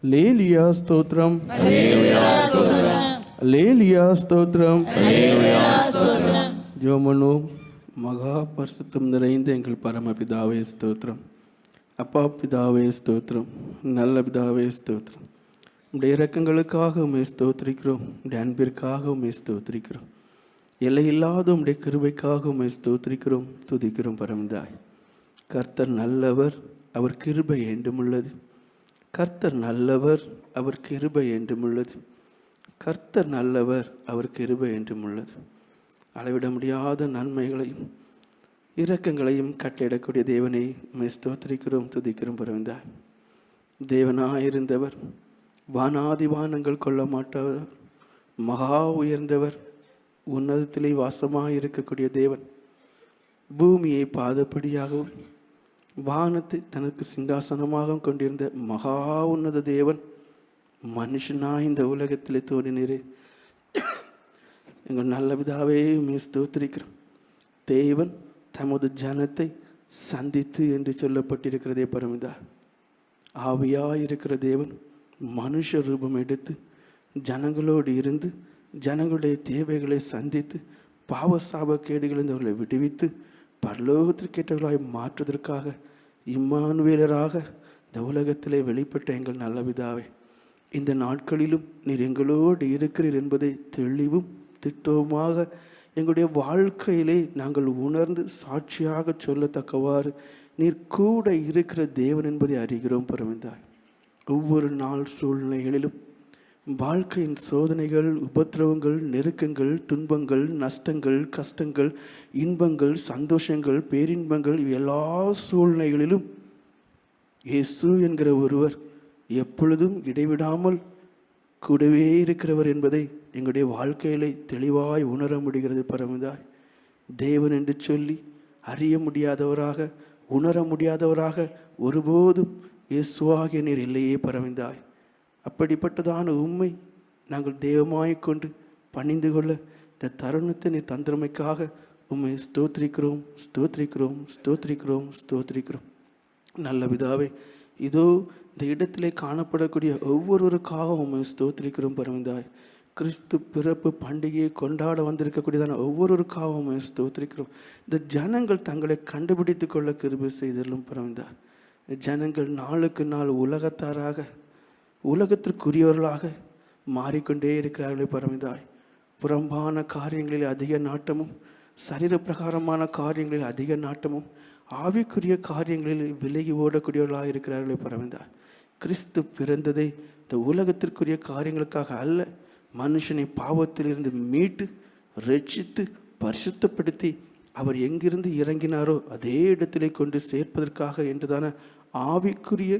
லேலியா ஸ்தோத்திரம், லேலியா ஸ்தோத்திரம். ஜோமனு மகா பரிசுத்தம் நிறைந்த எங்கள் பரமபிதாவே ஸ்தோத்திரம். அப்பா பிதாவே ஸ்தோத்திரம், நல்ல பிதாவே ஸ்தோத்திரம். உடைய இரக்கங்களுக்காக உம்மை ஸ்தோத்திரிக்கிறோம், உடைய அன்பிற்காக உம்மை ஸ்தோத்திரிக்கிறோம், எல்லையில்லாத உடைய கிருபைக்காக உம்மை ஸ்தோத்திரிக்கிறோம், துதிக்கிறோம். பரமதாய், கர்த்தர் நல்லவர், அவர் கிருபை என்றும் உள்ளது. கர்த்தர் நல்லவர், அவர் கிருபை என்றும் உள்ளது. கர்த்தர் நல்லவர், அவர் கிருபை என்றும் உள்ளது. அளவிட முடியாத நன்மைகளையும் இரக்கங்களையும் கட்டளையிடக்கூடிய தேவனை உம்மை ஸ்தோத்திரிக்கிறோம், துதிக்கிறோம். பரவந்தாய், தேவனாயிருந்தவர், வானாதி வானங்கள் கொள்ள மாட்டவர், மகா உயர்ந்தவர், உன்னதத்திலே வாசமாக இருக்கக்கூடிய தேவன், பூமியை பாதப்படியாகவும் வானத்தை தனக்கு சிங்காசனமாக கொண்டிருந்த மகா உன்னத தேவன், மனுஷனாய் இந்த உலகத்திலே தோன்றினரே. எங்கள் நல்ல பிதாவே உம்மை ஸ்தோத்திரிக்கிறோம். தேவன் தமது ஜனத்தை சந்தித்து என்று சொல்லப்பட்டிருக்கிறதே பரமிதா. ஆவியாயிருக்கிற தேவன் மனுஷ ரூபம் எடுத்து ஜனங்களோடு இருந்து ஜனங்களுடைய தேவைகளை சந்தித்து பாவ சாபக்கேடுகளில் அவர்களை விடுவித்து பரலோகத்திற்கேற்றவர்களாய் மாற்றுவதற்காக இம்மானுவேலராக இந்த உலகத்திலே வெளிப்பட்ட எங்கள் நல்ல பிதாவே, இந்த நாட்களிலும் நீர் எங்களோடு இருக்கிறீர் என்பதை தெளிவும் திட்டவுமாக எங்களுடைய வாழ்க்கையிலே நாங்கள் உணர்ந்து சாட்சியாக சொல்லத்தக்கவாறு நீர் கூட இருக்கிற தேவன் என்பதை அறிகிறோம். பரமிதாய், ஒவ்வொரு நாள் சூழ்நிலைகளிலும் வாழ்க்கையின் சோதனைகள், உபத்திரவங்கள், நெருக்கங்கள், துன்பங்கள், நஷ்டங்கள், கஷ்டங்கள், இன்பங்கள், சந்தோஷங்கள், பேரின்பங்கள், எல்லா சூழ்நிலைகளிலும் இயேசு என்கிற ஒருவர் எப்பொழுதும் இடைவிடாமல் கூடவே இருக்கிறவர் என்பதை எங்களுடைய வாழ்க்கையிலே தெளிவாய் உணர முடிகிறது. பரமதாய், தேவன் என்று சொல்லி அறிய முடியாதவராக, உணர முடியாதவராக ஒருபோதும் இயேசுவாகிய நீர் இல்லையே. பரமதாய், அப்படிப்பட்டதான உண்மை நாங்கள் தெய்வமாய்க்கொண்டு பணிந்து கொள்ள இந்த தருணத்தை நீர் தந்திரமைக்காக உம்மை ஸ்தோத்திரிக்கிறோம், ஸ்தோத்திரிக்கிறோம், ஸ்தோத்திரிக்கிறோம், ஸ்தோத்திரிக்கிறோம். நல்ல பிதாவே, இதோ இந்த இடத்திலே காணப்படக்கூடிய ஒவ்வொருவருக்காக உம்மை ஸ்தோத்திரிக்கிறோம். பரமிதாய், கிறிஸ்து பிறப்பு பண்டிகையை கொண்டாட வந்திருக்கக்கூடியதான ஒவ்வொருவருக்காக உம்மை ஸ்தோத்திரிக்கிறோம். இந்த ஜனங்கள் தங்களை கண்டுபிடித்து கொள்ள கிருபை செய்தலும். பரமிதாய், ஜனங்கள் நாளுக்கு நாள் உலகத்தாராக, உலகத்திற்குரியவர்களாக மாறிக்கொண்டே இருக்கிறார்களே. பரமிதாய், புறம்பான காரியங்களில் அதிக நாட்டமும், சரீர பிரகாரமான காரியங்களில் அதிக நாட்டமும், ஆவிக்குரிய காரியங்களில் விலகி ஓடக்கூடியவர்களாக இருக்கிறார்களே. பரமிதாய், கிறிஸ்து பிறந்ததை இந்த உலகத்திற்குரிய காரியங்களுக்காக அல்ல, மனுஷனை பாவத்திலிருந்து மீட்டு ரட்சித்து பரிசுத்தப்படுத்தி அவர் எங்கிருந்து இறங்கினாரோ அதே இடத்திலே கொண்டு சேர்ப்பதற்காக என்றுதான ஆவிக்குரிய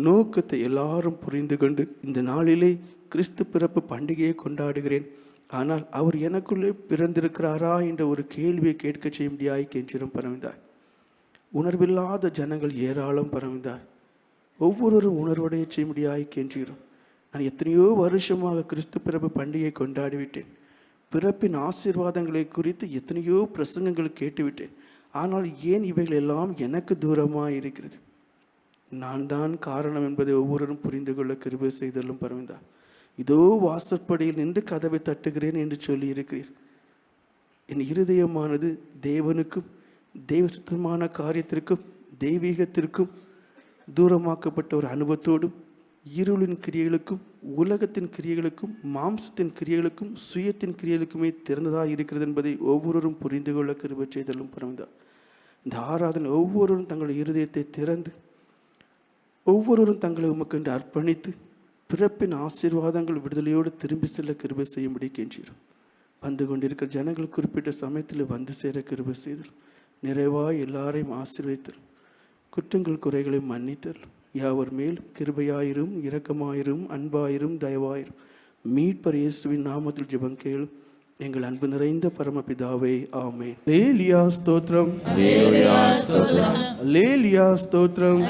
நோக்கத்தை எல்லாரும் புரிந்து கொண்டு இந்த நாளிலே கிறிஸ்து பிறப்பு பண்டிகையை கொண்டாடுகிறேன். ஆனால் அவர் எனக்குள்ளே பிறந்திருக்கிறாரா என்ற ஒரு கேள்வியை கேட்க செய்ய முடியாய் கெஞ்சிரும். பரமிதாய், உணர்வில்லாத ஜனங்கள் ஏராளம். பரமிதாய், ஒவ்வொருவரும் உணர்வடைய செய்ய முடியாய் கெஞ்சிரும். நான் எத்தனையோ வருஷமாக கிறிஸ்து பிறப்பு பண்டிகையை கொண்டாடிவிட்டேன். பிறப்பின் ஆசீர்வாதங்களை குறித்து எத்தனையோ பிரசங்கங்கள் கேட்டுவிட்டேன். ஆனால் ஏன் இவைகள் எல்லாம் எனக்கு தூரமாக இருக்கிறது? நான் தான் காரணம் என்பதை ஒவ்வொருவரும் புரிந்து கொள்ள கிருபை செய்தலும். பரமிதாய், இதோ வாசற்படியில் நின்று கதவை தட்டுகிறேன் என்று சொல்லி இருக்கிறீர். என் இருதயமானது தேவனுக்கும் தெய்வ சுத்தமான காரியத்திற்கும் தெய்வீகத்திற்கும் தூரமாக்கப்பட்ட ஒரு அனுபவத்தோடும் இருளின் கிரியைகளுக்கும் உலகத்தின் கிரியைகளுக்கும் மாம்சத்தின் கிரியைகளுக்கும் சுயத்தின் கிரியைகளுக்குமே திறந்ததாக இருக்கிறது என்பதை ஒவ்வொருவரும் புரிந்து கொள்ள கிருபை செய்தலும். பரமிதாய், இந்த ஆராதனை ஒவ்வொருவரும் தங்களுடைய இருதயத்தை திறந்து ஒவ்வொருவரும் தங்களை உமக்கென்று அர்ப்பணித்து பிறப்பின் ஆசீர்வாதங்கள் விடுதலையோடு திரும்பி செல்ல கிருபை செய்யும்படி கெஞ்சிடும். வந்து கொண்டிருக்கிற ஜனங்கள் குறிப்பிட்ட சமயத்தில் வந்து சேர கிருபை செய்தல், நிறைவாய் எல்லாரையும் ஆசீர்வதித்தல், குற்றங்கள் குறைகளை மன்னித்தல், யாவர் மேலும் கிருபையாயிரும், இரக்கமாயிரும், அன்பாயிரும், தயவாயிரும். மீட்பர் இயேசுவின் நாமத்தில் ஜெபம் கேளும் எங்கள் அன்பு நிறைந்த பரமபிதாவே, ஆமென். லேலியா ஸ்தோத்திரம், லேலியா ஸ்தோத்திரம்.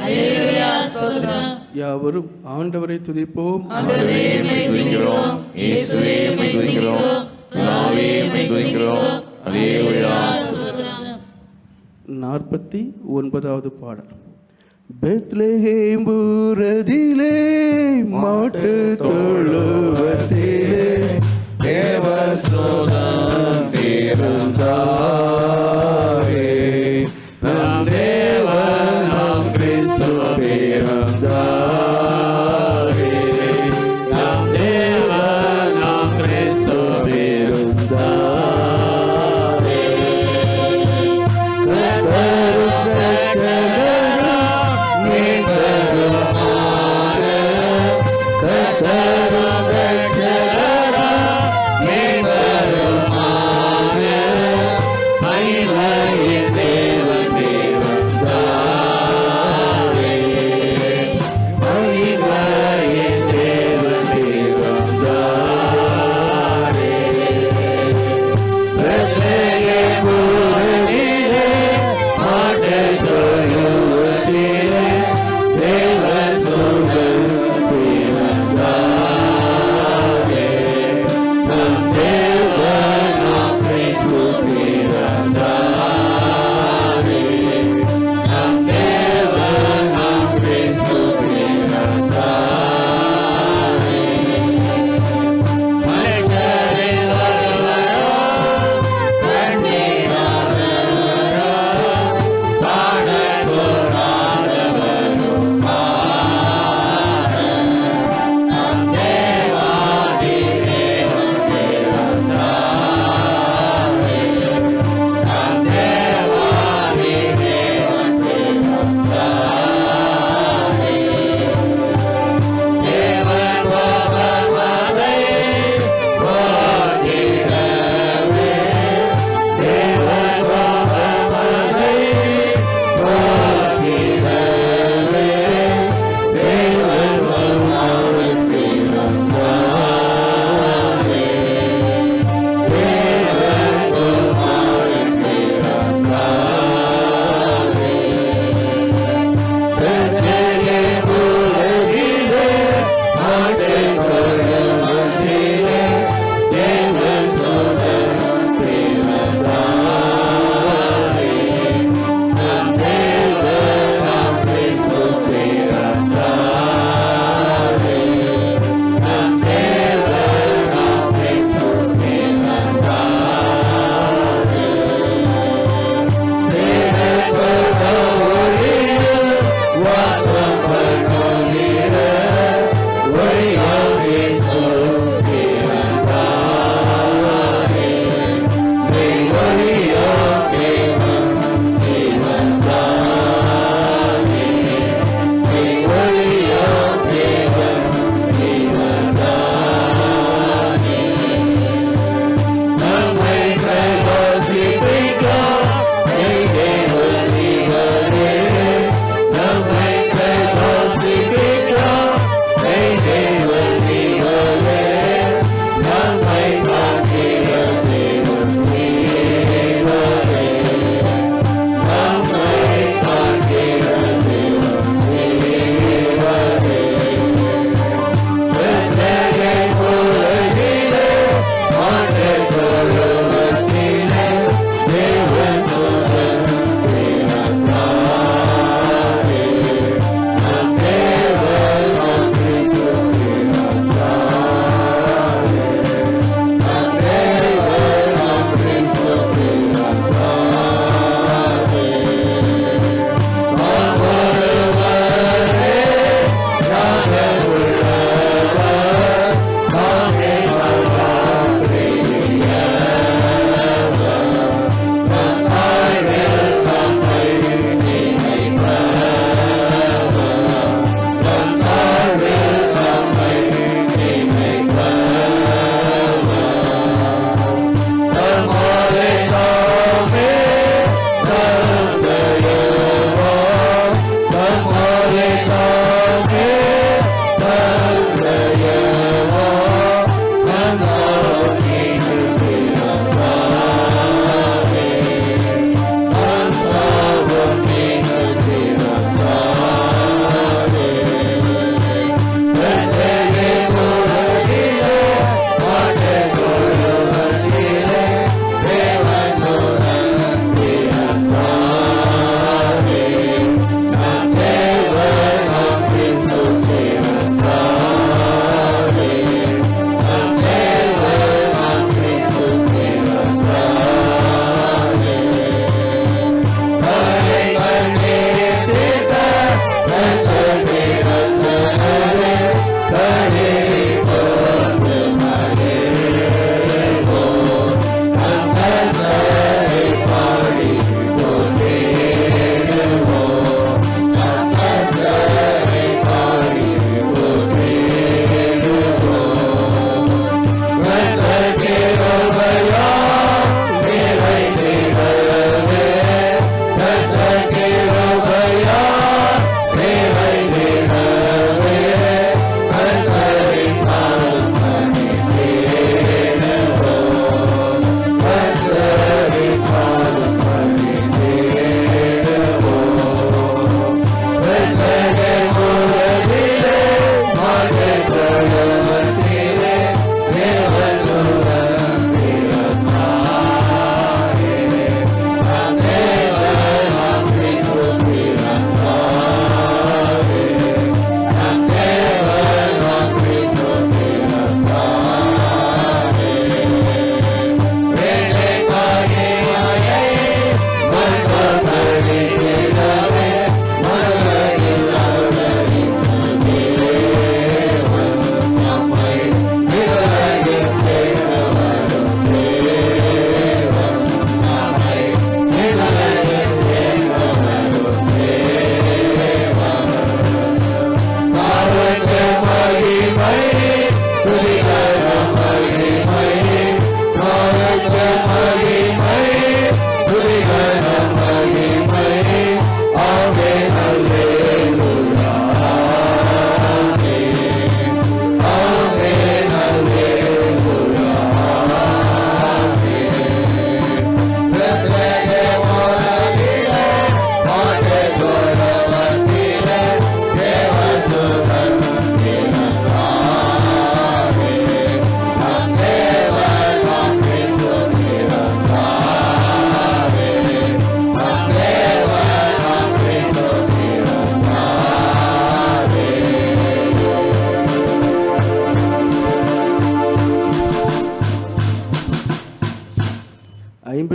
யாவரும் ஆண்டவரை துதிப்போம். 49வது பாடல். பெத்லஹேம் புரதிலே மாட்டு தொழுவத்திலே தேவசுதன் பிறந்தாரே. நம் தேவன் நம் கிறிஸ்து பிறந்தாரே. நம் தேவன் நம் கிறிஸ்து பிறந்தாரே. கர்த்தரும்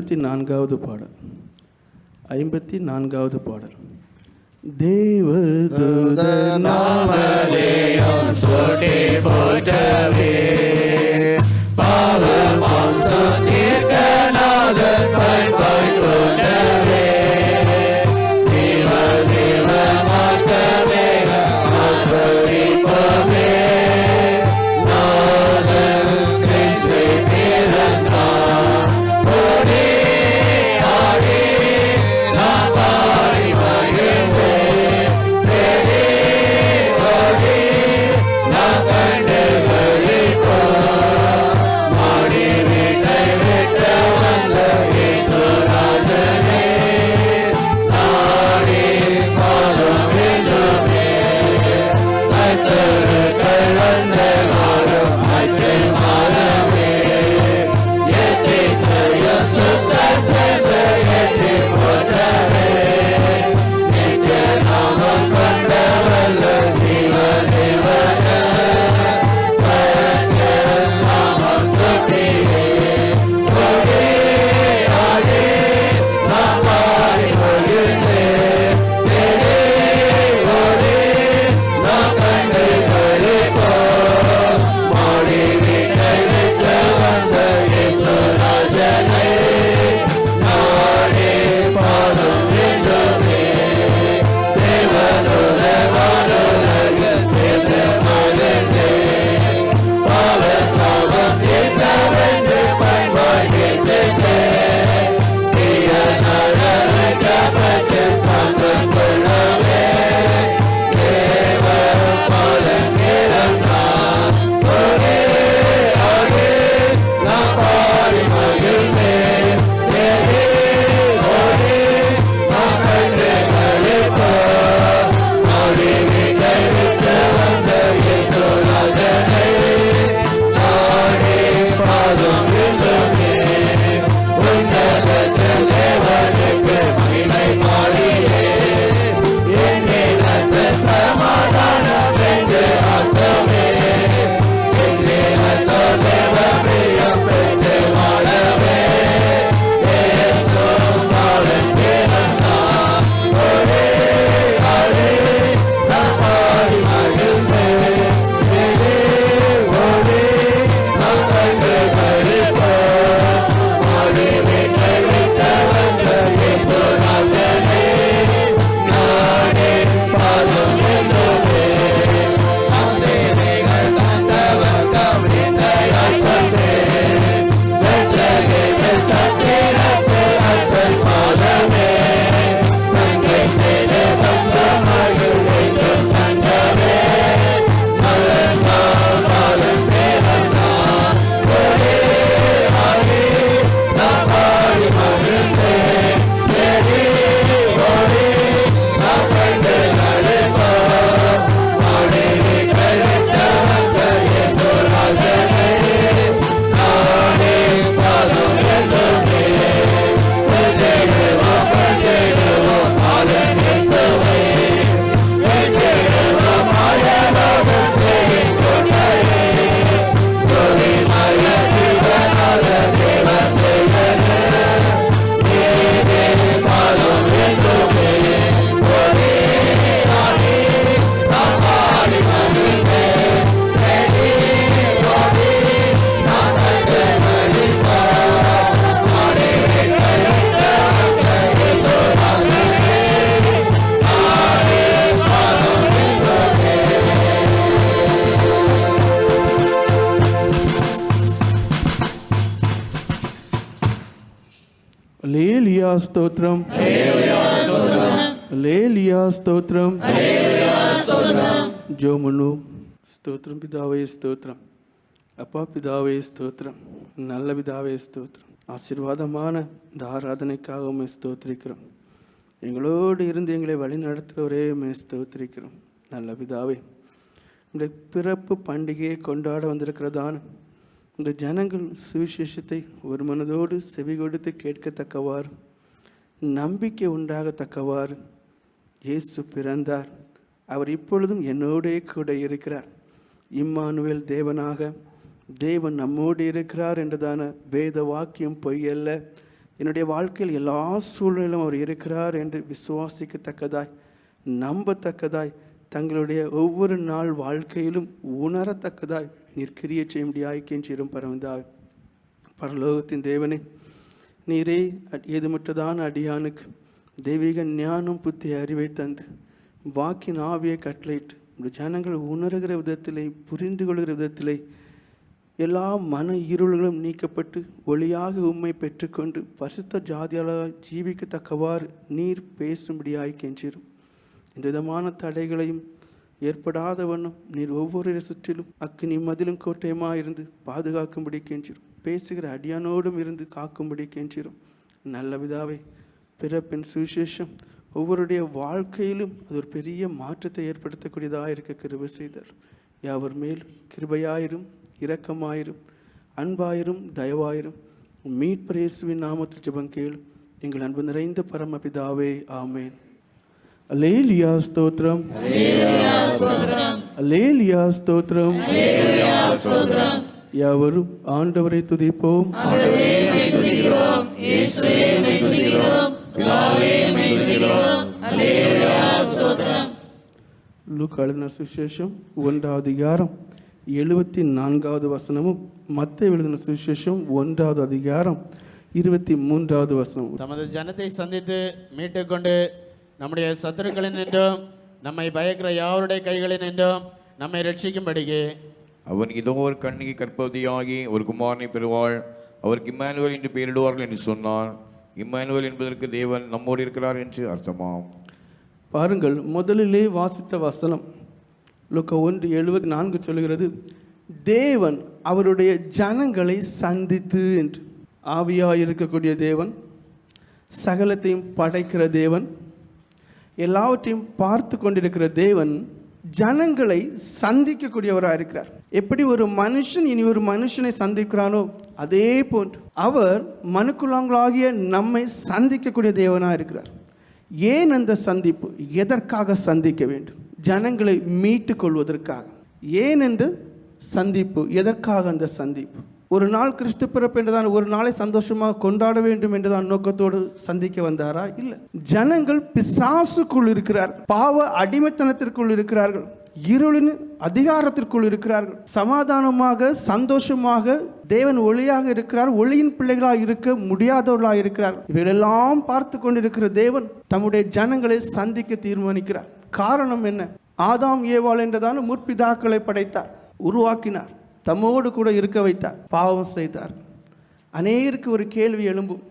54வது பாடல். 54வது பாடல். தேவதூதர் நாமதேயம் சூட்டி போற்றவே பாவமாம் தீர்க்கநாதர் பண்பாய் கொண்டவே தேவ தேவ மாற்றமே ஆதரிப்போமே நாதர் கிறிஸ்து பிறந்தார் ஓடி ஆடி நாம் பாடி மகிழ்ந்தே தேடி ஓடி நாம் கண்டு களிப்போம் மாடி வீட்டை விட்டு வந்த இயேசுராஜனே நாடி பாதம் விழுமே சத்துருக்கள் வந்த காலம் அச்சை மாறவே எத்தி செய்ய சுத்த சென்று எத்தி போற்றவே நித்திய நாமம் கொண்ட வல்ல ஜீவ தேவன சத்திய நாமம் சுட்டியே ஓடி ஆடி நாம் பாடி மகிழ்ந்தே தேடி ஓடி நாம் கண்டு களிப்போம் மாடி வீட்டை விட்டு வந்த இயேசுராஜனை நாடி பாதம் விழுமே தேவதூத வானுலகில் சேர்ந்து மகிழ்ந்தே பாவ சாபம் தீர்த்தவென்று பண்பாய் நேசித்தே தீய நரகப்பட்டு சாந்தம் கொள்ளவே தேவ பாதம் இறந்தார் ஓடி ஆடி நாம் பாடி மகிழ்ந்தே தேடி ஓடி நாம் கண்டு களிப்போம் மாடி வீட்டை விட்டு வந்த இயேசுராஜனை நாடி பாதம் விழுமே உன்னதத்தில் தேவனுக்கு மகிமை பாடியே என்னிடத்து சமாதானம் என்று அர்த்தமே என்னிடத்தோ தேவ பிரியம் பெற்று வாழவே இயேசு பாலன் பிறந்தார் ஓடி ஆடி நாம் பாடி மகிழ்ந்தே தேடி ஓடி நாம் கண்டு களிப்போம் மாடி வீட்டை விட்டு வந்த இயேசுராஜனே நாடி பாதம் விழுமே சந்தேகங்கள் தந்தவர் கவனித்தையாய் கொண்டே வெற்றகிற சத்திரத்து அன்பன் பாதமே சங்கை செய்து வந்த மகிழ் வேண்டும் தந்தவே மலர் பாதம் பிறந்தார் ஓடி ஆடி நாம் பாடி மகிழ்ந்தே தேடி ஓடி நாம் கண்டு களிப்போம் மாடி வீட்டை விட்டு வந்த இயேசுராஜனை நாடி பாதம் விழுமே வெற்றிடுவோம் வெற்றிடுவோம் பாலன் இயேசுவை வெற்றிடுவோம் மாயலோகம் தேயின் கோட்டையை ஜோதிமய ஜீவனாத தேவ சேவகனே நீதி பாதம் விழுமே ஓடி ஆடி நாம் பாடி மகிழ்ந்தே தேடி ஓடி நாம் கண்டு களிப்போம் மாடி வீட்டை விட்டு வந்த இயேசுராஜனே நாடி பாதம் விழுமே. அல்லேலூயா ஸ்தோத்திரம் அல்லேலூயா ஸ்தோத்திரம் ஜோமனு ஸ்தோத்திரம் பிதாவே ஸ்தோத்திரம் அப்பா பிதாவே ஸ்தோத்திரம் நல்ல பிதாவே ஸ்தோத்திரம் ஆசீர்வாதமான இந்த ஆராதனைக்காக உம்மை ஸ்தோத்திரிக்கிறோம் எங்களோடு இருந்து எங்களை வழி நடத்துகிறவரே உம்மை ஸ்தோத்திரிக்கிறோம் நல்ல பிதாவே இந்த பிறப்பு பண்டிகையை கொண்டாட வந்திருக்கிறதான இந்த ஜனங்கள் சுவிசேஷத்தை ஒரு மனதோடு செவி கொடுத்து கேட்கத்தக்கவாறு நம்பிக்கை உண்டாகத்தக்கவாறு இயேசு பிறந்தார், அவர் இப்பொழுதும் என்னோடே கூட இருக்கிறார், இம்மானுவேல் தேவனாக தேவன் நம்மோடு இருக்கிறார் என்றதான வேத வாக்கியம் பொய்யல்ல, என்னுடைய வாழ்க்கையில் எல்லா சூழ்நிலையிலும் அவர் இருக்கிறார் என்று விசுவாசிக்கத்தக்கதாய், நம்பத்தக்கதாய், தங்களுடைய ஒவ்வொரு நாள் வாழ்க்கையிலும் உணரத்தக்கதாய் நீர் கிரியை செய்யும்படியாய் கெஞ்சிரும் பரவந்தாய். பரலோகத்தின் தேவனே, நீரே ஏதுமற்றதான அடியானுக்கு தெய்வீக ஞானம் புத்தி அறிவை தந்து வாக்கின் ஆவியை கட்டளையிட்டு ஜனங்கள் உணர்கிற விதத்திலே, புரிந்து கொள்கிற விதத்திலே எல்லா மன இருள்களும் நீக்கப்பட்டு ஒளியாக உம்மை பெற்றுக்கொண்டு பரிசுத்த ஜாதியால் ஜீவிக்கத்தக்கவாறு நீர் பேசும்படியாய் கெஞ்சிரும். இந்த விதமான தடைகளையும் ஏற்படாத வண்ணம் நீர் ஒவ்வொரு சுற்றிலும் அக்கினி மதிலும் கோட்டையுமாக இருந்து பாதுகாக்கும்படி கெஞ்சிரும். பேசுகிற அடியானோடும் இருந்து காக்கும்படி கெஞ்சிரும். நல்ல விதாவே, பிறப்பின் சுவிசேஷம் ஒவ்வொருடைய வாழ்க்கையிலும் அது ஒரு பெரிய மாற்றத்தை ஏற்படுத்தக்கூடியதாக இருக்க கிருபை செய்தார். யாவர் மேல் கிருபையாயிரும், இரக்கமாயிரும், அன்பாயிரும், தயவாயிரும். மீட்பர் இயேசுவின் நாமத்தில் ஜெபம் கேளும் எங்கள் அன்பு நிறைந்த பரமபிதாவே, ஆமேன். அல்லேலூயா ஸ்தோத்திரம், அல்லேலூயா ஸ்தோத்திரம். யாவரும் ஆண்டவரை துதிப்போம். லூக்கா எழுதின சுவிசேஷம் 1வது அதிகாரம் 74வது வசனமும், மத்தேயு எழுதின சுவிசேஷம் 1வது அதிகாரம் 23வது வசனமும். தமது ஜனத்தை சந்தித்து மீட்டுக்கொண்டு நம்முடைய சத்துருக்களின் என்றும் நம்மை பயக்கிற யாருடைய கைகளின் என்றும் நம்மை ரட்சிக்கும்படிக்கு அவன் இதோ ஒரு கண்ணிக்கு கற்பவதியாகி ஒரு குமாரனை பெறுவாள், அவருக்கு இம்மானுவேல் என்று பெயரிடுவார்கள் என்று சொன்னார். இம்மானுவேல் என்பதற்கு தேவன் நம்மோடு இருக்கிறார் என்று அர்த்தமாம். பாருங்கள், முதலிலே வாசித்த வசனம் லூக்கா 1:74 சொல்கிறது, தேவன் அவருடைய ஜனங்களை சந்தித்து என்று. ஆவியாய் இருக்கக்கூடிய தேவன், சகலத்தையும் படைக்கிற தேவன், எல்லாவற்றையும் பார்த்து கொண்டிருக்கிற தேவன் ஜனங்களை சந்திக்கக்கூடியவராக இருக்கிறார். எப்படி ஒரு மனுஷன் இனி ஒரு மனுஷனை சந்திக்கிறானோ அதே போன்று அவர் மனுக்குலங்களாகிய நம்மை சந்திக்கக்கூடிய தேவனாக இருக்கிறார். ஏன் அந்த சந்திப்பு? எதற்காக சந்திக்க வேண்டும்? ஜனங்களை மீட்டு கொள்வதற்காக. ஏன் என்று சந்திப்பு? எதற்காக அந்த சந்திப்பு? ஒரு நாள் கிறிஸ்து பிறப்பு என்றுதான், ஒரு நாளை சந்தோஷமாக கொண்டாட வேண்டும் என்றுதான் நோக்கத்தோடு சந்திக்க வந்தாரா? இல்லை. ஜனங்கள் பிசாசுக்குள் இருக்கிறார், பாவ அடிமைத்தனத்திற்குள் இருக்கிறார்கள், இருளின் அதிகாரத்திற்குள் இருக்கிறார்கள். சமாதானமாக சந்தோஷமாக தேவன் ஒளியாக இருக்கிறார், ஒளியின் பிள்ளைகளாக இருக்க முடியாதவர்களாக இருக்கிறார். இவைகளெல்லாம் பார்த்து கொண்டிருக்கிற தேவன் தம்முடைய ஜனங்களை சந்திக்க தீர்மானிக்கிறார். காரணம் என்ன? ஆதாம் ஏவாள் என்றதான முற்பிதாக்களை படைத்தார், உருவாக்கினார், தம்மோடு கூட இருக்க வைத்தார், பாவம் செய்தார். அநேகருக்கு ஒரு கேள்வி எழும்பும்,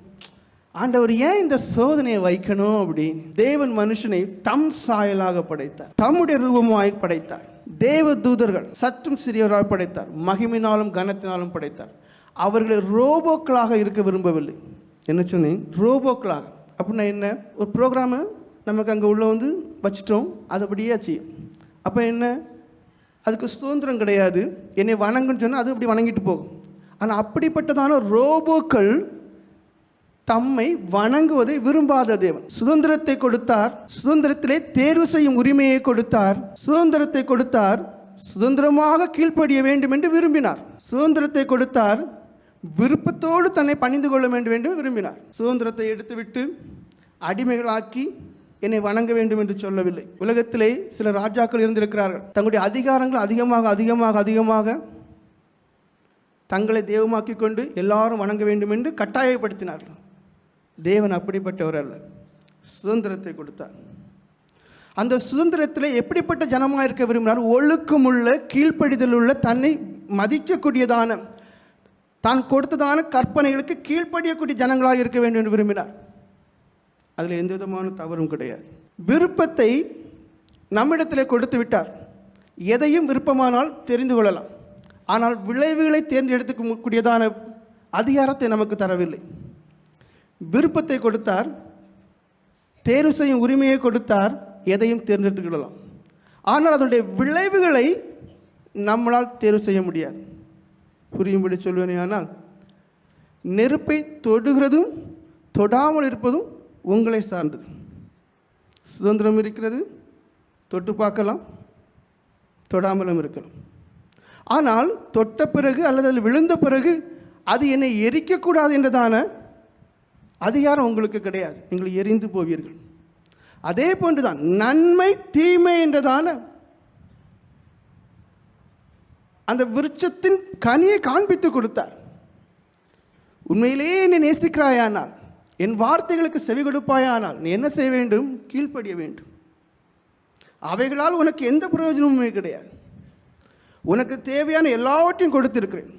ஆண்டவர் ஏன் இந்த சோதனையை வைக்கணும் அப்படின்னு. தேவன் மனுஷனை தம் சாயலாக படைத்தார், தம்முடைய ரூபமாய் படைத்தார். தேவ தூதர்கள் சற்றும் சிறியவராக படைத்தார், மகிமையினாலும் கனத்தினாலும் படைத்தார். அவர்களை ரோபோக்களாக இருக்க விரும்பவில்லை. என்ன சொன்னேன்? ரோபோக்களாக. அப்படின்னா என்ன? ஒரு ப்ரோக்ராமை நமக்கு அங்கே உள்ள வந்து வச்சிட்டோம், அதுபடியே செய்யும். அப்போ என்ன? அதுக்கு சுதந்திரம் கிடையாது. என்னை வணங்குன்னு சொன்னால் அது அப்படி வணங்கிட்டு போகும். ஆனால் அப்படிப்பட்டதான ரோபோக்கள் தம்மை வணங்குவதை விரும்பாத தேவன் சுதந்திரத்தை கொடுத்தார். சுதந்திரத்திலே தேர்வு செய்யும் உரிமையை கொடுத்தார். சுதந்திரத்தை கொடுத்தார், சுதந்திரமாக கீழ்ப்படிய வேண்டும் என்று விரும்பினார். சுதந்திரத்தை கொடுத்தார், விருப்பத்தோடு தன்னை பணிந்து கொள்ள வேண்டும் என்று விரும்பினார். சுதந்திரத்தை எடுத்துவிட்டு அடிமைகளாக்கி என்னை வணங்க வேண்டும் என்று சொல்லவில்லை. உலகத்திலே சில ராஜாக்கள் இருந்திருக்கிறார்கள், தங்களுடைய அதிகாரங்கள் அதிகமாக அதிகமாக அதிகமாக தங்களை தெய்வமாக்கி கொண்டு எல்லாரும் வணங்க வேண்டும் என்று கட்டாயப்படுத்தினார்கள். தேவன் அப்படிப்பட்டவர் அல்ல, சுதந்திரத்தை கொடுத்தார். அந்த சுதந்திரத்தில் எப்படிப்பட்ட ஜனமாக இருக்க விரும்பினார்? ஒழுக்கமுள்ள, கீழ்ப்படிதல் உள்ள, தன்னை மதிக்கக்கூடியதான, தான் கொடுத்ததான கற்பனைகளுக்கு கீழ்ப்படியக்கூடிய ஜனங்களாக இருக்க வேண்டும் என்று விரும்பினார். அதில் எந்த விதமான தவறும் கிடையாது. விருப்பத்தை நம்மிடத்தில் கொடுத்து விட்டார். எதையும் விருப்பமானால் தெரிந்து கொள்ளலாம், ஆனால் விளைவுகளை தேர்ந்தெடுக்கக்கூடியதான அதிகாரத்தை நமக்கு தரவில்லை. விருப்பத்தை கொடுத்தார், தேர்வு செய்யும் உரிமையை கொடுத்தார், எதையும் தேர்ந்தெடுத்து கொள்ளலாம். ஆனால் அதனுடைய விளைவுகளை நம்மளால் தேர்வு செய்ய முடியாது. புரியும்படி சொல்வேனே, ஆனால் நெருப்பை தொடுகிறதும் தொடாமல் இருப்பதும் உங்களை சார்ந்தது. சுதந்திரம் இருக்கிறது, தொட்டு பார்க்கலாம், தொடாமலும் இருக்கலாம். ஆனால் தொட்ட பிறகு அல்லது அதில் விழுந்த பிறகு அது என்னை எரிக்கக்கூடாது என்றதான அதிகாரம் உங்களுக்கு கிடையாது, நீங்கள் எரிந்து போவீர்கள். அதே போன்றுதான் நன்மை தீமை என்றதான அந்த விருட்சத்தின் கனியை காண்பித்து கொடுத்தார். உண்மையிலேயே நீ நேசிக்கிறாயானால், என் வார்த்தைகளுக்கு செவி கொடுப்பாயானால் நீ என்ன செய்ய வேண்டும்? கீழ்ப்படிய வேண்டும். அவைகளால் உனக்கு எந்த பிரயோஜனமுமே கிடையாது. உனக்கு தேவையான எல்லாவற்றையும் கொடுத்திருக்கிறேன்,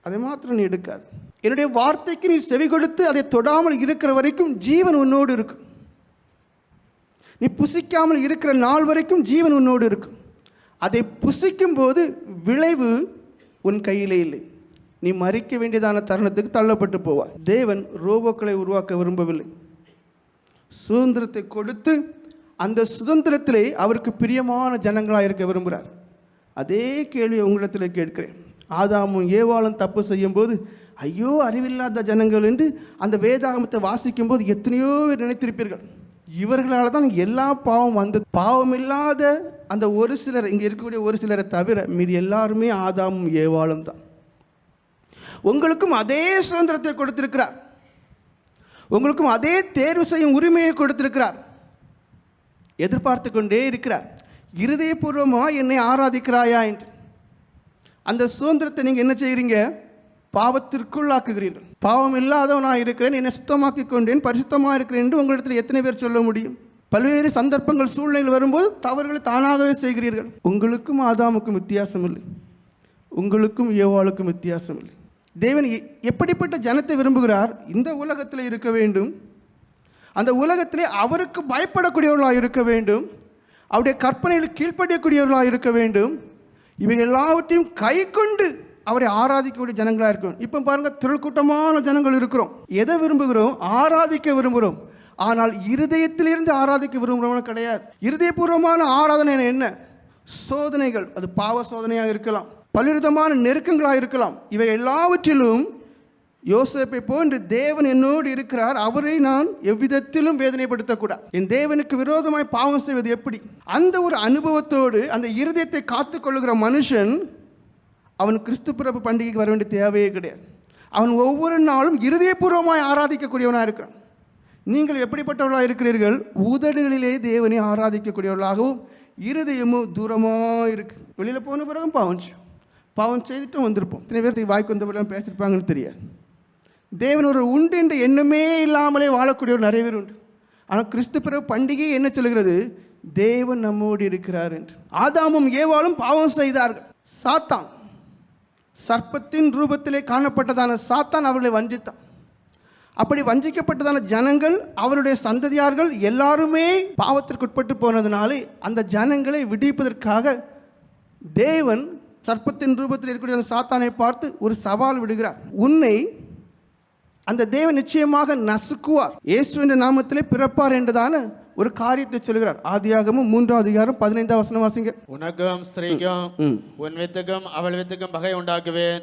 அதை மாத்திரம் நீ எடுக்காது. என்னுடைய வார்த்தைக்கு நீ செவி கொடுத்து அதை தொடாமல் இருக்கிற வரைக்கும் ஜீவன் உன்னோடு இருக்கும். நீ புசிக்காமல் இருக்கிற நாள் வரைக்கும் ஜீவன் உன்னோடு இருக்கும். அதை புசிக்கும் போது விளைவு உன் கையிலே இல்லை. நீ மறிக்க வேண்டியதான தருணத்துக்கு தள்ளப்பட்டு போவாய். தேவன் ரோபோக்களை உருவாக்க விரும்பவில்லை. சுதந்திரத்தை கொடுத்து அந்த சுதந்திரத்திலே அவருக்கு பிரியமான ஜனங்களாக இருக்க விரும்புகிறார். அதே கேள்வியை உங்களிடத்தில் கேட்கிறேன். ஆதாமும் ஏவாளும் தப்பு செய்யும் போது ஐயோ அறிவில்லாத ஜனங்கள் என்று அந்த வேதாகமத்தை வாசிக்கும் போது எத்தனையோ பேர் நினைத்திருப்பீர்கள், இவர்களால் தான் எல்லா பாவம் வந்தது. பாவம் இல்லாத அந்த ஒரு சிலர், இங்கே இருக்கக்கூடிய ஒரு சிலரை தவிர மீது எல்லாருமே ஆதாமும் ஏவாளும் தான். உங்களுக்கும் அதே சுதந்திரத்தை கொடுத்திருக்கிறார். உங்களுக்கும் அதே தேர்வு செய்யும் உரிமையை கொடுத்திருக்கிறார். எதிர்பார்த்து கொண்டே இருக்கிறார், இருதயபூர்வமாக என்னை ஆராதிக்கிறாயா என்று. அந்த சுதந்திரத்தை நீங்கள் என்ன செய்கிறீங்க? பாவத்திற்குள்ளாக்குகிறீர்கள். பாவம் இல்லாதவனாக இருக்கிறேன், என்னை சுத்தமாக்கி கொண்டேன், பரிசுத்தமாக இருக்கிறேன் என்று உங்களிடத்தில் எத்தனை பேர் சொல்ல முடியும்? பல்வேறு சந்தர்ப்பங்கள் சூழ்நிலைகள் வரும்போது தவறுகளை தானாகவே செய்கிறீர்கள். உங்களுக்கும் ஆதாமுக்கும் வித்தியாசம் இல்லை, உங்களுக்கும் ஏவாளுக்கும் வித்தியாசம் இல்லை. தேவன் எப்படிப்பட்ட ஜனத்தை விரும்புகிறார்? இந்த உலகத்தில் இருக்க வேண்டும், அந்த உலகத்திலே அவருக்கு பயப்படக்கூடியவர்களாக இருக்க வேண்டும், அவருடைய கற்பனையில் கீழ்ப்படியக்கூடியவர்களாக இருக்க வேண்டும். இவை எல்லாவற்றையும் கை கொண்டு அவரை ஆராதிக்கக்கூடிய ஜனங்களாக இருக்கும். இப்போ பாருங்கள், திரள் கூட்டமான ஜனங்கள் இருக்கிறோம். எதை விரும்புகிறோம்? ஆராதிக்க விரும்புகிறோம். ஆனால் இருதயத்திலிருந்து ஆராதிக்க விரும்புகிறவங்க கிடையாது. இருதயபூர்வமான ஆராதனை என்ன? சோதனைகள், அது பாவ சோதனையாக இருக்கலாம், பலவிதமான நெருக்கங்களாக இருக்கலாம். இவை எல்லாவற்றிலும் யோசேப்பை போன்று தேவன் என்னோடு இருக்கிறார், அவரை நான் எவ்விதத்திலும் வேதனைப்படுத்தக்கூடாது. என் தேவனுக்கு விரோதமாய் பாவம் செய்வது எப்படி? அந்த ஒரு அனுபவத்தோடு அந்த இருதயத்தை காத்துக்கொள்ளுகிற மனுஷன் அவன் கிறிஸ்து பிறப்பு பண்டிகைக்கு வர வேண்டிய தேவையே கிடையாது. அவன் ஒவ்வொரு நாளும் இருதயபூர்வமாய் ஆராதிக்கக்கூடியவனாக இருக்கிறான். நீங்கள் எப்படிப்பட்டவர்களாக இருக்கிறீர்கள்? உதடுகளிலே தேவனை ஆராதிக்கக்கூடியவர்களாகவும் இருதயமும் தூரமாக இருக்கு. வெளியில் போன பிறகும் பாவம் செய்துட்டு வந்திருப்போம். இத்தனை பேர் வாய்க்கு வந்தவரெல்லாம் பேசியிருப்பாங்கன்னு தெரியாது. தேவன் ஒரு உண்டு என்ற எண்ணமே இல்லாமலே வாழக்கூடியவர் நிறைய பேர் உண்டு. ஆனால் கிறிஸ்து பிறகு பண்டிகை என்ன சொல்கிறது? தேவன் நம்மோடு இருக்கிறார் என்று. ஆதாமும் ஏவாளும் பாவம் செய்தார்கள். சாத்தான், சர்ப்பத்தின் ரூபத்திலே காணப்பட்டதான சாத்தான் அவர்களை வஞ்சித்தான். அப்படி வஞ்சிக்கப்பட்டதான ஜனங்கள், அவருடைய சந்ததியார்கள் எல்லாருமே பாவத்திற்குட்பட்டு போனதுனாலே அந்த ஜனங்களை விடுவிப்பதற்காக தேவன் சர்ப்பத்தின் ரூபத்தில் இருக்கக்கூடிய சாத்தானை பார்த்து ஒரு சவால் விடுகிறார். உன்னை அந்த தேவன் நிச்சயமாக நசுக்குவார், இயேசுவின் நாமத்திலே பிறப்பார் என்றதான ஒரு காரியத்தை சொல்கிறார். ஆதியாகமம் 3ஆம் அதிகாரம் 15ஆம் வசனம் வாசிங்க. உனக்கும் ஸ்திரீக்கும் உன் வித்துக்கும் அவள் வித்துக்கும் பகை உண்டாக்குவேன்,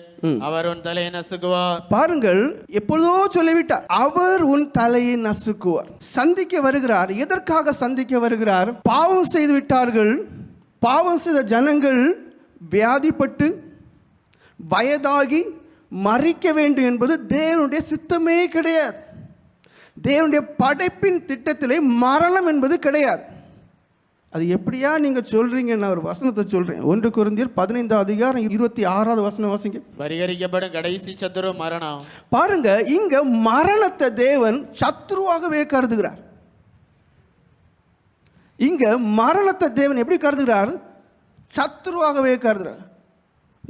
அவர் உன் தலையை நசுக்குவார். பாருங்கள், எப்பொழுதோ சொல்லிவிட்டார், அவர் உன் தலையை நசுக்குவார். சந்திக்க வருகிறார். எதற்காக சந்திக்க வருகிறார்? பாவம் செய்து விட்டார்கள். பாவம் செய்த ஜனங்கள் வியாதிப்பட்டு வயதாகி மறிக்க வேண்டும் என்பது தேவனுடைய சித்தமே கிடையாது. தேவனுடைய படைப்பின் திட்டத்திலே மரணம் என்பது கிடையாது. அது எப்படியா நீங்க சொல்றீங்க? நான் ஒரு வசனத்தை சொல்றேன். 1 கொரிந்தியர் 15ஆம் அதிகாரம் 26ஆவது வசனம் வாசிங்க. பரிகரிக்கப்படும் கடைசி சத்துரு மரணம். பாருங்க, இங்க மரணத்தை தேவன் சத்துருவாகவே கருதுகிறார். இங்க மரணத்தை தேவன் எப்படி கருதுகிறார்? சத்துருவாகவே கருதுகிறார்.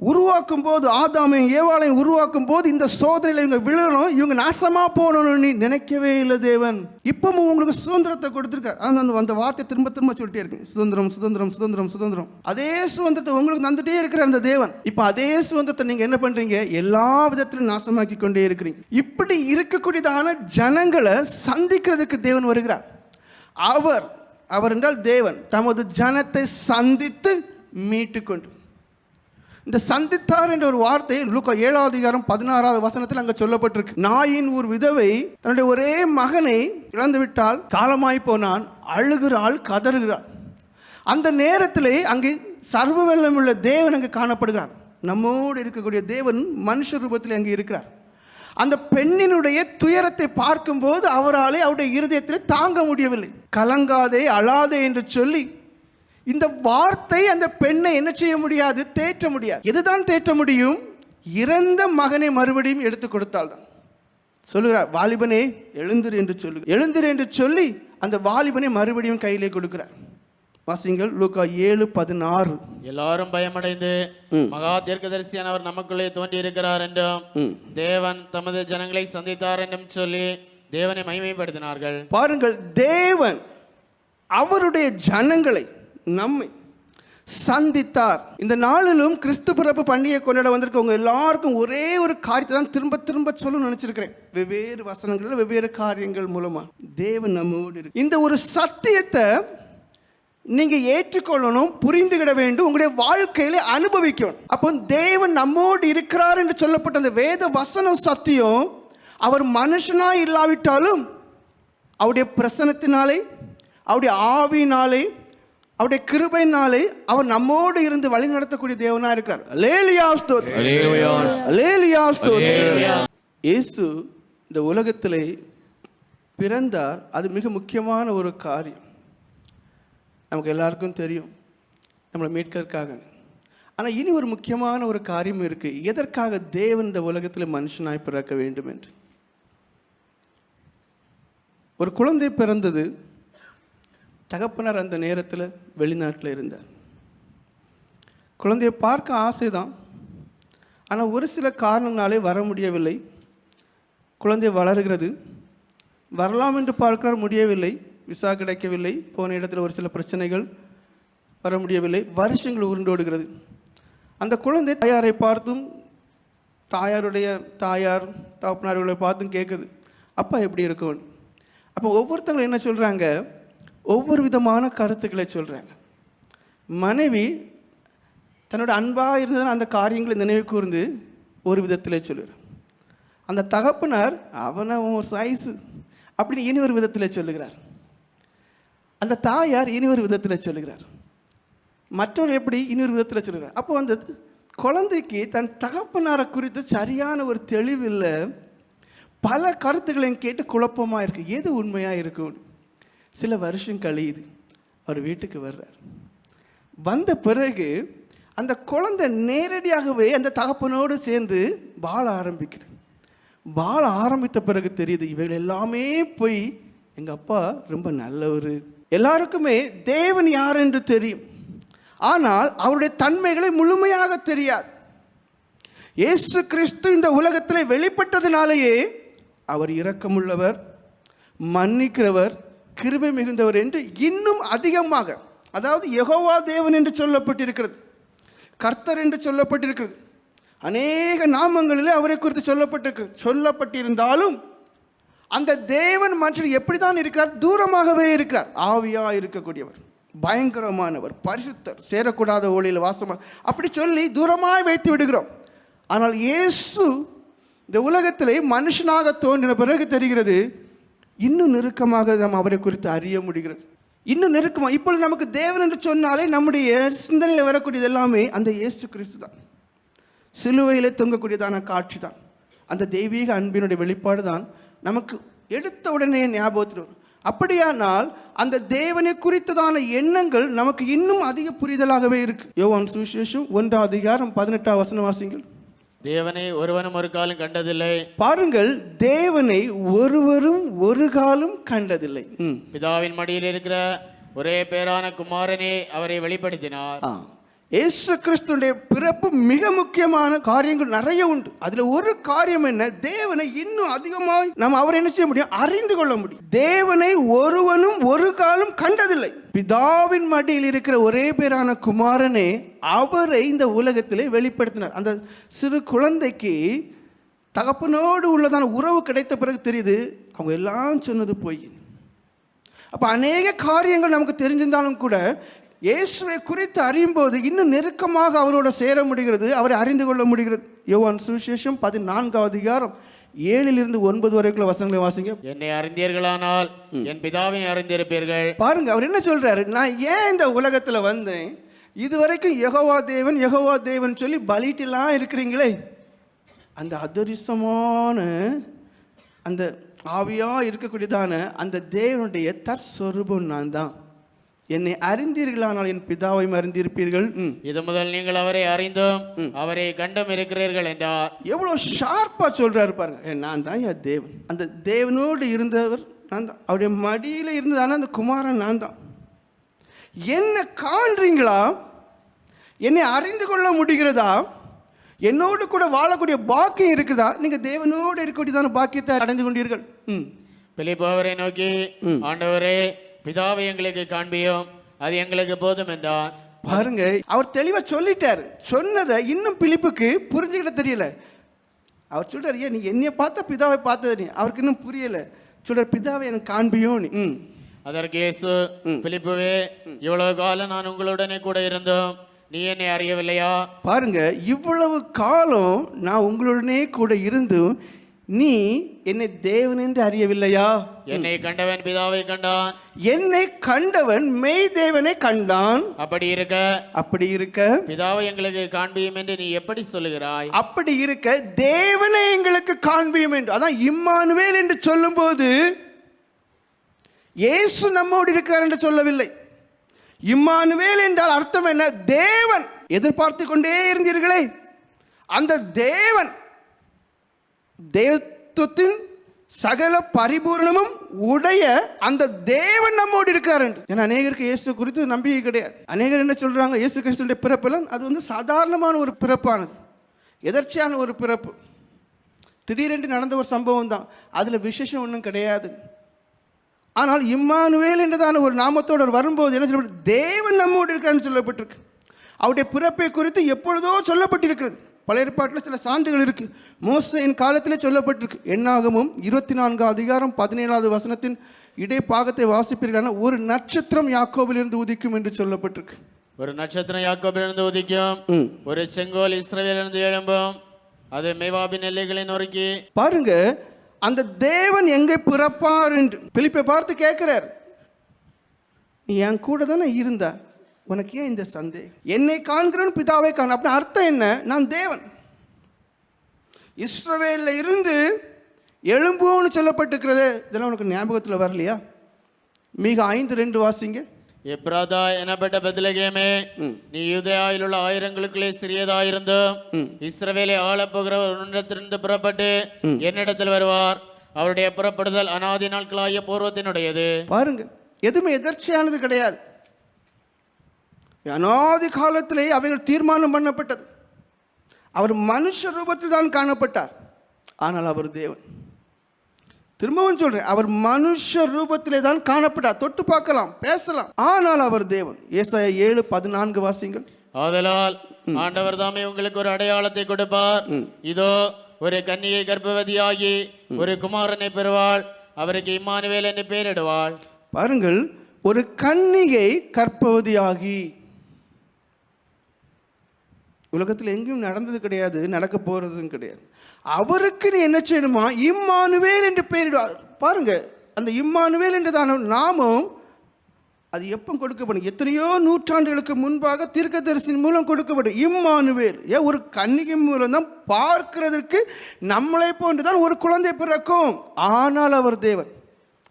உருவாக்கும் போது, ஆதாமையும் ஏவாளையும் உருவாக்கும் போது இந்த சோதனையில் இவங்க விழணும், இவங்க நாசமா போகணும்னு நினைக்கவே இல்லை தேவன். இப்பவும் உங்களுக்கு சுதந்திரத்தை கொடுத்துருக்காரு. அந்த வார்த்தை திரும்ப திரும்ப சொல்லிட்டே இருக்கு, சுதந்திரம் சுதந்திரம் சுதந்திரம் சுதந்திரம். அதே சுதந்திரத்தை உங்களுக்கு தந்துட்டே இருக்கிற அந்த தேவன், இப்ப அதே சுதந்திரத்தை நீங்க என்ன பண்றீங்க? எல்லா விதத்திலும் நாசமாக்கி கொண்டே இருக்கிறீங்க. இப்படி இருக்கக்கூடியதான ஜனங்களை சந்திக்கிறதுக்கு தேவன் வருகிறார். அவர் என்றால் தேவன் தமது ஜனத்தை சந்தித்து மீட்டு கொண்டு, இந்த சந்தித்தார் என்ற ஒரு வார்த்தை லூக்கா 7ஆம் அதிகாரம் 16ஆவது வசனத்தில் அங்கே சொல்லப்பட்டிருக்கு. நாயின் ஒரு விதவை தன்னுடைய ஒரே மகனை இழந்து விட்டால், காலமாய் போனான், அழுகிறாள், கதறுகிறாள். அந்த நேரத்திலே அங்கே சர்வ வல்லமை உள்ள தேவன் அங்கே காணப்படுகிறார். நம்மோடு இருக்கக்கூடிய தேவன் மனுஷ ரூபத்தில் அங்கே இருக்கிறார். அந்த பெண்ணினுடைய துயரத்தை பார்க்கும்போது அவராலே அவருடைய இருதயத்தில் தாங்க முடியவில்லை. கலங்காதே அழாதே என்று சொல்லி இந்த வார்த்தை அந்த பெண்ணை என்ன செய்ய முடியாது? தேற்ற முடியாது. எதுதான் தேற்ற முடியும்? இறந்த மகனை மறுபடியும் எடுத்து கொடுத்தால்தான். சொல்லுகிறார், வாலிபனே எழுந்திரு என்று சொல்லுகிறார். எழுந்திரு என்று சொல்லி அந்த வாலிபனை மறுபடியும் கையிலே கொடுக்கிறார். வாசிங்கள் லூக்கா 7:16. எல்லாரும் பயமடைந்து மகா தீர்க்கதரிசியானவர் நமக்குள்ளே தோன்றி இருக்கிறார் என்றும் தேவன் தமது ஜனங்களை சந்தித்தார் என்றும் சொல்லி தேவனை மகிமைப்படுத்தினார்கள். பாருங்கள், தேவன் அவருடைய ஜனங்களை நம்மை சந்தித்தார். இந்த நாளிலும் கிறிஸ்து பிறப்பு பண்டிகை கொண்டாட வந்திருக்கவங்க எல்லாருக்கும் ஒரே ஒரு காரியத்தை தான் திரும்ப திரும்ப சொல்லணும்னு நினைச்சிருக்கிறேன். வெவ்வேறு வசனங்கள் வெவ்வேறு காரியங்கள் மூலமா தேவன் நம்மோடு இருக்கு. இந்த ஒரு சத்தியத்தை நீங்க ஏற்றுக்கொள்ளணும், புரிந்துகிட வேண்டும், உங்களுடைய வாழ்க்கையில அனுபவிக்கணும். அப்போ தேவன் நம்மோடு இருக்கிறார் என்று சொல்லப்பட்ட அந்த வேத வசனம் சத்தியம், அவர் மனுஷனாய் இல்லாவிட்டாலும் அவருடைய பிரசன்னத்தினாலே, அவருடைய ஆவியினாலே, அவருடைய கிருபையினாலே அவர் நம்மோடு இருந்து வழி நடத்தக்கூடிய தேவனா இருக்கிறார். அல்லேலூயா ஸ்தோத்திரம், அல்லேலூயா ஸ்தோத்திரம். இயேசு இந்த உலகத்திலே பிறந்தார். அது மிக முக்கியமான ஒரு காரியம். நமக்கு எல்லாருக்கும் தெரியும், நம்மளை மீட்கிறதுக்காக. ஆனால் இனி ஒரு முக்கியமான ஒரு காரியம் இருக்கு. எதற்காக தேவன் இந்த உலகத்தில் மனுஷனாய் பிறக்க வேண்டும் என்று. ஒரு குழந்தை பிறந்தது. தகப்பனார் அந்த நேரத்தில் வெளிநாட்டில் இருந்தார். குழந்தையை பார்க்க ஆசைதான், ஆனால் ஒரு சில காரணங்களாலே வர முடியவில்லை. குழந்தை வளர்கிறது. வரலாம் என்று பார்க்கிறார், முடியவில்லை. விசா கிடைக்கவில்லை. போன இடத்துல ஒரு சில பிரச்சனைகள், வர முடியவில்லை. வருஷங்கள் உருண்டோடுகிறது. அந்த குழந்தை தாயாரை பார்த்தும், தாயாருடைய தாயார் தகப்பனார்களை பார்த்தும் கேட்குது, அப்பா எப்படி இருக்கும். அப்போ ஒவ்வொருத்தங்களும் என்ன சொல்கிறாங்க? ஒவ்வொரு விதமான கருத்துக்களை சொல்கிறாங்க. மனைவி தன்னோட அன்பாக இருந்ததுன்னு அந்த காரியங்களை நினைவு கூர்ந்து ஒரு விதத்திலே சொல்லுகிறார். அந்த தகப்பனார் அவனை ஒரு சைஸு அப்படின்னு இனி ஒரு விதத்தில் சொல்லுகிறார். அந்த தாயார் இனி ஒரு விதத்தில் சொல்லுகிறார். மற்றொரு எப்படி இன்னொரு விதத்தில் சொல்லுகிறார். அப்போ அந்த குழந்தைக்கு தன் தகப்பனாரை குறித்து சரியான ஒரு தெளிவில்லை. பல கருத்துக்களையும் கேட்டு குழப்பமாக இருக்குது. எது உண்மையாக இருக்கும்? சில வருஷம் கழியுது. அவர் வீட்டுக்கு வர்றார். வந்த பிறகு அந்த குழந்தை நேரடியாகவே அந்த தகப்பனோடு சேர்ந்து வாழ ஆரம்பிக்குது. வாழ ஆரம்பித்த பிறகு தெரியுது, இவைகள் எல்லாமே போய் எங்கள் அப்பா ரொம்ப நல்லவர். எல்லாருக்குமே தேவன் யார் என்று தெரியும், ஆனால் அவருடைய தன்மைகளை முழுமையாக தெரியாது. இயேசு கிறிஸ்து இந்த உலகத்தில் வெளிப்பட்டதினாலேயே அவர் இரக்கமுள்ளவர், மன்னிக்கிறவர், கிருபை மிகுந்தவர் என்று இன்னும் அதிகமாக, அதாவது யெகோவா தேவன் என்று சொல்லப்பட்டிருக்கிறது, கர்த்தர் என்று சொல்லப்பட்டிருக்கிறது, அநேக நாமங்களிலே அவரை குறித்து சொல்லப்பட்டிருந்தாலும் அந்த தேவன் மனுஷன் எப்படி தான் இருக்கிறார்? தூரமாகவே இருக்கிறார். ஆவியாக இருக்கக்கூடியவர், பயங்கரமானவர், பரிசுத்தர், சேரக்கூடாத ஒளியில் வாசமான, அப்படி சொல்லி தூரமாய் வைத்து விடுகிறோம். ஆனால் இயேசு இந்த உலகத்திலே மனுஷனாக தோன்றின பிறகு தெரிகிறது, இன்னும் நெருக்கமாக நாம் அவரை குறித்து அறிய முடிகிறது. இன்னும் நெருக்கமாக. இப்பொழுது நமக்கு தேவன் என்று சொன்னாலே நம்முடைய சிந்தனையில் வரக்கூடியது எல்லாமே அந்த இயேசு கிறிஸ்து தான். சிலுவையிலே தொங்கக்கூடியதான காட்சி தான், அந்த தெய்வீக அன்பினுடைய வெளிப்பாடு தான் நமக்கு எடுத்த உடனே ஞாபகத்தில் வரும். அப்படியானால் அந்த தேவனை குறித்ததான எண்ணங்கள் நமக்கு இன்னும் அதிக புரிதலாகவே இருக்கு. யோவான் சுவிசேஷம் 1:18 வாசிங்கள். தேவனை ஒருவனும் ஒரு காலம் கண்டதில்லை. பாருங்கள், தேவனை ஒருவரும் ஒரு காலம் கண்டதில்லை. பிதாவின் மடியில் இருக்கிற ஒரே பேரான குமாரனே அவரை வெளிப்படுத்தினார். இயேசு கிறிஸ்துடைய பிறப்பு மிக முக்கியமான காரியங்கள் நிறைய உண்டு. அதுல ஒரு காரியம் என்ன? தேவனை இன்னும் அதிகமாக நாம் அவரை என்ன செய்ய முடியும்? அறிந்து கொள்ள முடியும். தேவனை ஒருவனும் ஒரு காலம் கண்டதில்லை. பிதாவின் மடியில் இருக்கிற ஒரே பேரான குமாரனே அவரை இந்த உலகத்திலே வெளிப்படுத்தினார். அந்த சிறு குழந்தைக்கு தகப்பனோடு உள்ளதான உறவு கிடைத்த பிறகு தெரியுது, அவங்க எல்லாம் சொன்னது போய். அப்ப அநேக காரியங்கள் நமக்கு தெரிஞ்சிருந்தாலும் கூட இயேசுவை குறித்து அறியும் போது இன்னும் நெருக்கமாக அவரோட சேர முடிகிறது, அவரை அறிந்து கொள்ள முடிகிறது. யோவான் சுவிசேஷம் 14:7 வரைக்குள்ள வசனங்களை வாசிங்க. என்னை அறிந்தீர்களானால் என் பிதாவை அறிந்திருப்பீர்கள். பாருங்க, அவர் என்ன சொல்றாரு? நான் ஏன் இந்த உலகத்துல வந்தேன்? இதுவரைக்கும் யெகோவா தேவன் யெகோவா தேவன் சொல்லி பலிட்டெல்லாம் இருக்கிறீங்களே, அந்த அதரிசமான அந்த ஆவியாக இருக்கக்கூடியதான அந்த தேவனுடைய தற்ஸ்வரூபம் நான் தான். என்னை அறிந்தீர்களானால் என் பிதாவையும் அறிந்திருப்பீர்கள். இது முதல் நீங்கள் அவரை அறிந்தும் அவரை கண்டும் இருக்கிறீர்கள் என்றார். எவ்வளோ ஷார்ப்பா சொல்றாரு பாருங்க. நான் தான் என் தேவன். அந்த தேவனோடு இருந்தவர் நான் தான். அவருடைய மடியில் இருந்ததான அந்த குமாரன் நான் தான். என்ன காண்றீங்களா? என்னை அறிந்து கொள்ள முடிகிறதா? என்னோடு கூட வாழக்கூடிய பாக்கியம் இருக்குதா? நீங்க தேவனோடு இருக்கக்கூடியதான பாக்கியத்தை அடைந்து கொண்டீர்கள். பிலிப்பு அவரை நோக்கி, ஆண்டவரே, பிதாவை எங்களுக்கு காண்பியும், அது எங்களுக்கு போதும் என்றார். பாருங்க, அவர் தெளிவா சொல்லிட்டார். சொன்னதை இன்னும் பிலிப்புக்கு புரிஞ்சுக்கிட்ட தெரியல. அவர் சொல்றாரு, ஏன் நீ என்னைய பார்த்தா பிதாவை பார்த்தது நீ. அவருக்கு இன்னும் புரியல. சொல்ற பிதாவை எனக்கு காண்பியும் நீ. அதற்கு இயேசு, பிலிப்புவே, இவ்வளவு காலம் நான் உங்களுடனே கூட இருந்தோம், நீ என்னை அறியவில்லையா? பாருங்க, இவ்வளவு காலம் நான் உங்களுடனே கூட இருந்தும் நீ என்னை தேவன் என்று அறியவில்லையா? என்னை கண்டவன் பிதாவை கண்டான். என்னை கண்டவன் மெய் தேவனை கண்டான். அப்படி இருக்க பிதாவை எங்களுக்கு காண்பியும் என்று நீ எப்படி சொல்லுகிறாய்? அப்படி இருக்க தேவனை எங்களுக்கு காண்பியும் என்று, அதான் இம்மானுவேல் என்று சொல்லும் போது இயேசு நம்மோடு இருக்கிறார் என்று சொல்லவில்லை. இம்மானுவேல் என்றால் அர்த்தம் என்ன? தேவன். எதிர்பார்த்து கொண்டே இருந்தீர்களே, அந்த தேவன், தேவத்துவத்தின் சகல பரிபூர்ணமும் உடைய அந்த தேவன் நம்மோடு இருக்கிறார் என்று. ஏன்னா அநேகருக்கு இயேசு குறித்து நம்பிக்கை கிடையாது. அநேகர் என்ன சொல்றாங்க? இயேசு கிறிஸ்துடைய பிறப்பெல்லாம் அது சாதாரணமான ஒரு பிறப்பானது, எதர்ச்சியான ஒரு பிறப்பு, திடீரென்று நடந்த ஒரு சம்பவம் தான், அதுல விசேஷம் ஒன்றும் கிடையாது. ஆனால் இம்மானுவேல் என்றதான ஒரு நாமத்தோடு வரும்போது என்ன சொல்லப்பட்டு, தேவன் நம்மோடு இருக்கான்னு சொல்லப்பட்டிருக்கு. அவருடைய பிறப்பை குறித்து எப்பொழுதோ சொல்லப்பட்டிருக்கிறது. பழைய ஏற்பாட்டில் சில சான்றுகள் இருக்கு. மோசேயின் காலத்திலே சொல்லப்பட்டிருக்கு. என்னாகமும் 24 அதிகாரம் 17வது வசனத்தின் இடைப்பாகத்தை வாசிப்பீர்களான, ஒரு நட்சத்திரம் யாக்கோபிலிருந்து உதிக்கும் என்று சொல்லப்பட்டிருக்கு. ஒரு நட்சத்திரம் யாக்கோபிலிருந்து உதிக்கும், ஒரு செங்கோல் இஸ்ரவேலிலிருந்து எழும்பும், அது மேவாபின் எல்லைகளை நோக்கி. பாருங்க, அந்த தேவன் எங்கே பிறப்பார் என்று பிலிப்பை பார்த்து கேட்கிறார். நீ என் கூட தானே இருந்தா, உனக்கு ஏன் இந்த சந்தேகம்? என்னை காண்கிறவன் பிதாவை காண. அப்படின்னு அர்த்தம் என்ன? நான் தேவன். இஸ்ரவேல்ல இருந்து எழும்புன்னு சொல்லப்பட்டிருக்கிறது. இதெல்லாம் உனக்கு ஞாபகத்தில் வரலையா? மிக 5:2 வாசிங்க. எப்ராதா எனப்பட்ட பெத்லகேமே, நீ யூதேயாவில் உள்ள ஆயிரங்களுக்குள்ளே சிறியதாயிருந்தும் இஸ்ரவேலை ஆளப்போகிறவர் உன்னிடத்திலிருந்து புறப்பட்டு என்னிடத்தில் வருவார். அவருடைய புறப்படுதல் அநாதி நாட்களாகிய பூர்வத்தினுடையது. பாருங்க, எதுவுமே எதர்ச்சியானது கிடையாது. அநாதி காலத்திலே அவைகள் தீர்மானம் பண்ணப்பட்டது. அவர் மனுஷ ரூபத்தில் தான் காணப்பட்டார், ஆனால் அவர் தேவன். திரும்பவும் சொல்றேன், அவர் மனுஷ ரூபத்திலே தான் காணப்பட்டார். தொட்டு பார்க்கலாம், பேசலாம், ஆனால் அவர் தேவன். ஏசாயா 7:14 வாசிங்கள். ஆதலால் ஆண்டவர் தாமே உங்களுக்கு ஒரு அடையாளத்தை கொடுப்பார். இதோ, ஒரு கன்னிகை கர்ப்பவதியாகி ஒரு குமாரனை பெறுவாள், அவருக்கு இம்மானுவேல் என்று பெயரிடுவாள். பாருங்கள், ஒரு கன்னிகை கர்ப்பவதியாகி. உலகத்தில் எங்கேயும் நடந்தது கிடையாது, நடக்க போறதும் கிடையாது. அவருக்கு நீ என்ன செய்யணுமா? இம்மானுவேல் என்று பெயரிடுவார். பாருங்க, அந்த இம்மானுவேல் என்றதான நாமம் அது எப்போ கொடுக்கப்படும்? எத்தனையோ நூற்றாண்டுகளுக்கு முன்பாக தீர்க்கதரிசியின் மூலம் கொடுக்கப்படும். இம்மானுவேல் ஒரு கன்னிகை மூலம் தான் பார்க்கிறதுக்கு நம்மளை போன்றுதான் ஒரு குழந்தை பிறக்கும், ஆனால் அவர் தேவன்.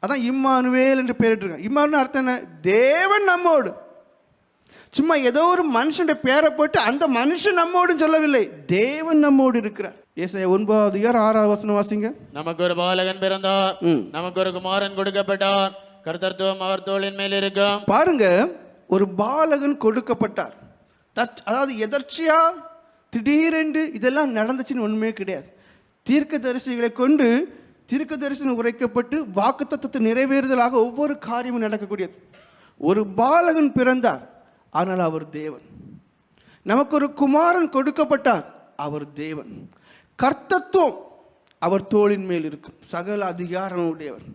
அதான் இம்மானுவேல் என்று பெயரிட்டிருக்காங்க. இம்மானு அர்த்தம் என்ன? தேவன் நம்மோடு. சும்மா ஏதோ ஒரு மனுஷனுடைய பேரை போட்டு அந்த மனுஷன் நம்மோடு சொல்லவில்லை, தேவன் நம்மோடு இருக்கிறார். ஏசாயா 9:6 வாசிங்க. நமக்கு ஒரு பாலகன் பிறந்தார், நமக்கு ஒரு குமாரன் கொடுக்கப்பட்டார், கர்த்தத்துவம் அவர் தோளின் மேல் இருக்கும். பாருங்க, ஒரு பாலகன் கொடுக்கப்பட்டார். அதாவது எதர்ச்சியா திடீரென்று இதெல்லாம் நடந்துச்சுன்னு ஒண்ணுமே கிடையாது. தீர்க்கதரிசிகளை கொண்டு தீர்க்கதரிசனம் உரைக்கப்பட்டு வாக்குத்தத்தத்தை நிறைவேறுதலாக ஒவ்வொரு காரியமும் நடக்கக்கூடியது. ஒரு பாலகன் பிறந்தார், ஆனால் அவர் தேவன். நமக்கு ஒரு குமாரன் கொடுக்கப்பட்டார், அவர் தேவன். கர்த்தத்துவம் அவர் தோளின் மேல் இருக்கும், சகல அதிகாரம் உடையவர்.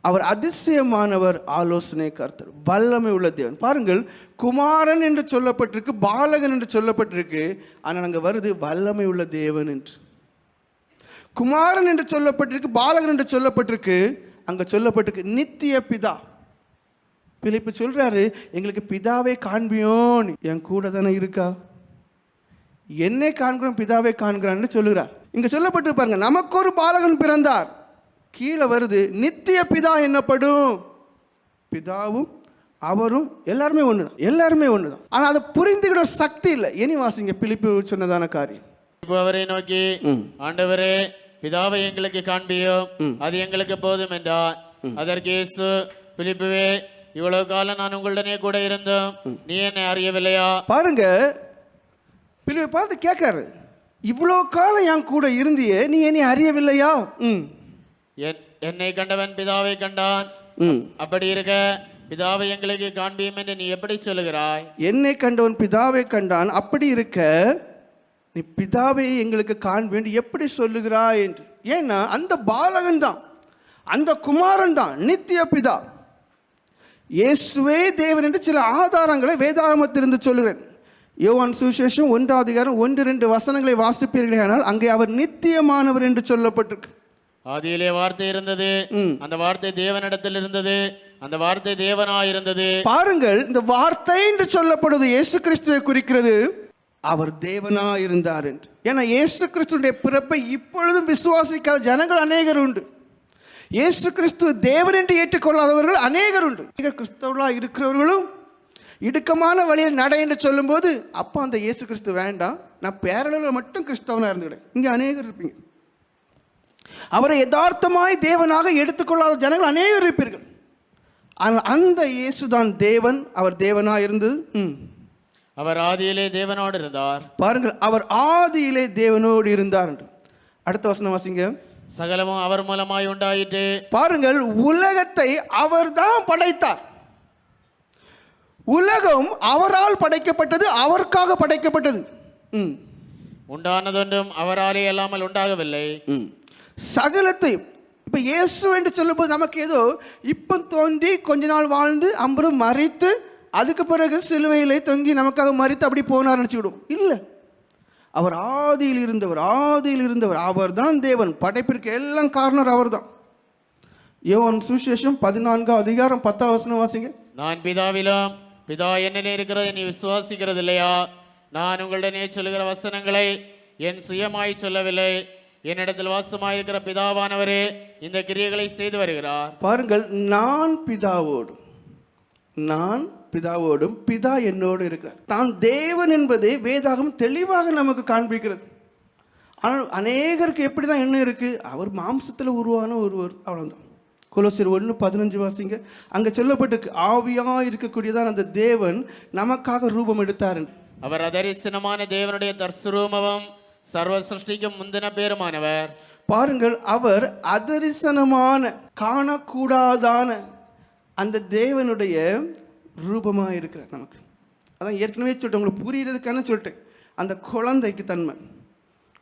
அவர் அதிசயமானவர், ஆலோசனை கர்த்தர், வல்லமை உள்ள தேவன். பாருங்கள், குமாரன் என்று சொல்லப்பட்டிருக்கு, பாலகன் என்று சொல்லப்பட்டிருக்கு, ஆனால் அங்கே வருது வல்லமை உள்ள தேவன் என்று. குமாரன் என்று சொல்லப்பட்டிருக்கு, பாலகன் என்று சொல்லப்பட்டிருக்கு, அங்க சொல்லப்பட்டிருக்கு நித்திய பிதா. பிலிப்பு சொல்றாரு, எங்களுக்கு பிதாவை காண்பியோன்னு. என் கூட தானே இருக்கா, என்னை காண்கிறோம், பிதாவை காண்கிறான்னு சொல்லுகிறார். இங்க சொல்லப்பட்டு பாருங்க, நமக்கு ஒரு பாலகன் பிறந்தார். கீழே வருது, நித்திய பிதா என்னப்படும். பிதாவும் அவரும் எல்லாருமே ஒன்று தான், எல்லாருமே ஒன்று தான். ஆனால் அதை புரிந்துக்கிற ஒரு சக்தி இல்லை. இனி வாசிங்க பிலிப்பு சொன்னதான காரியம். இப்போ அவரை நோக்கி, ஆண்டவரே, பிதாவை எங்களுக்கு காண்பியோ, அது எங்களுக்கு போதும் என்றார். அதற்கு இயேசு, பிலிப்புவே, இவ்வளவு காலம் நான் உங்களுடனே கூட இருந்தோம், நீ என்னை அறியவில்லையா? பாருங்க, பிலிப்பை பார்த்து கேட்காரு, இவ்வளோ காலம் என் கூட இருந்தியே, நீ என்னை அறியவில்லையா? என்னை கண்டவன் பிதாவை கண்டான். அப்படி இருக்க பிதாவை எங்களுக்கு காண்பியும் என்று நீ எப்படி சொல்லுகிறாய்? என்னை கண்டவன் பிதாவை கண்டான், அப்படி இருக்க நீ பிதாவை எங்களுக்கு காண்பேன் எப்படி சொல்லுகிறாய் என்று. ஏன்னா அந்த பாலகன் தான், அந்த குமாரன் தான் நித்திய பிதா. இயேசுவே தேவன் என்று சில ஆதாரங்களை வேதாகமத்திலிருந்து சொல்லுகிறேன். யோவான் சுவிசேஷம் 1 வசனங்களை வாசிப்பீர்களே ஆனால் அங்கே அவர் நித்தியமானவர் என்று சொல்லப்பட்டிருக்கு. ஆதியிலே வார்த்தை இருந்தது, அந்த வார்த்தை தேவனிடத்தில் இருந்தது, அந்த வார்த்தை தேவனாய் இருந்தது. பாருங்கள், இந்த வார்த்தை என்று சொல்லப்படுவது இயேசு கிறிஸ்துவை குறிக்கிறது. அவர் தேவனாய் இருந்தார் என்று. ஏன்னா இயேசு கிறிஸ்துடைய பிறப்பை இப்பொழுதும் விசுவாசிக்காத ஜனங்கள் அநேகர் உண்டு. இயேசு கிறிஸ்து தேவன் என்று ஏற்றுக்கொள்ளாதவர்கள் அநேகர் உண்டு. கிறிஸ்தவர்களாக இருக்கிறவர்களும் இடுக்கமான வழியில் நட என்று சொல்லும்போது, அப்போ அந்த இயேசு கிறிஸ்து வேண்டாம், நான் பேரளவில் மட்டும் கிறிஸ்தவனாக இருந்துக்கிறேன். இங்கே அநேகர் இருப்பீங்க. அவரை யதார்த்தமாய் தேவனாக எடுத்துக்கொள்ளாத ஜனங்கள் அநேகர் இருப்பீர்கள். ஆனால் அந்த இயேசுதான் தேவன். அவர் தேவனாக இருந்தது. அவர் ஆதியிலே தேவனோடு இருந்தார். பாருங்கள், அவர் ஆதியிலே தேவனோடு இருந்தார் என்று. அடுத்த வசனம் வாசிங்க. சகலமும் அவர் மூலமாய் உண்டாயிற்று. பாருங்கள், உலகத்தை அவர் தான் படைத்தார். உலகம் அவரால் படைக்கப்பட்டது, அவருக்காக படைக்கப்பட்டது. உண்டானதொன்றும் அவராலே அல்லாமல் உண்டாகவில்லை. சகலத்தை இப்ப இயேசு என்று சொல்லும்போது நமக்கு ஏதோ இப்ப தோன்றி கொஞ்ச நாள் வாழ்ந்து அம்பரும் மறித்து அதுக்கு பிறகு சிலுவையிலே தொங்கி நமக்காக மறித்து அப்படி போனார் நினைச்சுக்கிடும். இல்லை, அவர் ஆதியில் இருந்தவர், ஆதியில் இருந்தவர். அவர் தான் தேவன். படைப்பிற்கு எல்லாம் காரணம் அவர் தான். யோவான் சுவிசேஷம் 14 வாசிங்க. நான் பிதாவிலும் பிதா என்னிலே இருக்கிறது நீ விசுவாசிக்கிறது இல்லையா? நான் உங்களுடனே சொல்லுகிற வசனங்களை என் சுயமாய் சொல்லவில்லை, என்னிடத்தில் வாசமாயிருக்கிற பிதாவானவரே இந்த கிரியைகளை செய்து வருகிறார். பாருங்கள், நான் பிதாவோடும் பிதா என்னோடு இருக்கிறார். தான் தேவன் என்பதை வேதாகம் தெளிவாக நமக்கு காண்பிக்கிறது. ஆனால் அநேகருக்கு எப்படி தான் என்ன இருக்கு, அவர் மாம்சத்தில் உருவான ஒருவர், அவ்வளவுதான். கொலோசியர் 1:15 வாசிங்க. அங்கே சொல்லப்பட்டிருக்கு, ஆவியா இருக்கக்கூடியதான் அந்த தேவன் நமக்காக ரூபம் எடுத்தார். அவர் அதரிசனமான தேவனுடைய தர்சுரூபமும் சர்வ சிருஷ்டிக்கும் முந்தின பேருமானவர். பாருங்கள், அவர் அதரிசனமான காணக்கூடாதான அந்த தேவனுடைய ரூபமாக இருக்கிறார் நமக்கு. அதான் ஏற்கனவே சொல்லிட்டு உங்களுக்கு புரியுறதுக்கான சொல்லிட்டு, அந்த குழந்தைக்கு தன்மை.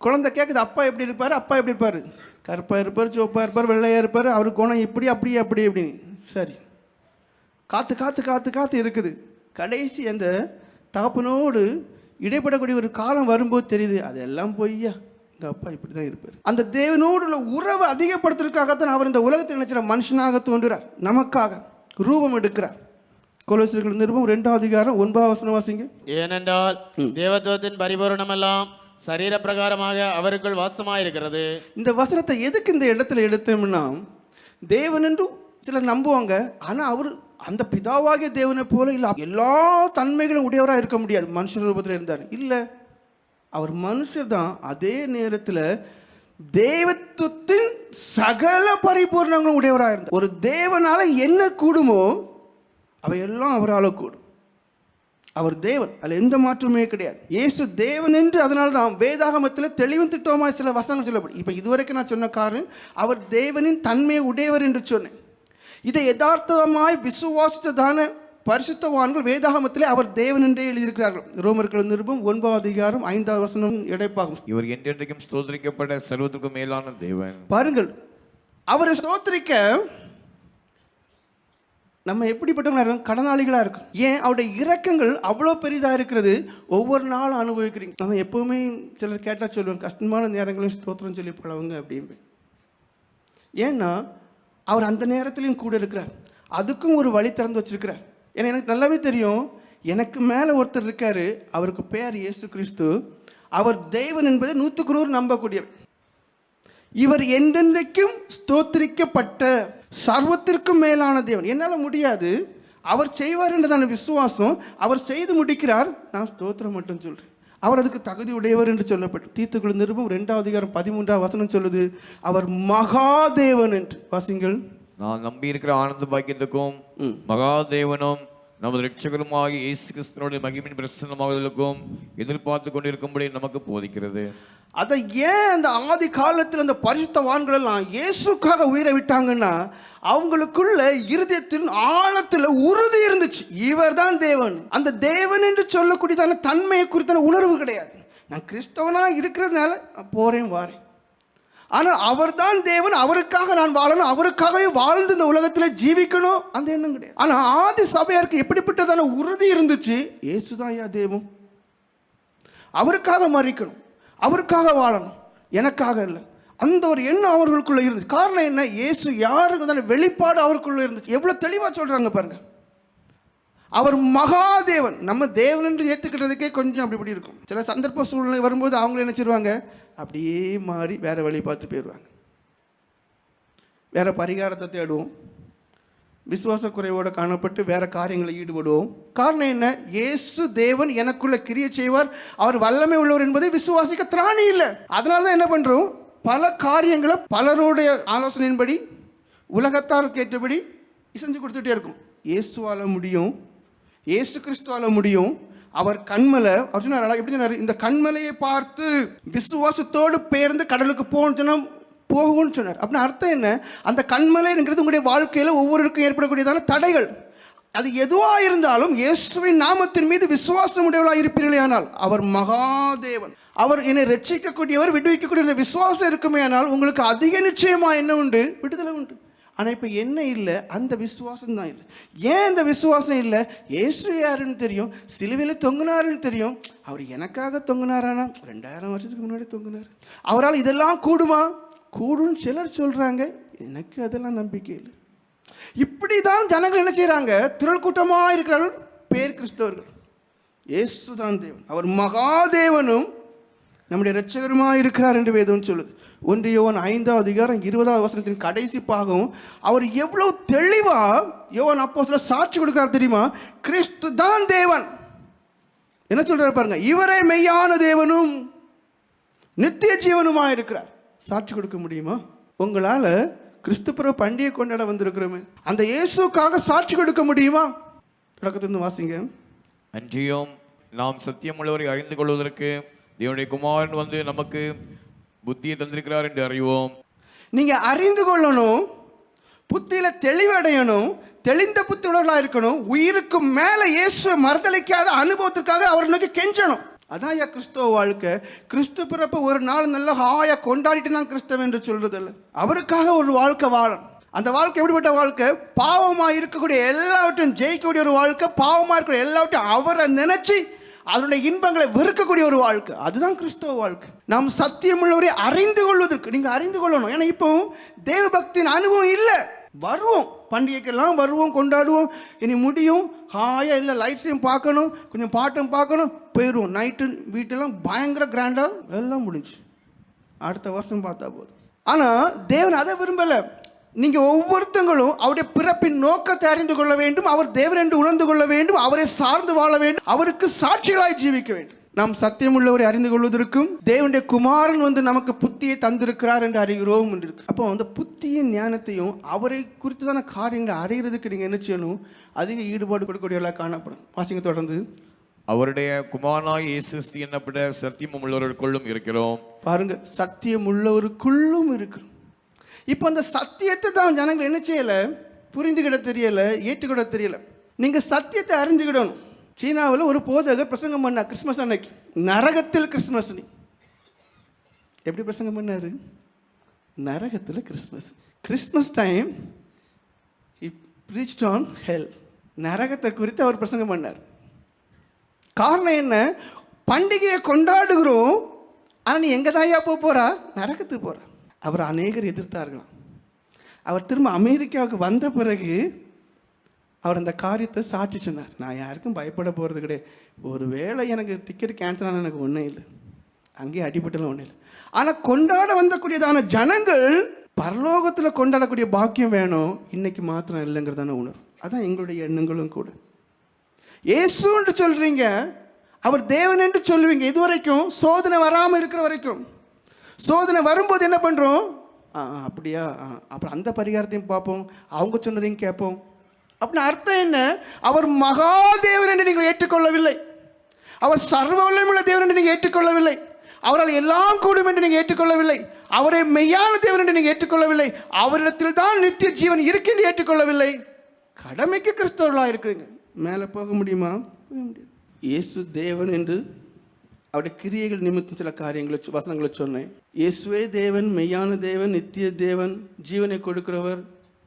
குழந்தை கேட்குது, அப்பா எப்படி இருப்பார், அப்பா எப்படி இருப்பார், கருப்பாக இருப்பார், சோப்பாக இருப்பார், வெள்ளையாக இருப்பார், அவர் குணம் இப்படி அப்படி அப்படி அப்படின்னு. சரி, காத்து காத்து காத்து காத்து இருக்குது. கடைசி அந்த தகப்பனோடு இடைப்படக்கூடிய ஒரு காலம் வரும்போது தெரியுது, அதெல்லாம் பொய்யா, எங்கள் அப்பா இப்படி தான் இருப்பார். அந்த தேவனோடு உள்ள உறவை அதிகப்படுத்துறதுக்காகத்தான் அவர் இந்த உலகத்தில் நினைச்சிற மனுஷனாக தோன்றுறார், நமக்காக ரூபம் எடுக்கிறார். கொலோசியர்கள் நிருபம் 2:9 வாசிங்க. ஏனென்றால் தேவத்துவத்தின் பரிபூரணமெல்லாம் சரீர பிரகாரமாக அவருக்குள் வாசமாயிருக்கிறது. இந்த வசனத்தை எதுக்கு இந்த இடத்துல எடுத்தோம்னா, தேவன் என்று சிலர் நம்புவாங்க, ஆனால் அவர் அந்த பிதாவாகிய தேவனை போல இல்லை, எல்லா தன்மைகளும் உடையவராக இருக்க முடியாது. மனுஷ ரூபத்தில் இருந்தார், இல்லை, அவர் மனுஷர் தான். அதே நேரத்தில் தேவத்துவத்தின் சகல பரிபூர்ணங்களும் உடையவராக இருந்தார். ஒரு தேவனால என்ன கூடுமோ அவையெல்லாம் அவரால் கூடும். அவர் தேவன், அதில் எந்த மாற்றமே கிடையாது. இயேசு தேவன் என்று அதனால தான் வேதாகமத்தில் தெளிவும் திட்டமாக சில வசனங்கள் சொல்லப்படும். இப்போ இதுவரைக்கும் நான் சொன்ன காரணம், அவர் தேவனின் தன்மையை உடையவர் என்று சொன்னேன். இதை யதார்த்தமாய் விசுவாசித்ததான பரிசுத்தவான்கள் வேதாகமத்திலே அவர் தேவன் என்றே எழுதியிருக்கிறார்கள். ரோமர்கள் நிருபம் 9:5 இடைப்பாகும். இவர் என்றென்றைக்கும் ஸ்தோத்திரிக்கப்பட சர்வத்துக்கும் மேலான தேவன். பாருங்கள், அவரை ஸ்தோத்திரிக்க நம்ம எப்படிப்பட்டவங்களா இருக்கோம், கடனாளிகளாக இருக்கும். ஏன், அவருடைய இரக்கங்கள் அவ்வளோ பெரிதாக இருக்கிறது. ஒவ்வொரு நாளும் அனுபவிக்கிறீங்க. நான் எப்போவுமே சிலர் கேட்டால் சொல்லுவேன், கஷ்டமான நேரங்களையும் ஸ்தோத்திரம் சொல்லி போலவங்க அப்படின்னு. ஏன்னா அவர் அந்த நேரத்துலையும் கூட இருக்கிறார், அதுக்கும் ஒரு வழி திறந்து வச்சிருக்கிறார். ஏன்னா எனக்கு நல்லாவே தெரியும், எனக்கு மேலே ஒருத்தர் இருக்காரு, அவருக்கு பேர் இயேசு கிறிஸ்து. அவர் தேவன் என்பதை 100% நம்பக்கூடியவர். இவர் என்றென்றைக்கும் ஸ்தோத்திரிக்கப்பட்ட சர்வத்திற்கும் மேலான தேவன். என்னால் முடியாது, அவர் செய்வார் என்றதான விசுவாசம். அவர் செய்து முடிக்கிறார், நான் ஸ்தோத்திரம் மட்டும் சொல்கிறேன். அவர் அதுக்கு தகுதி உடையவர் என்று சொல்லப்பட்டு தீத்துக்குழு நிருபம் 2:13 சொல்லுது, அவர் மகாதேவன் என்று. வாசிங்கள். நான் நம்பி இருக்கிற ஆனந்த பாக்கியத்துக்கும் மகாதேவனும் நமது ரட்சகருமாகிய இயேசு கிறிஸ்துவினுடைய மகிமையின் பிரசன்னமாவதற்கும் எதிர்பார்த்து கொண்டிருக்கும்படி நமக்கு போதிக்கிறது. அதை ஏன் அந்த ஆதி காலத்தில் அந்த பரிசுத்தவான்கள் எல்லாம் இயேசுக்காக உயிரை விட்டாங்கன்னா, அவங்களுக்குள்ள இருதயத்தின் ஆழத்தில் உறுதி இருந்துச்சு, இவர் தான் தேவன். அந்த தேவன் என்று சொல்லக்கூடியதான தன்மையை குறித்தான உணர்வு கிடையாது. நான் கிறிஸ்தவனா இருக்கிறதுனால நான் போறேன் வாரேன், ஆனால் அவர் தான் தேவன், அவருக்காக நான் வாழணும், அவருக்காகவே வாழ்ந்து இந்த உலகத்தில் ஜீவிக்கணும், அந்த எண்ணம் கிடையாது. ஆனால் ஆதி சபையாருக்கு எப்படிப்பட்டதான உறுதி இருந்துச்சு, இயேசுதான் யா தேவன், அவருக்காக மறிக்கணும், அவருக்காக வாழணும், எனக்காக இல்லை. அந்த ஒரு எண்ணம் அவர்களுக்குள்ள இருந்துச்சு. காரணம் என்ன? இயேசு யாருக்கு வெளிப்பாடு அவருக்குள்ள இருந்துச்சு. எவ்வளவு தெளிவா சொல்றாங்க பாருங்க. அவர் மகாதேவன். நம்ம தேவன் என்று ஏற்றுக்கிறதுக்கே கொஞ்சம் அப்படி இருக்கும். சில சந்தர்ப்ப சூழ்நிலை வரும்போது அவங்க என்ன செய்வாங்க, அப்படியே மாறி வேற வழி பார்த்து போயிடுவாங்க, வேற பரிகாரத்தை தேடுவோம், விசுவாச குறைவோடு காணப்பட்டு வேற காரியங்களை ஈடுபடுவோம். காரணம் என்ன? இயேசு தேவன் எனக்குள்ள கிரியை செய்வார், அவர் வல்லமை உள்ளவர் என்பதை விசுவாசிக்க திராணி இல்லை. அதனால தான் என்ன பண்றோம், பல காரியங்களை பலருடைய ஆலோசனையின்படி உலகத்தார் கேட்டபடி செஞ்சு கொடுத்துட்டே இருக்கும். இயேசுவால முடியும், இயேசு கிறிஸ்துவால முடியும். அவர் கண்மலை, அவர் சொன்னார், எப்படி சொன்னார், இந்த கண்மலையை பார்த்து விசுவாசத்தோடு பெயர்ந்து கடலுக்கு போகும்னு சொன்னார். அப்படின்னு அர்த்தம் என்ன? அந்த கண்மலைங்கிறது உங்களுடைய வாழ்க்கையில் ஒவ்வொருவருக்கும் ஏற்படக்கூடியதான தடைகள். அது எதுவாக இருந்தாலும் இயேசுவின் நாமத்தின் மீது விசுவாசம் உடையவர்களாக இருப்பீர்களே ஆனால் அவர் மகாதேவன், அவர் என்னை ரட்சிக்கக்கூடியவர், விடுவிக்கக்கூடிய விசுவாசம் இருக்குமே ஆனால் உங்களுக்கு அதிக நிச்சயமா என்ன உண்டு, விடுதலை உண்டு. ஆனால் இப்போ என்ன இல்லை, அந்த விசுவாசம் தான் இல்லை. ஏன் இந்த விசுவாசம் இல்லை? இயேசு யாருன்னு தெரியும், சிலுவையில் தொங்குனாருன்னு தெரியும். அவர் எனக்காக தொங்குனாரானா 2000 வருஷத்துக்கு முன்னாடி தொங்குனார். அவரால் இதெல்லாம் கூடுமா? கூடுன்னு சிலர் சொல்றாங்க, எனக்கு அதெல்லாம் நம்பிக்கை இல்லை. இப்படிதான் ஜனங்கள் என்ன செய்யறாங்க, திரள் கூட்டமாக இருக்கிறார்கள் பேர் கிறிஸ்தவர்கள். இயேசு தான் தேவன், அவர் மகாதேவனும் நம்முடைய இரட்சகருமாக இருக்கிறார் என்று வேதம் சொல்லுது. 1 யோவான் 5:20 கடைசி பாகம் அவர் எவ்வளவு தெளிவா யோவான் அப்போஸ்தலர் சாட்சி கொடுக்கிறார் தெரியுமா? கிறிஸ்து தான் தேவன். என்ன சொல்றாரு பாருங்க, இவரே மெய்யான தேவனும் நித்திய ஜீவனுமாக இருக்கிறார். சாட்சி கொடுக்க முடியுமா? உங்களால கிறிஸ்து பிறகு பண்டிகை கொண்டாட வந்திருக்கிறோமே, அந்த இயேசுக்காக சாட்சி கொடுக்க முடியுமா? தொடக்கத்திலிருந்து வாசிங்க. அன்றியும் நாம் சத்தியமுள்ளவரை அறிந்து கொள்வதற்கு தேவனுடைய குமாரன் வந்து நமக்கு புத்தியை தந்திருக்கிறார் என்று அறிவோம். நீங்க அறிந்து கொள்ளணும், புத்தியில தெளிவடையணும், தெளிந்த புத்தியுள்ளவர்களாக இருக்கணும். உயிருக்கு மேல இயேசுவை மறுதலிக்காத அனுபவத்திற்காக அவர் நோக்கி கெஞ்சணும். அதான் ஐயா கிறிஸ்தவ வாழ்க்கை. கிறிஸ்து பிறப்பு ஒரு நாள் நல்லா ஹாயா கொண்டாடிட்டு நான் கிறிஸ்தவன் என்று சொல்றது இல்லை. அவருக்காக ஒரு வாழ்க்கை வாழணும். அந்த வாழ்க்கை எப்படிப்பட்ட வாழ்க்கை? பாவமாக இருக்கக்கூடிய எல்லாவற்றையும் ஜெயிக்கக்கூடிய ஒரு வாழ்க்கை, பாவமாக இருக்கக்கூடிய எல்லாவற்றையும் அவரை நினைச்சு அதனுடைய இன்பங்களை வெறுக்கக்கூடிய ஒரு வாழ்க்கை. அதுதான் கிறிஸ்தவ வாழ்க்கை. நாம் சத்தியமுள்ளவரை அறிந்து கொள்வதற்கு நீங்க அறிந்து கொள்ளணும். ஏன்னா இப்போ தேவ பக்தியின் அனுபவம் இல்லை. வருவோம், பண்டிகைக்கெல்லாம் வருவோம், கொண்டாடுவோம், இனி முடியும், ஹாயா இல்லை, லைட்ஸையும் பார்க்கணும், கொஞ்சம் பாட்டும் பார்க்கணும், போயிடுவோம். நைட்டு வீட்டெல்லாம் பயங்கர கிராண்டா எல்லாம் முடிஞ்சு, அடுத்த வருஷம் பார்த்தா போதும். ஆனால் தேவன் அதை விரும்பலை. நீங்க ஒவ்வொருத்தங்களும் அவருடைய பிறப்பின் நோக்கத்தை அறிந்து கொள்ள வேண்டும், அவர் தேவன் என்று உணர்ந்து கொள்ள வேண்டும், அவரை சார்ந்து வாழ வேண்டும், அவருக்கு சாட்சிகளாய் ஜீவிக்க வேண்டும். நாம் சத்தியம் உள்ளவரை அறிந்து கொள்வதற்கும் தேவனுடைய குமாரன் வந்து நமக்கு புத்தியை தந்திருக்கிறார் என்று அறிகிறோம் என்று இருக்கு. அப்போ அந்த புத்தியின் ஞானத்தையும் அவரை குறித்துதான காரியங்களை அறிகிறதுக்கு நீங்க என்ன செய்யணும்? அதிக ஈடுபாடு கொடுக்கக்கூடியவர்களாக காணப்படும். வாசிங்க தொடர்ந்து. அவருடைய குமாரனாய் இயேசு என்னப்பட்ட சத்தியம் உள்ளவருக்குள்ளும் இருக்கிறோம். பாருங்க, சத்தியம் உள்ளவருக்குள்ளும் இருக்கிறோம். இப்போ அந்த சத்தியத்தை தான் ஜனங்கள் என்ன செய்யலை, புரிந்துகிட தெரியலை, ஏற்றுக்கிட தெரியல. நீங்கள் சத்தியத்தை அறிஞ்சுக்கிடணும். சீனாவில் ஒரு போதகர் பிரசங்கம் பண்ணார் கிறிஸ்மஸ் அன்னைக்கு, நரகத்தில் கிறிஸ்மஸ். எப்படி பிரசங்கம் பண்ணார்? நரகத்தில் Christmas. Christmas time he preached on hell. நரகத்தை குறித்து அவர் பிரசங்கம் பண்ணார். காரணம் என்ன? பண்டிகையை கொண்டாடுகிறோம், ஆனால் நீ எங்கே தாயா போகிறா? நரகத்துக்கு போகிறா. அவர் அநேகர் எதிர்த்தார்களாம். அவர் திரும்ப அமெரிக்காவுக்கு வந்த பிறகு அவர் அந்த காரியத்தை சாட்சி சொன்னார். நான் யாருக்கும் பயப்பட போகிறது கிடையாது, ஒரு வேளை எனக்கு டிக்கெட் கேன்சல் ஆனால் எனக்கு ஒன்றும் இல்லை, அங்கேயே அடிபட்டலாம் ஒன்றும் இல்லை. ஆனால் கொண்டாட வந்தக்கூடியதான ஜனங்கள் பரலோகத்தில் கொண்டாடக்கூடிய பாக்கியம் வேணும், இன்னைக்கு மாத்திரம் இல்லைங்கிறதான உணர்வு. அதான் எங்களுடைய எண்ணங்களும் கூட. இயேசுன்னு சொல்கிறீங்க, அவர் தேவன் என்று சொல்லுவீங்க இது வரைக்கும், சோதனை வராமல் இருக்கிற வரைக்கும். சோதனை வரும்போது என்ன பண்ணுறோம்? அப்படியா, அப்புறம் அந்த பரிகாரத்தையும் பார்ப்போம், அவங்க சொன்னதையும் கேட்போம். அப்படின்னு அர்த்தம் என்ன? அவர் மகா தேவன் என்று நீங்கள் ஏற்றுக்கொள்ளவில்லை, அவர் சர்வ வல்லமையுள்ள தேவன் என்று நீங்கள் ஏற்றுக்கொள்ளவில்லை, அவரால் எல்லாம் கூடும் என்று நீங்கள் ஏற்றுக்கொள்ளவில்லை, அவரை மெய்யான தேவன் என்று நீங்கள் ஏற்றுக்கொள்ளவில்லை, அவரிடத்தில் தான் நித்திய ஜீவன் இருக்கு என்று ஏற்றுக்கொள்ளவில்லை. கடமைக்கு கிறிஸ்தவர்களாக இருக்கிறீங்க, மேலே போக முடியுமா? முடியாது. இயேசு தேவன் என்று அவருடைய கிரியைகள் நிமித்தம் சில காரியங்களை வசனங்களை சொன்னேன். இயேசுவே தேவன், மெய்யான தேவன், நித்திய தேவன், ஜீவனை கொடுக்கிறவர்,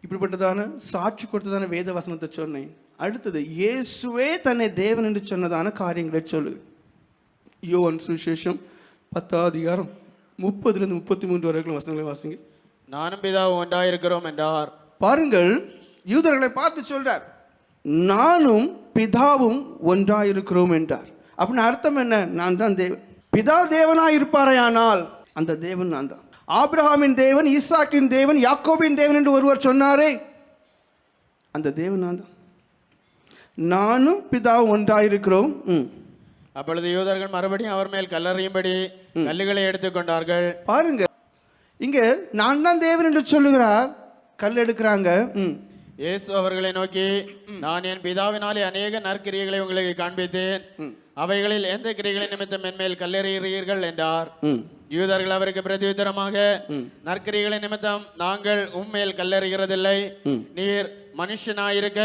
இப்படிப்பட்டதான சாட்சி கொடுத்ததான வேத வசனத்தை சொன்னேன். அடுத்தது இயேசுவே தன்னை தேவன் என்று சொன்னதான காரியங்களை சொல்லு. யோவான் சுவிசேஷம் 10ஆம் அதிகாரம் 30-33 வரைக்கும் வசனங்களை வாசிங்க. நானும் பிதாவும் ஒன்றாயிருக்கிறோம் என்றார். பாருங்கள், யூதர்களை பார்த்து சொல்றார், நானும் பிதாவும் ஒன்றாயிருக்கிறோம் என்றார். அப்படின்னு அர்த்தம் என்ன? நான் தான் தேவன். பிதா தேவனாய் இருப்பாரையானால் அந்த தேவன் நான் தான். ஆபிரகாமின் தேவன், ஈசாக்கின் தேவன், யாக்கோபின் தேவன் என்று ஒருவர் சொன்னாரே, அந்த தேவன் நான் தான். நானும் பிதாவும் ஒன்றாயிருக்கிறோம். அப்பொழுது யூதர்கள் மறுபடியும் அவர் மேல் கல்லறையும்படி கல்லுகளை எடுத்துக்கொண்டார்கள். பாருங்க, இங்க நான் தான் தேவன் என்று சொல்லுகிறார், கல் எடுக்கிறாங்க. இயேசு அவர்களை நோக்கி, நான் என் பிதாவினாலே அநேக நற்கிரியைகளை உங்களுக்கு காண்பித்தேன், அவைகளில் எந்த கிரியைகளை நிமித்தம் என்மேல் கல்லெறிகிறீர்கள் என்றார். யூதர்கள் அவருக்கு பிரதியுத்தரமாக, நற்கிரியைகளை நிமித்தம் நாங்கள் உம்மேல் கல்லெறிகிறதில்லை, நீர் மனுஷனாயிருக்க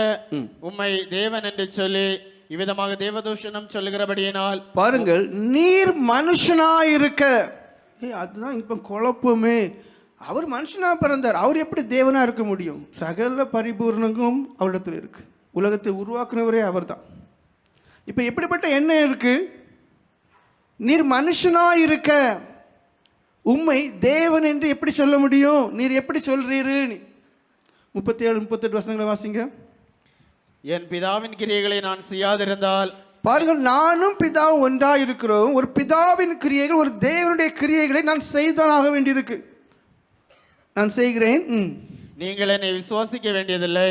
உம்மை தேவன் என்று சொல்லி இவ்விதமாக தேவதூஷணம் சொல்லுகிறபடியினால். பாருங்கள், நீர் மனுஷனாயிருக்க, அதுதான் இப்ப குழப்பமே. அவர் மனுஷனா பிறந்தார், அவர் எப்படி தேவனா இருக்க முடியும்? சகல பரிபூர்ணங்களும் அவரிடத்தில் இருக்கு, உலகத்தை உருவாக்குனவரே அவர் தான். இப்ப எப்படிப்பட்ட எண்ணம் இருக்கு? நீர் மனுஷனா இருக்க உம்மை தேவன் என்று எப்படி சொல்ல முடியும்? நீர் எப்படி சொல்றீரு? 37-38 வசனங்களை வாசிங்க. என் பிதாவின் கிரியைகளை நான் செய்யாதிருந்தால். பாருங்கள், நானும் பிதாவும் ஒன்றா இருக்கிறோம். ஒரு பிதாவின் கிரியைகள், ஒரு தேவனுடைய கிரியைகளை நான் செய்தானாக வேண்டியிருக்கு. நான் செய்கிறேன், நீங்கள் என்னை விசுவாசிக்க வேண்டியதில்லை.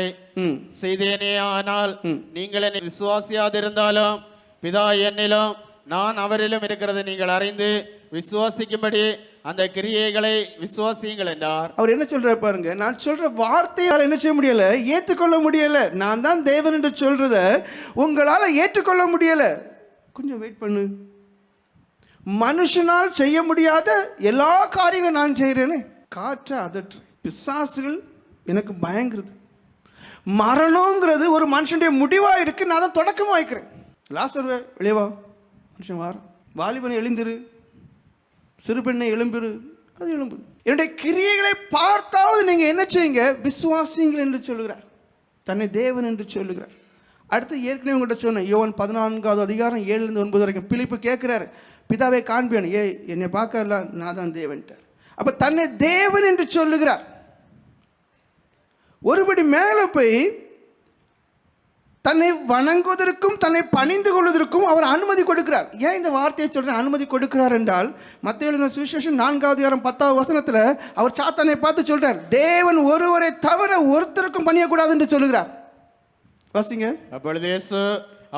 செய்தேனே ஆனால் நீங்கள் என்னை விசுவாசியாதிருந்தாலும் பிதா என்னிலும் நான் அவரிலும் இருக்கிறது நீங்கள் அறிந்து விசுவாசிக்கும்படி அந்த கிரியைகளை விசுவாசியுங்கள் என்றார். அவர் என்ன சொல்றாரு பாருங்க, நான் சொல்ற வார்த்தையால் என்ன செய்ய முடியல, ஏற்றுக்கொள்ள முடியல. நான் தான் தேவன் என்று சொல்றத உங்களால ஏற்றுக்கொள்ள முடியல. கொஞ்சம் வெயிட் பண்ணு. மனுஷனால் செய்ய முடியாத எல்லா காரியங்களும் நான் செய்கிறேன்னு காற்ற அதற்று. பிசாசுகள் எனக்கு பயங்கிறது. மரணங்கிறது ஒரு மனுஷனுடைய முடிவா இருக்கு, நான் தான் தொடக்கமா வைக்கிறேன். லாசர் வெளியவா, மனுஷன் வாரம். வாலிபனை எழுந்திரு, சிறு பெண்ணை எழும்பிரு, அது எழும்புது. என்னுடைய கிரியைகளை பார்த்தாவது நீங்க என்ன செய்யுங்க, விசுவாசிங்கள் என்று சொல்லுகிறார், தன்னை தேவன் என்று சொல்லுகிறார். அடுத்து ஏற்கனவே உங்கள்கிட்ட சொன்னேன், யோவான் 14ஆம் அதிகாரம் 7-9 வரைக்கும் பிலிப்பு கேட்கிறாரு, பிதாவை காண்பேன், என்னை பார்க்கல, நான் தான் தேவன்ட்டார். அப்ப தன்னை தேவன் என்று சொல்லுகிறார். ஒருபடி மேலே போய் தன்னை வணங்குவதற்கும் தன்னை பணிந்து கொள்வதற்கும் அவர் அனுமதி கொடுக்கிறார். ஏன் இந்த வார்த்தையை சொல்றேன், அனுமதி கொடுக்கிறார் என்றால், மத்தேயு எழுதின சுவிசேஷம் 4ஆம் அதிகாரம் 10ஆம் வசனத்துல அவர் சாத்தானை பார்த்து சொல்றார், தேவன் ஒருவரை தவிர ஒருத்தருக்கும் பணியக்கூடாது என்று சொல்லுகிறார். வாசிங்க. அப்பொழுது இயேசு,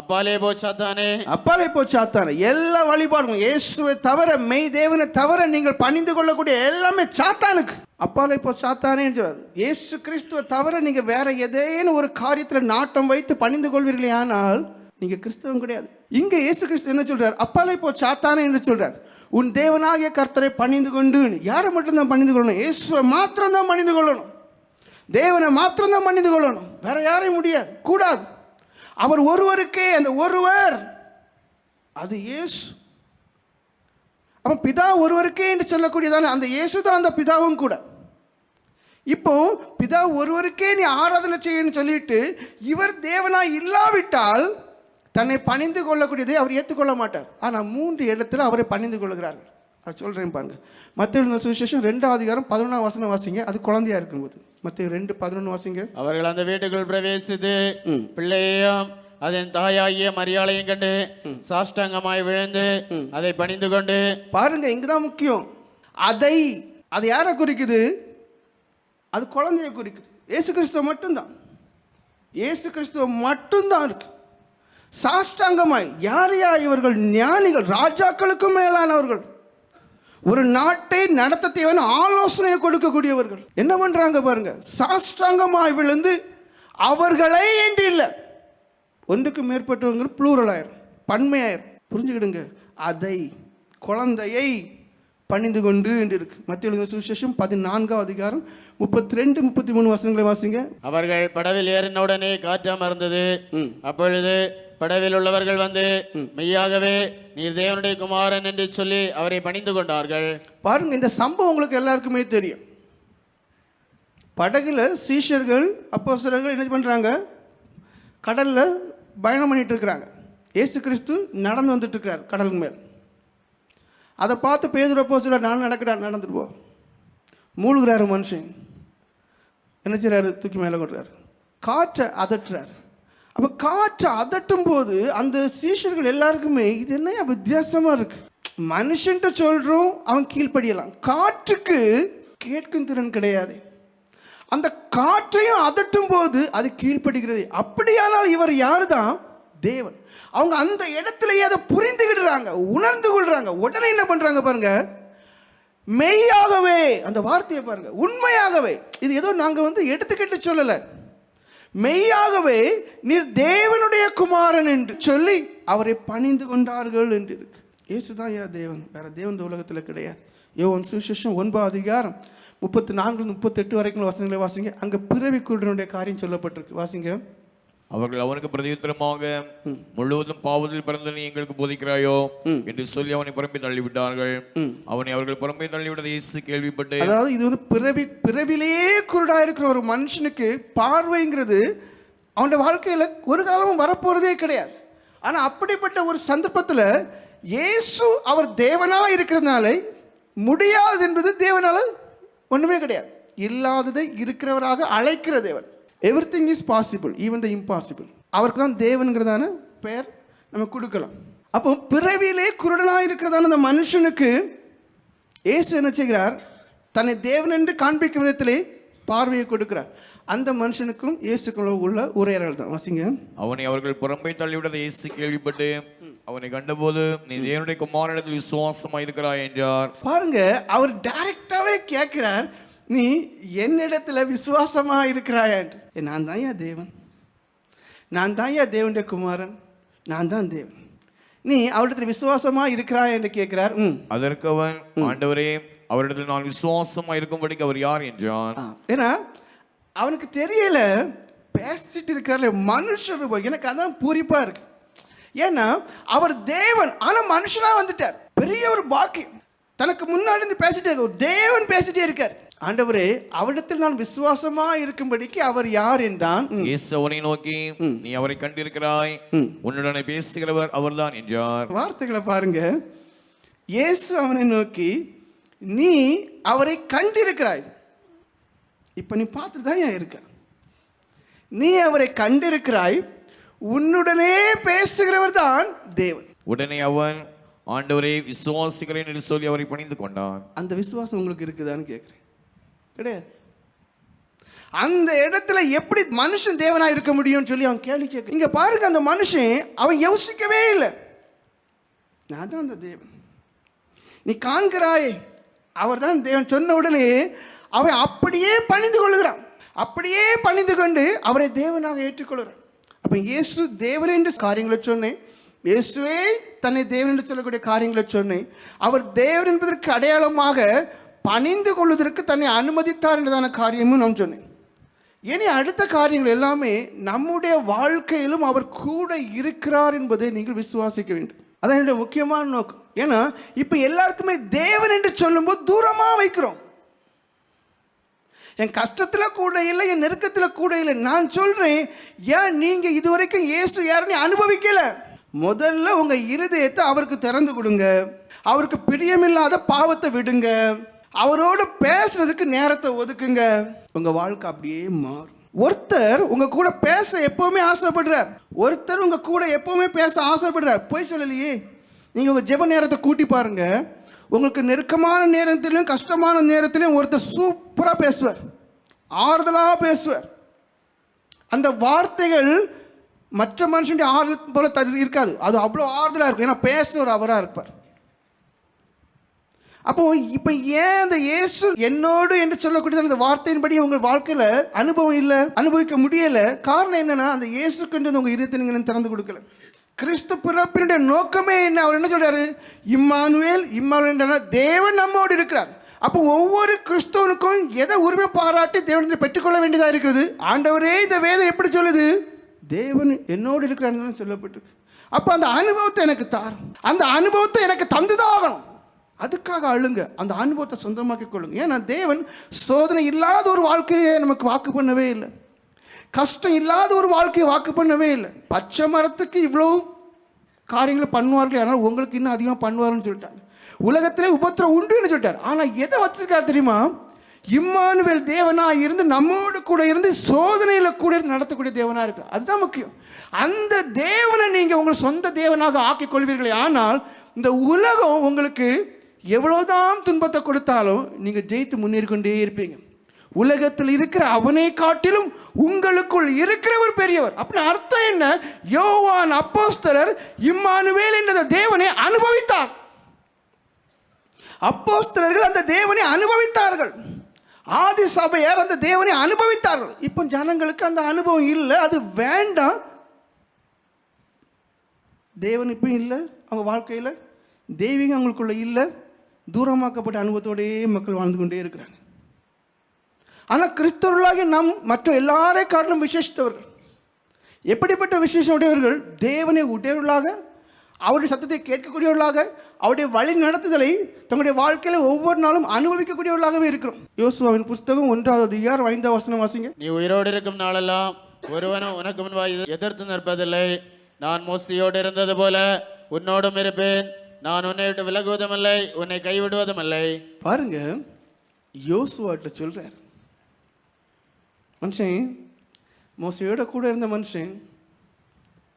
அப்பாலே போ சாத்தானே, அப்பாலே போ சாத்தானே, எல்லா வழிபாடும் இயேசுவை தவிர, மெய் தேவனை தவிர நீங்கள் பணிந்து கொள்ளக்கூடிய எல்லாமே சாத்தானுக்கு. அப்பாலே போ சாத்தானே என்றார். இயேசு கிறிஸ்துவை தவிர நீங்க வேற ஏதேனும் ஒரு காரியத்துல நாட்டம் வைத்து பணிந்து கொள்வீர்களே ஆனால் நீங்க கிறிஸ்தவம் கிடையாது. இங்க இயேசு கிறிஸ்து என்ன சொல்றார், அப்பாலே போ சாத்தானே என்று சொல்றார். உன் தேவனாகிய கர்த்தரை பணிந்து கொண்டு. யாரை மட்டும்தான் பணிந்து கொள்ளணும்? இயேசுவை மாத்திரம் தான் பணிந்து கொள்ளணும், தேவனை மாத்திரம் தான் பணிந்து கொள்ளணும், வேற யாரையும் முடியாது, கூடாது. அவர் ஒருவருக்கே, அந்த ஒருவர் அது இயேசு. அப்ப பிதா ஒருவருக்கே என்று சொல்லக்கூடியதான அந்த இயேசு தான் அந்த பிதாவும் கூட. இப்போ பிதா ஒருவருக்கே நீ ஆராதனை செய்யணும்னு சொல்லிட்டு இவர் தேவனா இல்லாவிட்டால் தன்னை பணிந்து கொள்ளக்கூடியதை அவர் ஏற்றுக்கொள்ள மாட்டார். ஆனால் 3 இடத்துல அவரை பணிந்து கொள்கிறார்கள். அது சொல்றேன் பாருங்க. மத்தேயு சுவிசேஷம் 2ஆம் அதிகாரம் 11ஆம் வசனம் வாசிங்க. அது குழந்தையா இருக்கும்போது மத்தேயு 2:11 வாசிங்க. அவர்கள் அந்த வீட்டுக்குள் பிரவேசித்து பிள்ளையையும் அதன் தாயாகிய மரியாளையும் கண்டு சாஷ்டாங்கமாய் விழுந்து அதை பணிந்து கொண்டு. பாருங்க, இங்கதான் முக்கியம். அது யாரை குறிக்குது? அது குழந்தைய குறிக்குது. இயேசு கிறிஸ்துவ மட்டும்தான், இயேசு கிறிஸ்துவ மட்டும்தான் இருக்கு. சாஷ்டாங்கமாய். யாரையா இவர்கள்? ஞானிகள், ராஜாக்களுக்கும் மேலானவர்கள், ஒரு நாட்டை நடத்த தேவையான ஆலோசனையை கொடுக்கக்கூடியவர்கள். என்ன பண்றாங்க பாருங்க, சாஷ்டாங்கமாய் விழுந்து அவர்களே என்று இல்லை, ஒன்றுக்கு மேற்பட்டவங்க ப்ளூரல் ஆயிரும், பன்மையாயிரும். புரிஞ்சுக்கிடுங்க. அதை குழந்தையை பணிந்து கொண்டு என்று இருக்கு. மத்திய எழுதின சுவிசேஷம் 14ஆம் அதிகாரம் 32, 33 வசனங்களை வாசிங்க. அவர்கள் படவில் ஏறின உடனே காற்று அமர்ந்தது. அப்பொழுது படவில் உள்ளவர்கள் வந்து மெய்யாகவே நீர் தேவனுடைய குமாரன் என்று சொல்லி அவரை பணிந்து கொண்டார்கள். பாருங்க, இந்த சம்பவம் உங்களுக்கு எல்லாருக்குமே தெரியும். படகுல சீஷர்கள் அப்போஸ்தலர்கள் என்ன பண்றாங்க? கடல்ல பயணம் பண்ணிட்டு இருக்கிறாங்க. இயேசு கிறிஸ்து நடந்து வந்துட்டு இருக்கிறார் கடல் மேல். அதை பார்த்து பேதுரு அப்போஸ்தலர் நான் நடந்துட்டு போ. மூழ்கிறாரு மனுஷன். என்ன செய்றாரு? தூக்கி மேலே கொண்டுறாரு, காற்றை அதட்டுறாரு. அப்போ காற்றை அதட்டும் போது அந்த சீஷர்கள் எல்லாருக்குமே இது என்ன வித்தியாசமா இருக்கு. மனுஷன்ட்ட சொல்றோம், அவன் கீழ்ப்படியலாம், காற்றுக்கு கேட்கும் திறன் கிடையாது. அந்த காற்றையும் அதட்டும் போது அது கீழ்ப்படுகிறது. அப்படியானால் இவர் யாரு தான்? தேவன். அவங்க அந்த இடத்துலயே அதை புரிந்துகிடுறாங்க, உணர்ந்து கொள்றாங்க. உடனே என்ன பண்றாங்க பாருங்க, மெய்யாகவே, அந்த வார்த்தையை பாருங்க, உண்மையாகவே. இது ஏதோ நாங்க எடுத்துக்கிட்டு சொல்லல, மெய்யாகவே நீர் தேவனுடைய குமாரன் என்று சொல்லி அவரை பணிந்து கொண்டார்கள் என்று இருக்கு. இயேசுதான் தேவன், வேற தேவன் இந்த உலகத்தில் கிடையாது. யோவான் சுவிசேஷம் 9ஆம் அதிகாரம் 34 38 வரைக்கும் வசனங்களை வாசிங்க. அங்க பிறவி குருடனுடைய காரியம் சொல்லப்பட்டிருக்கு, வாசிங்க. அவர்கள் அவனுக்கு பிரதியுத்தரமாக, முழுவதும் பாவத்தில் பிறந்த நீ எங்களுக்கு போதிக்கிறாயோ என்று சொல்லி அவனை புறம்பே தள்ளிவிட்டார்கள். அவனை அவர்கள் புறம்பே தள்ளிவிட்டதை இயேசு கேள்விப்பட்டு, அதாவது இது பிறவிலேயே குருடா இருக்கிற ஒரு மனுஷனுக்கு பார்வைங்கிறது அவனுடைய வாழ்க்கையில ஒரு காலமும் வரப்போறதே கிடையாது. ஆனா அப்படிப்பட்ட ஒரு சந்தர்ப்பத்தில் இயேசு அவர் தேவனா இருக்கிறதுனால முடியாது என்பது தேவனால ஒண்ணுமே கிடையாது. இல்லாததை இருக்கிறவராக அழைக்கிற தேவன். Everything is possible, even the impossible. அவருக்கு தான் தேவன்கிறதான பெயர் நம்ம கொடுக்கலாம். அப்போ பிறவிலே குருடனாக இருக்கிறதான அந்த மனுஷனுக்கு இயேசு என்ன செய்கிறார்? தன்னை தேவன் என்று காண்பிக்கும் விதத்திலே பார்வையை கொடுக்கிறார். அந்த மனுஷனுக்கும் இயேசுக்குள்ள உள்ள உரையாடல் தான், வாசிங்க. அவனை அவர்கள் புறம்பே தள்ளிவிட்டதை இயேசு கேள்விப்பட்டு அவனை கண்டபோது நீ தேவனுடைய குமாரனிடத்தில் விசுவாசமா இருக்கிறாய் என்றார். பாருங்க, அவர் டைரக்டாவே கேட்கிறார், நீ என்னிடத்துல விசுவாசமா இருக்கிறாய் என்று. நான் தான் யா தேவன், நான் தான் யா தேவனுடைய குமாரன், நான் தான் தேவன், நீ அவரிடத்தில் விசுவாசமா இருக்கிறாய் என்று கேட்கிறார். அதற்கு அவன், ஆண்டவரே, அவரிடத்தில் நான் விசுவாசமா இருக்கும்படிக்கு அவர் யார் என்றான். ஏன்னா அவனுக்கு தெரியல, பேசிட்டு இருக்கிற மனுஷர். எனக்கு அதான் பூரிப்பா இருக்கு. ஏன்னா அவர் தேவன், ஆனா மனுஷனா வந்துட்டார். பெரிய ஒரு பாக்கியம். தனக்கு முன்னாடி இருந்து பேசிட்டே இருக்க ஒரு தேவன் பேசிட்டே இருக்கார். ஆண்டவரே, அவரிடத்தில் நான் விசுவாசமா இருக்கும்படிக்கு அவர் யார் என்றான். இயேசு அவனை நோக்கி, நீ அவரை கண்டிருக்கிறாய், உன்னுடனே பேசுகிறவர் அவர்தான் என்றார். வார்த்தைகளை பாருங்க. இயேசு அவனை நோக்கி, நீ அவரை கண்டிருக்கிறாய். இப்ப நீ பார்த்துட்டு தான் ஏன் இருக்க? நீ அவரை கண்டிருக்கிறாய், உன்னுடனே பேசுகிறவர் தான் தேவன். உடனே அவன், ஆண்டவரே, விசுவாசிக்கிறேன் என்று சொல்லி அவரை பணிந்து கொண்டான். அந்த விசுவாசம் உங்களுக்கு இருக்குதான்னு கேட்கிறேன். கிடையாது. அந்த இடத்துல எப்படி மனுஷன் தேவனா இருக்க முடியும்னு சொல்லி அவன் கேள்வி கேட்க. இங்க பாருங்க, அந்த மனுஷன் அவன் யோசிக்கவே இல்லை, நான் தான் அந்த தேவன், நீ காண்கிறாய் அவர் தான் தேவன் சொன்ன உடனே அவன் அப்படியே பணிந்து கொள்கிறான். அப்படியே பணிந்து கொண்டு அவரை தேவனாக ஏற்றுக்கொள்கிறான். அப்ப இயேசு தேவன் என்று காரியங்களை சொன்னேன், இயேசுவே தன்னை தேவன் என்று சொல்லக்கூடிய காரியங்களை சொன்னேன். அவர் தேவன் என்பதற்கு அடையாளமாக பணிந்து கொள்வதற்கு தன்னை அனுமதித்தார் என்றதான காரியமும் நான் சொன்னேன். இனி அடுத்த காரியங்கள் எல்லாமே நம்முடைய வாழ்க்கையிலும் அவர் கூட இருக்கிறார் என்பதை நீங்கள் விசுவாசிக்க வேண்டும். அதான் என்னுடைய முக்கியமான நோக்கம். ஏன்னா இப்ப எல்லாருக்குமே தேவன் என்று சொல்லும்போது தூரமா வைக்கிறோம். என் கஷ்டத்துல கூட இல்லை, என் நெருக்கத்துல கூட இல்லை. நான் சொல்றேன், ஏன் நீங்க இதுவரைக்கும் இயேசு யாருன்னு அனுபவிக்கல? முதல்ல உங்க இருதயத்தை அவருக்கு திறந்து கொடுங்க. அவருக்கு பிரியமில்லாத பாவத்தை விடுங்க. அவரோடு பேசுறதுக்கு நேரத்தை ஒதுக்குங்க. உங்க வாழ்க்கை அப்படியே மாறும். ஒருத்தர் உங்க கூட பேச எப்பவுமே ஆசைப்படுறார். ஒருத்தர் உங்க கூட எப்பவுமே பேச ஆசைப்படுறார். போய் சொல்லலையே. நீங்க உங்க ஜெப நேரத்தை கூட்டி பாருங்க. உங்களுக்கு நெருக்கமான நேரத்திலும் கஷ்டமான நேரத்திலும் ஒருத்தர் சூப்பரா பேசுவார், ஆறுதலா பேசுவார். அந்த வார்த்தைகள் மற்ற மனுஷனுடைய ஆறுதல் போல இருக்காது, அது அவ்வளோ ஆறுதலா இருக்கும். ஏன்னா பேசுவர் அவரா இருப்பார். அப்போ இப்போ ஏன் அந்த இயேசு என்னோடு என்று சொல்லக்கூடிய அந்த வார்த்தையின்படி உங்கள் வாழ்க்கையில அனுபவம் இல்லை, அனுபவிக்க முடியல? காரணம் என்னன்னா, அந்த இயேசுக்குன்றது உங்க இதயத்தை நீங்க திறந்து கொடுக்கல. கிறிஸ்து பிறப்பினுடைய நோக்கமே என்ன? அவர் என்ன சொல்றாரு? இம்மானுவேல், இம்மானுவேல், தேவன் நம்மோடு இருக்கிறார். அப்போ ஒவ்வொரு கிறிஸ்தவனுக்கும் எதை உரிமை பாராட்டி தேவனை பெற்றுக்கொள்ள வேண்டியதாக இருக்கிறது? ஆண்டவரே, இந்த வேதம் எப்படி சொல்லுது? தேவன் என்னோடு இருக்கிறான்னு சொல்லப்பட்டிருக்கு. அப்போ அந்த அனுபவத்தை எனக்கு தார், அந்த அனுபவத்தை எனக்கு தந்துதான் ஆகணும். அதுக்காக அழுங்க, அந்த அனுபவத்தை சொந்தமாக்கி கொள்ளுங்க. ஏன்னா தேவன் சோதனை இல்லாத ஒரு வாழ்க்கையை நமக்கு வாக்கு பண்ணவே இல்லை, கஷ்டம் இல்லாத ஒரு வாழ்க்கையை வாக்கு பண்ணவே இல்லை. பச்சை மரத்துக்கு இவ்வளோ காரியங்களை பண்ணுவார்கள், ஆனால் உங்களுக்கு இன்னும் அதிகமாக பண்ணுவார்னு சொல்லிட்டாங்க. உலகத்திலே உபத்திரம் உண்டுன்னு சொல்லிட்டார். ஆனால் எதை வச்சிருக்காரு தெரியுமா? இம்மானுவேல் தேவனா இருந்து நம்மோடு கூட இருந்து சோதனையில் கூட இருந்து நடத்தக்கூடிய தேவனா இருக்கு. அதுதான் முக்கியம். அந்த தேவனை நீங்க உங்கள் சொந்த தேவனாக ஆக்கிக் கொள்வீர்களே, ஆனால் இந்த உலகம் உங்களுக்கு எவ்வளவுதான் துன்பத்தை கொடுத்தாலும் நீங்க ஜெயித்து முன்னேறிக்கொண்டே இருப்பீங்க. உலகத்தில் இருக்கிற அவனை காட்டிலும் உங்களுக்குள் இருக்கிறவர் பெரியவர். அப்படின்னு அர்த்தம் என்ன? யோவான் அப்போஸ்தலர் இம்மானுவேல் என்ற தேவனை அனுபவித்தார். அப்போஸ்தலர்கள் அந்த தேவனை அனுபவித்தார்கள். ஆதி சபையார் அந்த தேவனை அனுபவித்தார்கள். இப்போ ஜனங்களுக்கு அந்த அனுபவம் இல்லை, அது வேண்டாம். தேவன் இப்போ இல்லை அவங்க வாழ்க்கையில், தெய்வீகம் அவங்களுக்குள்ள இல்லை, தூரமாக்கப்பட்ட அனுபவத்தோடையே மக்கள் வாழ்ந்து கொண்டே இருக்கிறாங்க. ஆனால் கிறிஸ்தவர்களாக நம் மற்ற எல்லாரை காட்டிலும் விசேஷித்தவர்கள். எப்படிப்பட்ட விசேஷம் உடையவர்கள்? தேவனை உடையவர்களாக, அவருடைய சத்தத்தை கேட்கக்கூடியவர்களாக, அவருடைய வழி நடத்துதலை தங்களுடைய வாழ்க்கையில் ஒவ்வொரு நாளும் அனுபவிக்கக்கூடியவர்களாகவே இருக்கிறோம். யோசுவாவின் புஸ்தகம் 1:5 வாசிங்க. நீ உயிரோடு இருக்கும் நாளெல்லாம் ஒருவனும் உனக்கு முன்பாக எதிர்த்து நிற்பதில்லை. நான் மோசையோடு இருந்தது போல உன்னோடும் இருப்பேன். நான் உன்னை விட்டு விலகுவதும் இல்லை, உன்னை கைவிடுவதும் இல்லை. பாருங்க, யோசுவாட்ட சொல்றார். மனுஷன், மோசையோட கூட இருந்த மனுஷன்,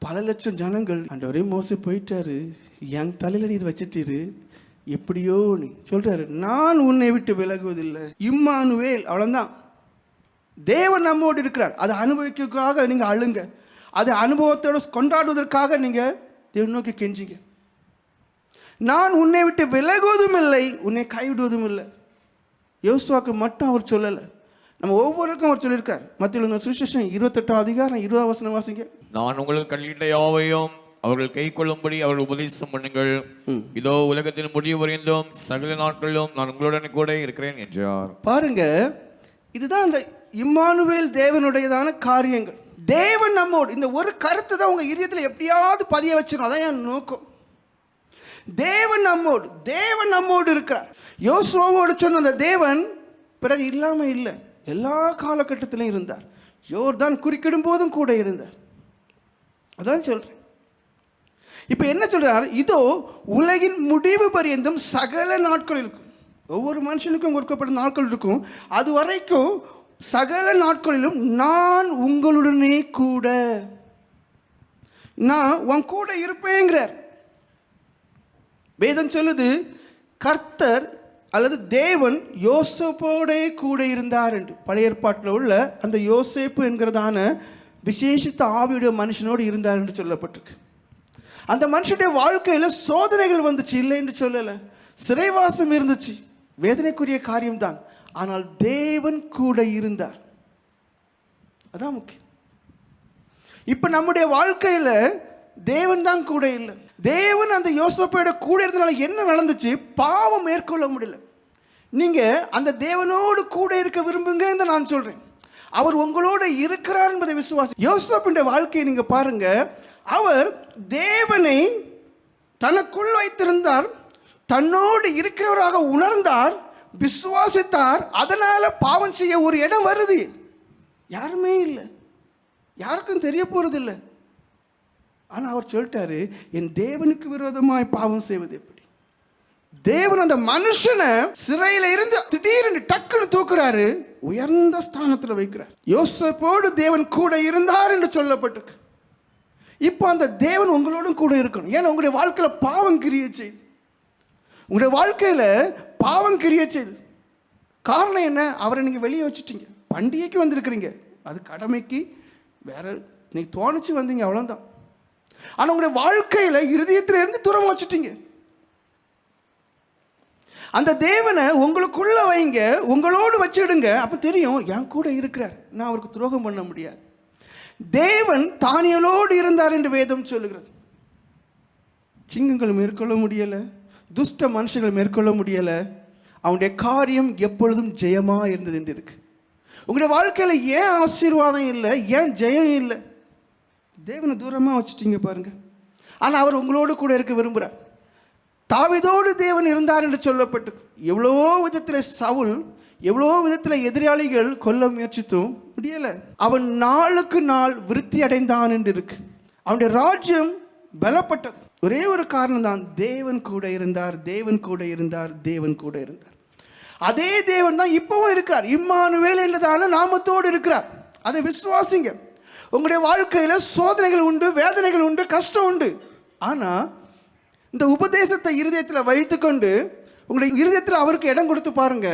பல லட்சம் ஜனங்கள், ஆண்டவரே மோசை போயிட்டாரு, என் தலையில நீர் வச்சிட்டீரு, எப்படியோ நீ சொல்றாரு, நான் உன்னை விட்டு விலகுவதில்லை. இம்மானுவேல், அவ்வளவுதான். தேவன் நம்மோடு இருக்கிறார். அதை அனுபவிக்கிறதுக்காக நீங்க அழுங்க, அதை அனுபவத்தோடு கொண்டாடுவதற்காக நீங்க தேவன் நோக்கி கெஞ்சிங்க. நான் உன்னை விட்டு விலகுவதும் இல்லை, உன்னை கைவிடுவதும் இல்லை. யோசுவாக்கு மட்டும் அவர் சொல்லலை, நம்ம ஒவ்வொருக்கும் அவர் சொல்லியிருக்கார். மத்திய சுவிசேஷம் 28:20 வாசிங்க. நான் உங்களுக்கு கட்டளையிட்ட யாவையும் அவர்கள் கை கொள்ளும்படி அவர்கள் உபதேசம் பண்ணுங்கள். இதோ உலகத்தில் முடிவு வரைந்தும் சகல நாட்களிலும் நான் உங்களுடன் கூட இருக்கிறேன் என்றார். பாருங்க, இதுதான் அந்த இம்மானுவேல் தேவனுடையதான காரியங்கள். தேவன் நம்மோடு, இந்த ஒரு கருத்தை தான் உங்க இதயத்தில் எப்படியாவது பதிய வச்சிடும். அதான் என் நோக்கம். தேவன் நம்மோடு, தேவன் நம்மோடு இருக்கிறார். யோசுவாவோடு சொன்ன அந்த தேவன் பிறகு இல்லாம இல்லை, எல்லா காலகட்டத்திலும் இருந்தார். யோர்தான் குறுக்கிடும் போதும் கூட இருந்தார். அதான் சொல்றேன். இப்ப என்ன சொல்றார்? இதோ உலகின் முடிவு பரியந்தம் சகல நாட்கள் இருக்கும். ஒவ்வொரு மனுஷனுக்கும் கொடுக்கப்பட்ட நாட்கள் இருக்கும். அது வரைக்கும் சகல நாட்களிலும் நான் உங்களுடனே கூட, நான் உன் கூட இருப்பேங்கிறார். வேதம் சொல்லுது, கர்த்தர் அல்லது தேவன் யோசேப்போட கூட இருந்தார் என்று. பழைய ஏற்பாட்டில் உள்ள அந்த யோசேப்பு என்கிறதான விசேஷித்த ஆவியுடைய மனுஷனோடு இருந்தார் என்று சொல்லப்பட்டிருக்கு. அந்த மனுஷனுடைய வாழ்க்கையில் சோதனைகள் வந்துச்சு, இல்லை என்று சொல்லலை. சிறைவாசம் இருந்துச்சு, வேதனைக்குரிய காரியம்தான். ஆனால் தேவன் கூட இருந்தார். அதான் முக்கியம். இப்ப நம்முடைய வாழ்க்கையில தேவன் தான் கூட இல்லை. தேவன் அந்த யோசேப்போட கூட இருந்தனால என்ன நடந்துச்சு? பாவம் மேற்கொள்ள முடியல. நீங்க அந்த தேவனோடு கூட இருக்க விரும்புங்க என்று நான் சொல்றேன். அவர் உங்களோட இருக்கிறார் என்பதை விசுவாசி. யோசேப்பின் வாழ்க்கையை நீங்க பாருங்க. அவர் தேவனை தனக்குள் வைத்திருந்தார், தன்னோடு இருக்கிறவராக உணர்ந்தார், விசுவாசித்தார். அதனால பாவம் செய்ய ஒரு இடம் வருது, யாருமே இல்லை, யாருக்கும் தெரிய போறது இல்லை. ஆனா அவர் சொல்லிட்டாரு, என் தேவனுக்கு விரோதமாய் பாவம் செய்வது எப்படி? தேவன் அந்த மனுஷனை சிறையில இருந்து திடீர்னு டக்குன்னு தூக்குறாரு, உயர்ந்த ஸ்தானத்துல வைக்கிறார். யோசேப்போடு தேவன் கூட இருந்தார் என்று சொல்லப்பட்டிருக்கு. இப்போ அந்த தேவன் உங்களோடும் கூட இருக்கணும். ஏன்னா உங்களுடைய வாழ்க்கையில பாவம் கிரியை செய்து, உங்களுடைய வாழ்க்கையில பாவம் கிரியை செய்து. காரணம் என்ன? அவரை நீங்க வெளியே வச்சுட்டீங்க. பண்டிகைக்கு வந்திருக்கிறீங்க, அது கடமைக்கு வேற நீங்க தோணிச்சு வந்தீங்க, அவ்வளவுதான். ஆனா உங்களுடைய வாழ்க்கையில இருதயத்துல இருந்து தூரம் வச்சுட்டீங்க. அந்த தேவனை உங்களுக்குள்ள வைங்க, உங்களோடு வச்சிடுங்க. அப்ப தெரியும் என் கூட இருக்கிறார், நான் அவருக்கு துரோகம் பண்ண முடியாது. தேவன் தானியலோடு இருந்தார் என்று வேதம் சொல்லுகிறது. சிங்கங்கள் மேற்கொள்ள முடியல, துஷ்ட மனுஷர்கள் மேற்கொள்ள முடியல, அவனுடைய காரியம் எப்பொழுதும் ஜெயமா இருந்தது என்று இருக்கு. உங்களுடைய வாழ்க்கையில ஏன் ஆசீர்வாதம் இல்லை, ஏன் ஜெயம் இல்லை? தேவனை தூரமா வச்சுட்டீங்க பாருங்க. ஆனா அவர் உங்களோடு கூட இருக்க விரும்புகிறார். தாவீதோடு தேவன் இருந்தார் என்று சொல்லப்பட்டு எவ்வளவோ விதத்தில் சவுல், எவ்வளவோ விதத்தில் எதிராளிகள் கொல்ல முயற்சித்தும் முடியல. அவன் நாளுக்கு நாள் விருத்தி அடைந்தான் என்று இருக்கு. அவனுடைய ராஜ்யம் பலப்பட்டது. ஒரே ஒரு காரணம் தான், தேவன் கூட இருந்தார், தேவன் கூட இருந்தார், தேவன் கூட இருந்தார். அதே தேவன் தான் இப்பவும் இருக்கிறார். இம்மானுவேல் என்றதான நாமத்தோடு இருக்கிறார். அதை விசுவாசிங்க. உங்களுடைய வாழ்க்கையில சோதனைகள் உண்டு, வேதனைகள் உண்டு, கஷ்டம் உண்டு. ஆனா இந்த உபதேசத்தை இருதயத்தில் வைத்துக்கொண்டு உங்களுடைய இருதயத்தில் அவருக்கு இடம் கொடுத்து பாருங்க,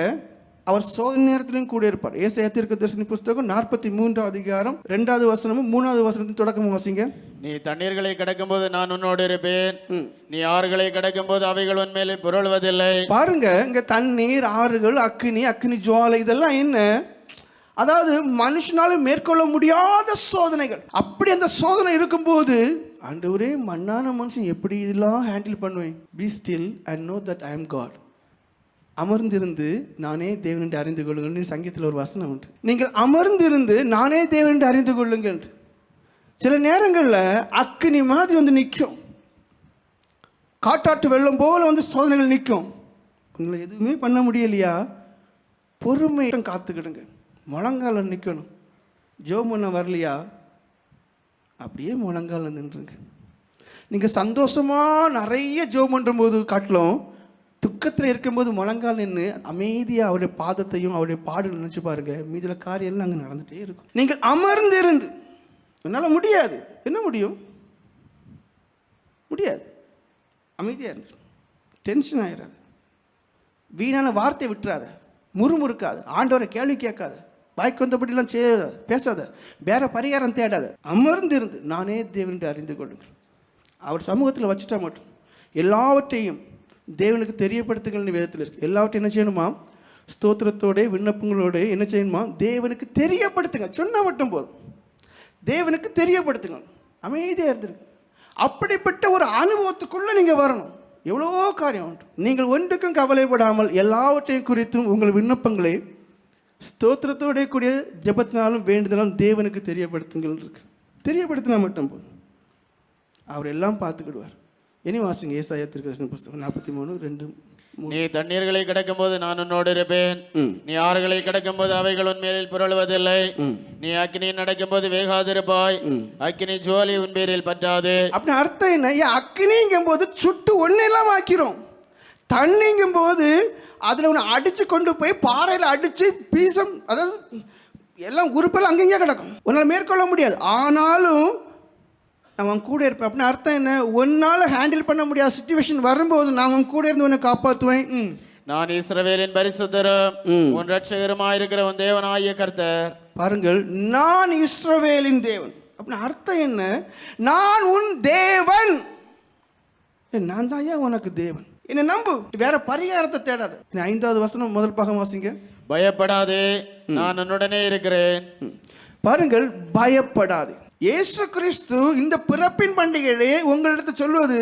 அவர் சோதனை நேரத்திலும் கூட இருப்பார். ஏசாயா தீர்க்கதரிசன புஸ்தகம் 43 அதிகாரம் 2வது வசனமும் 3வது வசனத்தின் தொடக்கமும் வாசிங்க. நீ தண்ணீர்களை கடக்கும் போது நான் உன்னோடு இருப்பேன், நீ ஆறுகளை கடக்கும் போது அவைகள் உன்மேலே புரளுவதில்லை. பாருங்க, இங்க தண்ணீர், ஆறுகள், அக்கினி, அக்கினி ஜுவாலை, இதெல்லாம் என்ன? அதாவது மனுஷனால மேற்கொள்ள முடியாத சோதனைகள். அப்படி அந்த சோதனை இருக்கும்போது ஆண்டவரே, மண்ணான மனுஷன் எப்படி இதெல்லாம் ஹேண்டில் பண்ணுவேன்? Be still and know that I am God. அமர்ந்திருந்து நானே தேவன் என்று அறிந்து கொள்ளுங்கள். சங்கீதத்தில் ஒரு வசனம் உண்டு, நீங்கள் அமர்ந்திருந்து நானே தேவன் என்று அறிந்து கொள்ளுங்கள். சில நேரங்களில் அக்கினி மாதிரி வந்து நிற்கும், காட்டாற்று வெள்ளம் போல வந்து சோதனைகள் நிற்கும். உங்களை எதுவுமே பண்ண முடியலையா? பொறுமையிடம் காத்துக்கிடுங்க. முழங்கால நிற்கணும். ஜெபம் பண்ண வரலையா? அப்படியே முழங்கால நின்றுங்க. நீங்கள் சந்தோஷமாக நிறைய ஜெபம் பண்ணும் போது காட்டிலும் துக்கத்தில் இருக்கும்போது முழங்கால் நின்று அமைதியாக அவருடைய பாதத்தையும் அவருடைய பாடுகள் நினச்சி பாருங்க, மீதில காரியெல்லாம் அங்கே நடந்துகிட்டே இருக்கும். நீங்கள் அமர்ந்து இருந்து, என்னால் முடியாது, என்ன முடியும்? முடியாது. அமைதியாக இருந்து, டென்ஷன் ஆயிடாது, வீணான வார்த்தை விட்டுறாத, முறுமுறுக்காது, ஆண்டவரை கேள்வி கேட்காத, வாய்க்கு வந்தபடிலாம் பேசாத, வேற பரிகாரம் தேடாத. அமர்ந்து இருந்து நானே தேவன் அறிந்து கொள்ளுங்கள். அவர் சமூகத்தில் வச்சுட்டா மட்டும் எல்லாவற்றையும் தேவனுக்கு தெரியப்படுத்துங்கள்னு வேதத்தில் இருக்கு. எல்லாவற்றையும் என்ன செய்யணுமா? ஸ்தோத்திரத்தோட விண்ணப்பங்களோட என்ன செய்யணுமா? தேவனுக்கு தெரியப்படுத்துங்க. சொன்ன மட்டும் போதும், தேவனுக்கு தெரியப்படுத்துங்க. அமைதியாக இருந்திருக்கு. அப்படிப்பட்ட ஒரு அனுபவத்துக்குள்ள நீங்க வரணும். எவ்வளவோ காரியம் உண்டு. நீங்கள் ஒன்றுக்கும் கவலைப்படாமல் எல்லாவற்றையும் குறித்தும் உங்கள் விண்ணப்பங்களை ஸ்தோத்திரத்தோட கூடிய ஜெபத்தினாலும் வேண்டுதலும் தேவனுக்கு தெரியப்படுத்துங்கள் இருக்கு. தெரியப்படுத்தினா மட்டும் போதும், அவர் எல்லாம் பார்த்துக்கிடுவார். இனி வாசிங்க ஏசாயா தீர்க்கதரிசன புஸ்தகம் 43:2. நீ தண்ணீர்களை கடக்கும் போது நான் உன்னோடு இருப்பேன், நீ ஆறுகளை கடக்கும் போது அவைகள் உன் மேலில் புரளுவதில்லை. நீ அக்கினி நடக்கும் போது வேகாதிருப்பாய், அக்கினி ஜுவாலை உன் பேரில் பற்றாது. அப்படி அர்த்தம் என்ன? அக்கினிங்கும் போது சுட்டு ஒன்னெல்லாம் ஆக்கிறோம். தண்ணிங்கும் போது அதில் ஒன்று அடித்து கொண்டு போய் பாறையில் அடித்து பீசம், அதாவது எல்லாம் உறுப்பெல்லாம் அங்கேயே கிடக்கும், உன்னால் மேற்கொள்ள முடியாது. ஆனாலும் நான் உன் கூட இருப்பேன். அப்படின்னு அர்த்தம் என்ன? ஒன்னால் ஹேண்டில் பண்ண முடியாத சிச்சுவேஷன் வரும்போது நான் உன் கூட இருந்து உன்னை காப்பாற்றுவேன். நான் இஸ்ரவேலின் பரிசுத்தரும் உன் ரட்சகருமாயிருக்கிற உன் தேவனாகிய கர்த்தர். பாருங்கள், நான் இஸ்ரவேலின் தேவன். அப்படின்னு அர்த்தம் என்ன? நான் உன் தேவன். நான் தான் ஏன் உனக்கு தேவன், என்ன நம்பு, வேற பரிகாரத்தை தேடாது. 5வது வசனம் முதல் பாகம் வாசிங்க. பயப்படாதே, நான் உன்னுடனே இருக்கிறேன். பாருங்கள், பயப்படாது. இயேசு கிறிஸ்து இந்த பிறப்பின் பண்டிகையிலே உங்களிடத்து சொல்வது,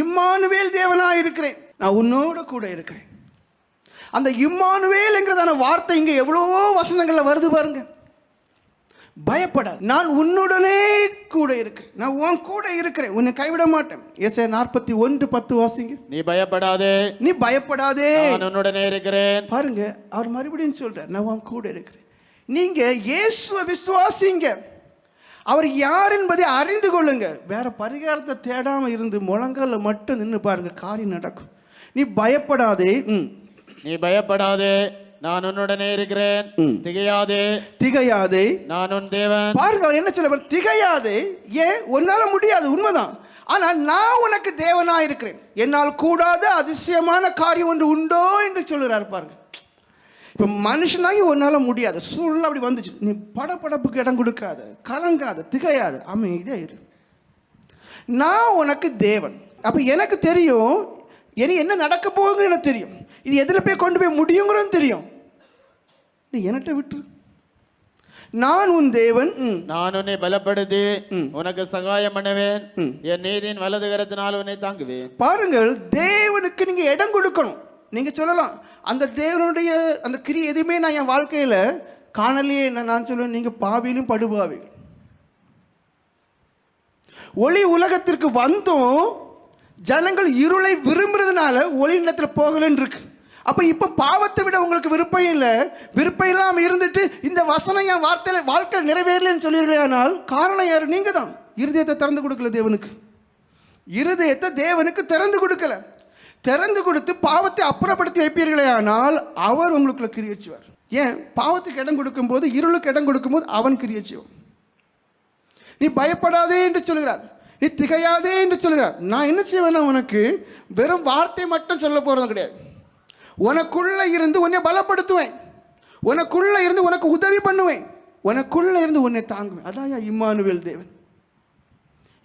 இம்மானுவேல் தேவனாக இருக்கிறேன், நான் உன்னோட கூட இருக்கிறேன். அந்த இம்மானுவேல் என்கிறதான வார்த்தை இங்கே எவ்வளவோ வசனங்கள்ல வருது பாருங்க. பயப்படாது, நான் உன்னுடனே கூட இருக்கிறேன், நான் உன் கூட இருக்கிறேன், உன்னை கைவிட மாட்டேன். ஏசாயா 41:10 வாசிங்க. நீ பயப்படாதே, நீ பயப்படாதே, நான் உன்னுடனே இருக்கிறேன். பாருங்க, அவர் மறுபடியும் சொல்றார், நான் உன் கூட இருக்கிறேன். நீங்க இயேசுவை விசுவாசிங்க, அவர் யார் என்பதை அறிந்து கொள்ளுங்க. வேற பரிகாரத்தை தேடாம இருந்து முழங்கால மட்டும் நின்று பாருங்க, காரியம் நடக்கும். நீ பயப்படாதே. நீ பயப்படாதே, நான் உன்னுடனே இருக்கிறேன். திகையாதே, திகையாதே, நான் உன் தேவன். பாருங்க அவர் என்ன சொல்ல, திகையாதே. ஏன்? உன்னால முடியாது, உண்மைதான். ஆனா நான் உனக்கு தேவனா இருக்கிறேன், என்னால் கூடாத அதிசயமான காரியம் ஒன்று உண்டோ என்று சொல்லுறாரு. பாருங்க, இப்ப மனுஷனாகி உன்னால முடியாது, சூழ்நிலை அப்படி வந்துச்சு. நீ படப்படப்புக்கு இடம் கொடுக்காத, கலங்காத, திகையாத, அமைதியா இரு. நான் உனக்கு தேவன். அப்ப எனக்கு தெரியும் இனி என்ன நடக்க போகுதுன்னு எனக்கு தெரியும், இது எதுல போய் கொண்டு போய் முடியுங்கிறது தெரியும். நீ என்கிட்ட விட்டு, நான் உன் தேவன், நான் உன்னை பலப்படுத்தி உனக்கு சகாயம் பண்ணுவேன், என் நீதியின் வலது கரத்தினால் உன்னை தாங்குவேன். பாருங்கள், தேவனுக்கு நீங்க இடம் கொடுக்கணும். நீங்க சொல்லலாம், அந்த தேவனுடைய அந்த கிரியை எதுவுமே நான் என் வாழ்க்கையில காணலையே. நான் சொல்லுவேன், நீங்க பாவியிலும் படுபாவிகள். ஒளி உலகத்திற்கு வந்தும் ஜனங்கள் இருளை விரும்புறதுனால ஒளி இடத்துல போகலன்னு இருக்கு. அப்ப இப்ப பாவத்தை விட உங்களுக்கு விருப்பம் இல்லை, விருப்பம் இல்லாம இருந்துட்டு இந்த வசனம் என் வார்த்தையில வாழ்க்கையில் நிறைவேறலன்னு சொல்லியிருக்கலையானால் காரணம் யாரு? நீங்க தான். இருதயத்தை திறந்து கொடுக்கல தேவனுக்கு, இருதயத்தை தேவனுக்கு திறந்து கொடுக்கல. திறந்து கொடுத்து பாவத்தை அப்புறப்படுத்தி வைப்பீர்களே ஆனால் அவர் உங்களுக்குள்ள கிரியச்சுவார். ஏன்? பாவத்துக்கு இடம் கொடுக்கும் போது, இருளுக்கு இடம் கொடுக்கும் போது அவன் கிரியச்சுவான். நீ பயப்படாதே என்று சொல்கிறார், நீ திகையாதே என்று சொல்கிறார். நான் என்ன செய்வேன்னா, உனக்கு வெறும் வார்த்தை மட்டும் சொல்ல போறது கிடையாது, உனக்குள்ள இருந்து உன்னை பலப்படுத்துவேன், உனக்குள்ள இருந்து உனக்கு உதவி பண்ணுவேன், உனக்குள்ள இருந்து உன்னை தாங்குவேன். அதான் இம்மானுவேல் தேவன்.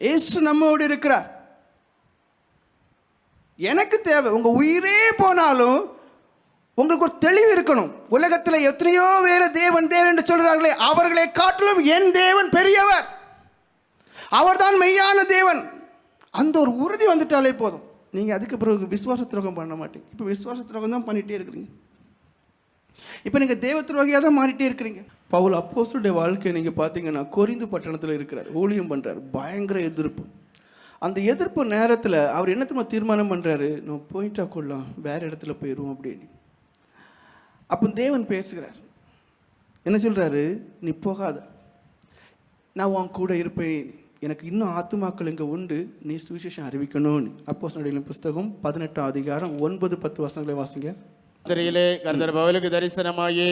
இயேசு நம்மோடு இருக்கிறார். எனக்கு தேவை, உங்க உயிரே போனாலும் உங்களுக்கு ஒரு தெளிவு இருக்கணும். உலகத்தில் எத்தனையோ வேற தேவன் தேவன் என்று சொல்கிறார்களே, அவர்களை காட்டிலும் என் தேவன் பெரியவர், அவர்தான் மெய்யான தேவன். அந்த ஒரு உறுதி வந்துட்டாலே போதும். நீங்க அதுக்கு பிறகு விசுவாச துரோகம் பண்ண மாட்டீங்க. இப்போ விசுவாச துரோகம் தான் பண்ணிட்டே இருக்கிறீங்க. இப்போ நீங்க தேவ துரோகியாக தான் மாறிட்டே இருக்கிறீங்க. பவுல் அப்போஸ்தலருடைய வாழ்க்கையை நீங்க பார்த்தீங்கன்னா, கொரிந்து பட்டணத்தில் இருக்கிறார், ஊழியம் பண்றாரு, பயங்கர எதிர்ப்பு. அந்த எதிர்ப்பு நேரத்தில் அவர் என்ன தீர்மானம் பண்றாரு, நம்ம போயிட்டா கொள்ளலாம், வேற இடத்துல போயிடுவோம் அப்படின்னு. அப்போ தேவன் பேசுகிறார், என்ன சொல்றாரு, நீ போகாத, நான் உன் கூட இருப்பேன், எனக்கு இன்னும் ஆத்துமாக்கள் இங்கே உண்டு, நீ சுவிசேஷம் அறிவிக்கணும்னு. அப்போஸ்தலர்களின் புஸ்தகம் 18ஆம் அதிகாரம் 9-10 வசனங்களை வாசிங்க. கர்த்தர் பவுலுக்கு தரிசனமாகி,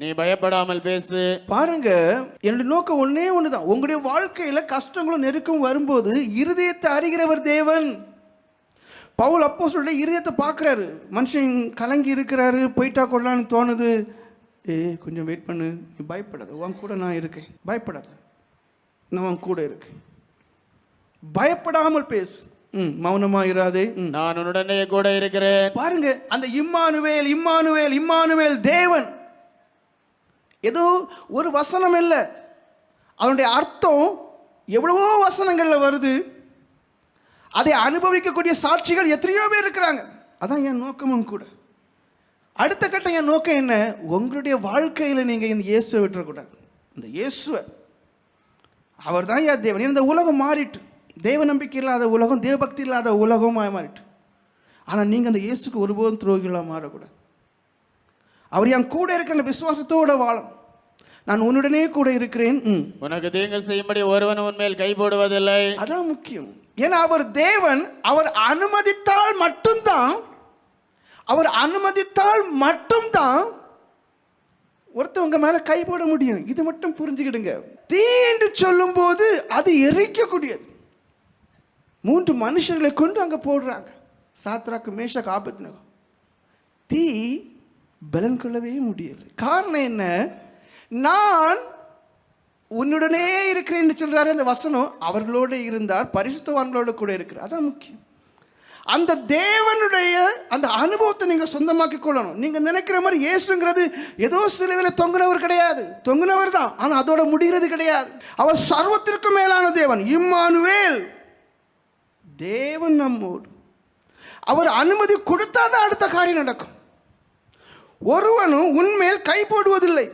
நீ பயப்படாமல் பேசு. பாருங்க, என்னுடைய நோக்கம் ஒன்னே ஒண்ணுதான். உங்களுடைய வாழ்க்கையில கஷ்டங்களும் நெருக்கம் வரும்போது இருதயத்தை அறிகிறவர் தேவன். பவுல் அப்போஸ்தலருடைய இருதயத்தை பார்க்கிறாரு. மனுஷன் கலங்கி இருக்கிறாரு, போயிட்டா கொள்ளலான்னு தோணுது. கொஞ்சம் வெயிட் பண்ணு, நீ பயப்படாத, உன் கூட நான் இருக்கேன், பயப்படாத, நான் கூட இருக்கேன், பயப்படாமல் பேசு, மௌனமா இராதே, நான் உன்னுடனே கூட இருக்கிறேன். பாருங்க, அந்த இம்மானுவேல் இம்மானுவேல் இம்மானுவேல் தேவன் ஏதோ ஒரு வசனம் இல்லை, அதனுடைய அர்த்தம் எவ்வளவோ வசனங்கள்ல வருது. அதை அனுபவிக்கக்கூடிய சாட்சிகள் எத்தனையோ பேர் இருக்கிறாங்க. அதான் என் நோக்கமும் கூட. அடுத்த கட்டம் என் நோக்கம் என்ன, உங்களுடைய வாழ்க்கையில் நீங்க இந்த இயேசுவை விட்டுறக்கூடாது. இந்த இயேசுவை, அவர் தான் என் தேவன். இந்த உலகம் மாறிட்டு, தேவ நம்பிக்கை இல்லாத உலகம், தேவபக்தி இல்லாத உலகமாக மாறிட்டு. ஆனால் நீங்கள் அந்த இயேசுக்கு ஒருபோதும் துரோகிகளாக மாறக்கூடாது. அவர் என் கூட இருக்கிற விசுவாசத்தோட வாழும். நான் உன்னுடனே கூட இருக்கிறேன், உனக்கு தீங்கு செய்யும்படி ஒருவன் உன்மேல் கை போடுவதில்லை. அதான் முக்கியம். ஏன்னா அவர் தேவன், அவர் அனுமதித்தால் மட்டும்தான், அவர் அனுமதித்தால் மட்டும்தான் ஒருத்தவங்க மேல கை போட முடியும். இது மட்டும் புரிஞ்சுக்கிடுங்க. தீ என்று சொல்லும் போது அது எரிக்கக்கூடியது. 3 மனுஷர்களை கொண்டு அங்க போடுறாங்க, சாத்ராக்கு, மேஷாக்கு, ஆபேத்நேகோ. தீ பலன் கொள்ளவே முடியல. காரணம் என்ன, நான் உன்னுடனே இருக்கிறேன்னு சொல்றாரு அந்த வசனம். அவர்களோடு இருந்தார், பரிசுத்தவான்களோடு கூட இருக்கிறார். அதான் முக்கியம். அந்த தேவனுடைய அந்த அனுபவத்தை நீங்க சொந்தமாக்கி கொள்ளணும். நீங்க நினைக்கிற மாதிரி இயேசுங்கிறது ஏதோ சிலுவையில் தொங்குனவர் கிடையாது, தொங்குனவர் தான், ஆனா அதோட முடிகிறது கிடையாது. அவர் சர்வத்திற்கும் மேலான தேவன், இம்மானுவேல் தேவன் நம்மோடு. அவர் அனுமதி கொடுத்தாதான் அடுத்த காரியம் நடக்கும். ஒருவனும் உன்மேல் கை போடுவதில்லை.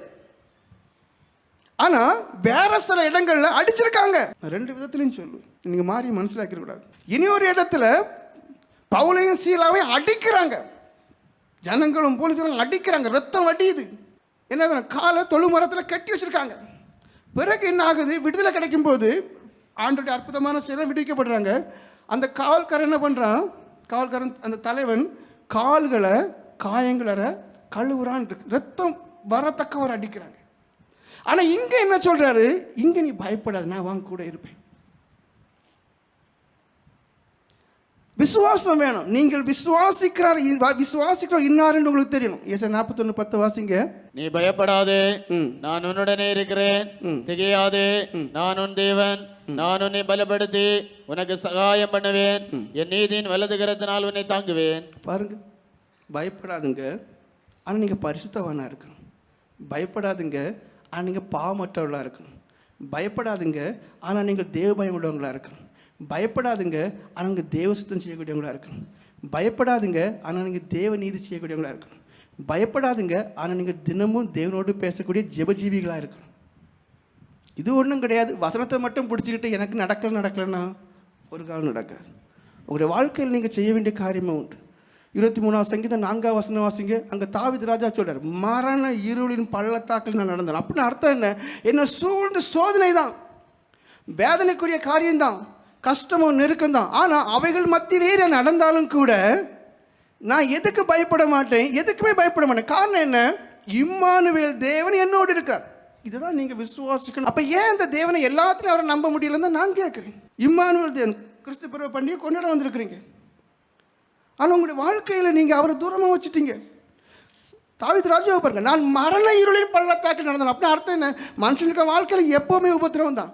ஆனா வேற சில இடங்கள்ல அடிச்சிருக்காங்க. 2 விதத்திலையும் சொல்லுவேன், நீங்க மாறி மனசிலாக்கிட கூடாது. இனி ஒரு இடத்துல பவுலையும் சீலாவையும் அடிக்கிறாங்க, ஜனங்களும் போலீஸும் அடிக்கிறாங்க, ரத்தம் வடியுது. என்ன, காலை தொழு மரத்தில் கட்டி வச்சிருக்காங்க. பிறகு என்ன ஆகுது, விடுதலை கிடைக்கும் போது ஆண்டோடைய அற்புதமான செயலை விடுவிக்கப்படுறாங்க. அந்த காவல்காரன் என்ன பண்றான், காவல்காரன் அந்த தலைவன் கால்களை காயங்களற கழுவுறான் இருக்கு, ரத்தம் வரத்தக்கவர் அடிக்கிறாங்க. ஆனா இங்க என்ன சொல்றாரு, இங்க நீ பயப்படாத, நான் வாங்க கூட இருப்பேன். விசுவாசம் வேணும். நீங்கள் விசுவாசிக்கிறார் இன்னாருன்னு உங்களுக்கு தெரியணும். ஏசாயா 41:10 வாசிங்க. நீ பயப்படாதே, நான் உன்னுடனே இருக்கிறேன். திகையாதே, நான் உன் தேவன். நான் உன்னை பலப்படுத்தி உனக்கு சகாயம் பண்ணுவேன். என் நீதியின் வலது கரத்தினால் உன்னை தாங்குவேன். பாருங்க, பயப்படாதுங்க, ஆனா நீங்க பரிசுத்தவானா இருக்கணும். பயப்படாதுங்க, ஆனா நீங்க பாவமற்றவர்களா இருக்கணும். பயப்படாதுங்க, ஆனா நீங்கள் தேவ பயம் உள்ளவங்களா இருக்கணும். பயப்படாதுங்க, ஆனால் நீங்கள் தேவ சுத்தம் செய்யக்கூடியவங்களா இருக்கணும். பயப்படாதுங்க, ஆனால் நீங்கள் தேவ நீதி செய்யக்கூடியவங்களா இருக்கணும். பயப்படாதுங்க, ஆனால் நீங்கள் தினமும் தேவனோடு பேசக்கூடிய ஜெபஜீவிகளாக இருக்கணும். இது ஒன்றும் கிடையாது, வசனத்தை மட்டும் பிடிச்சிக்கிட்டு எனக்கு நடக்கலைன்னா ஒரு காலம் நடக்காது. உங்களுடைய வாழ்க்கையில் நீங்கள் செய்ய வேண்டிய காரியமும் உண்டு. 23ஆம் சங்கீதம் 4ஆம் வசனம் வாசிங்க. அங்கே தாவீது ராஜா சொல்றார், மரண இருளின் பள்ளத்தாக்கில் நான் நடந்தேன். அப்படின்னு அர்த்தம் என்ன? என்ன சூழ்ந்த சோதனை தான், வேதனைக்குரிய காரியம்தான், கஷ்டமும் நெருக்கம்தான். ஆனால் அவைகள் மத்தியிலே நான் நடந்தாலும் கூட நான் எதுக்கு பயப்பட மாட்டேன், எதுக்குமே பயப்பட மாட்டேன். காரணம் என்ன? இம்மானுவேல் தேவன் என்னோடு இருக்கார். இதுதான் நீங்கள் விசுவாசிக்கணும். அப்போ ஏன் இந்த தேவனை எல்லாத்துலையும் அவரை நம்ப முடியலன்னு தான் நான் கேட்குறேன். இம்மானுவேல் தேவன் கிறிஸ்து பிறவை பண்டிகை கொண்டாட வந்திருக்கிறீங்க, ஆனால் உங்களுடைய வாழ்க்கையில் நீங்கள் அவரை தூரமாக வச்சுட்டீங்க. தாவீது ராஜாவை பாருங்க, நான் மரண இருளின் பள்ளத்தாக்கில் நடந்தேன். அப்படின்னு அர்த்தம் என்ன? மனுஷனுக்கு வாழ்க்கையில் எப்போவுமே உபத்திரவம் தான்.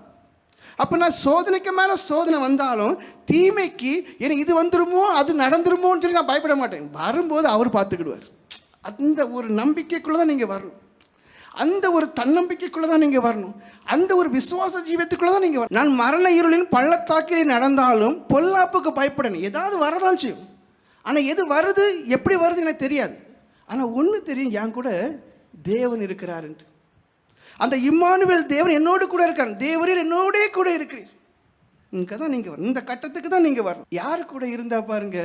அப்போ நான் சோதனைக்கு மேலே சோதனை வந்தாலும் தீமைக்கு எனக்கு இது வந்துருமோ அது நடந்துருமோன்னு சொல்லி நான் பயப்பட மாட்டேன். வரும்போது அவர் பார்த்துக்கிடுவார். அந்த ஒரு நம்பிக்கைக்குள்ளே தான் நீங்கள் வரணும். அந்த ஒரு தன்னம்பிக்கைக்குள்ளே தான் நீங்கள் வரணும். அந்த ஒரு விசுவாச ஜீவத்துக்குள்ளே தான் நீங்கள் வரணும். நான் மரண இருளின் பள்ளத்தாக்கிலே நடந்தாலும் பொல்லாப்புக்கு பயப்படணும். ஏதாவது வரதான் செய்யும், ஆனால் எது வருது எப்படி வருது எனக்கு தெரியாது. ஆனால் ஒன்று தெரியும், என் கூட தேவன் இருக்கிறாருன்ட்டு. அந்த இம்மானுவேல் தேவன் என்னோடு கூட இருக்கார். தேவரீர் என்னோடே கூட இருக்கிறீர். இங்கே தான் நீங்கள் வரணும், இந்த கட்டத்துக்கு தான் நீங்கள் வரணும். யாரு கூட இருந்தா பாருங்க,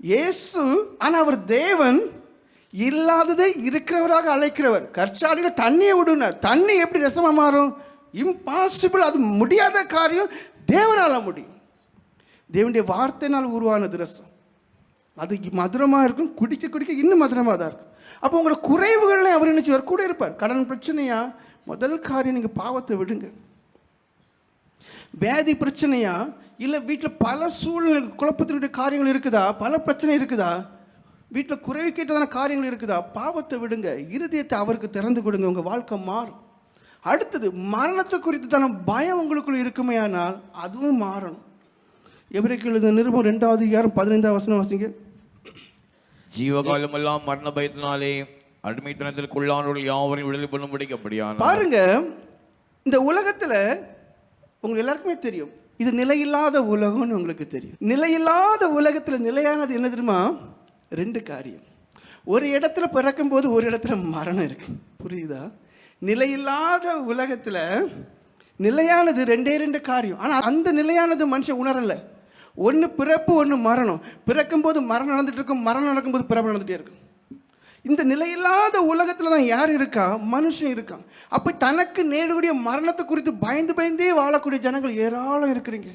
இயேசு. ஆனால் அவர் தேவன், இல்லாததை இருக்கிறவராக அழைக்கிறவர். கற்சாடியில் தண்ணியை விடுனார், தண்ணி எப்படி ரசமாக மாறும்? இம்பாசிபிள், அது முடியாத காரியம் தேவனால் முடியும். தேவனுடைய வார்த்தையினால் உருவானது ரசம். அது மதுரமாக இருக்கும், குடிக்க குடிக்க இன்னும் மதுரமாக தான் இருக்கும். அப்போ உங்களோட குறைவுகளை அவர் என்ன கூட இருப்பார். கடன் பிரச்சனையா, முதல் காரியம் நீங்கள் பாவத்தை விடுங்க. வியாதி பிரச்சனையா, இல்லை வீட்டில் பல சூழ்நிலை குழப்பத்தினுடைய காரியங்கள் இருக்குதா, பல பிரச்சனை இருக்குதா, வீட்டில் குறைவு கேட்டதான காரியங்கள் இருக்குதா, பாவத்தை விடுங்க. இருதயத்தை அவருக்கு திறந்து கொடுங்க, உங்கள் வாழ்க்கை மாறும். அடுத்தது, மரணத்தை குறித்து தான பயம் உங்களுக்குள்ள இருக்குமே, ஆனால் அதுவும் மாறணும். எபிரேயருக்கு எழுதின நிருபம் 2ஆம் அதிகாரம் 15ஆம் வசனம் வாசிங்க. ஜீவகாலமெல்லாம் மரண பயத்தினாலே அடிமைத்தனத்திற்குள்ளானவர்கள் யாவரையும் விடுதலை பண்ணும்படிக்கப்படியான. பாருங்க, இந்த உலகத்தில் உங்களுக்கு எல்லாருக்குமே தெரியும், இது நிலையில்லாத உலகம்னு உங்களுக்கு தெரியும். நிலையில்லாத உலகத்தில் நிலையானது என்ன தெரியுமா? 2 காரியம். ஒரு இடத்துல பிறக்கும் போது ஒரு இடத்துல மரணம் இருக்கு, புரியுதா? நிலையில்லாத உலகத்தில் நிலையானது 2 காரியம். ஆனால் அந்த நிலையானது மனுஷன் உணரலை. ஒன்று பிறப்பு, ஒன்று மரணம். பிறக்கும் போது மரணம் நடந்துட்டு இருக்கும், மரணம் நடக்கும்போது பிறப்பு நடந்துகிட்டே இருக்கும். இந்த நிலையில்லாத உலகத்தில் தான் யார் இருக்கா? மனுஷன் இருக்கான். அப்போ தனக்கு நேரக்கூடிய மரணத்தை குறித்து பயந்தே வாழக்கூடிய ஜனங்கள் ஏராளம் இருக்கிறீங்க.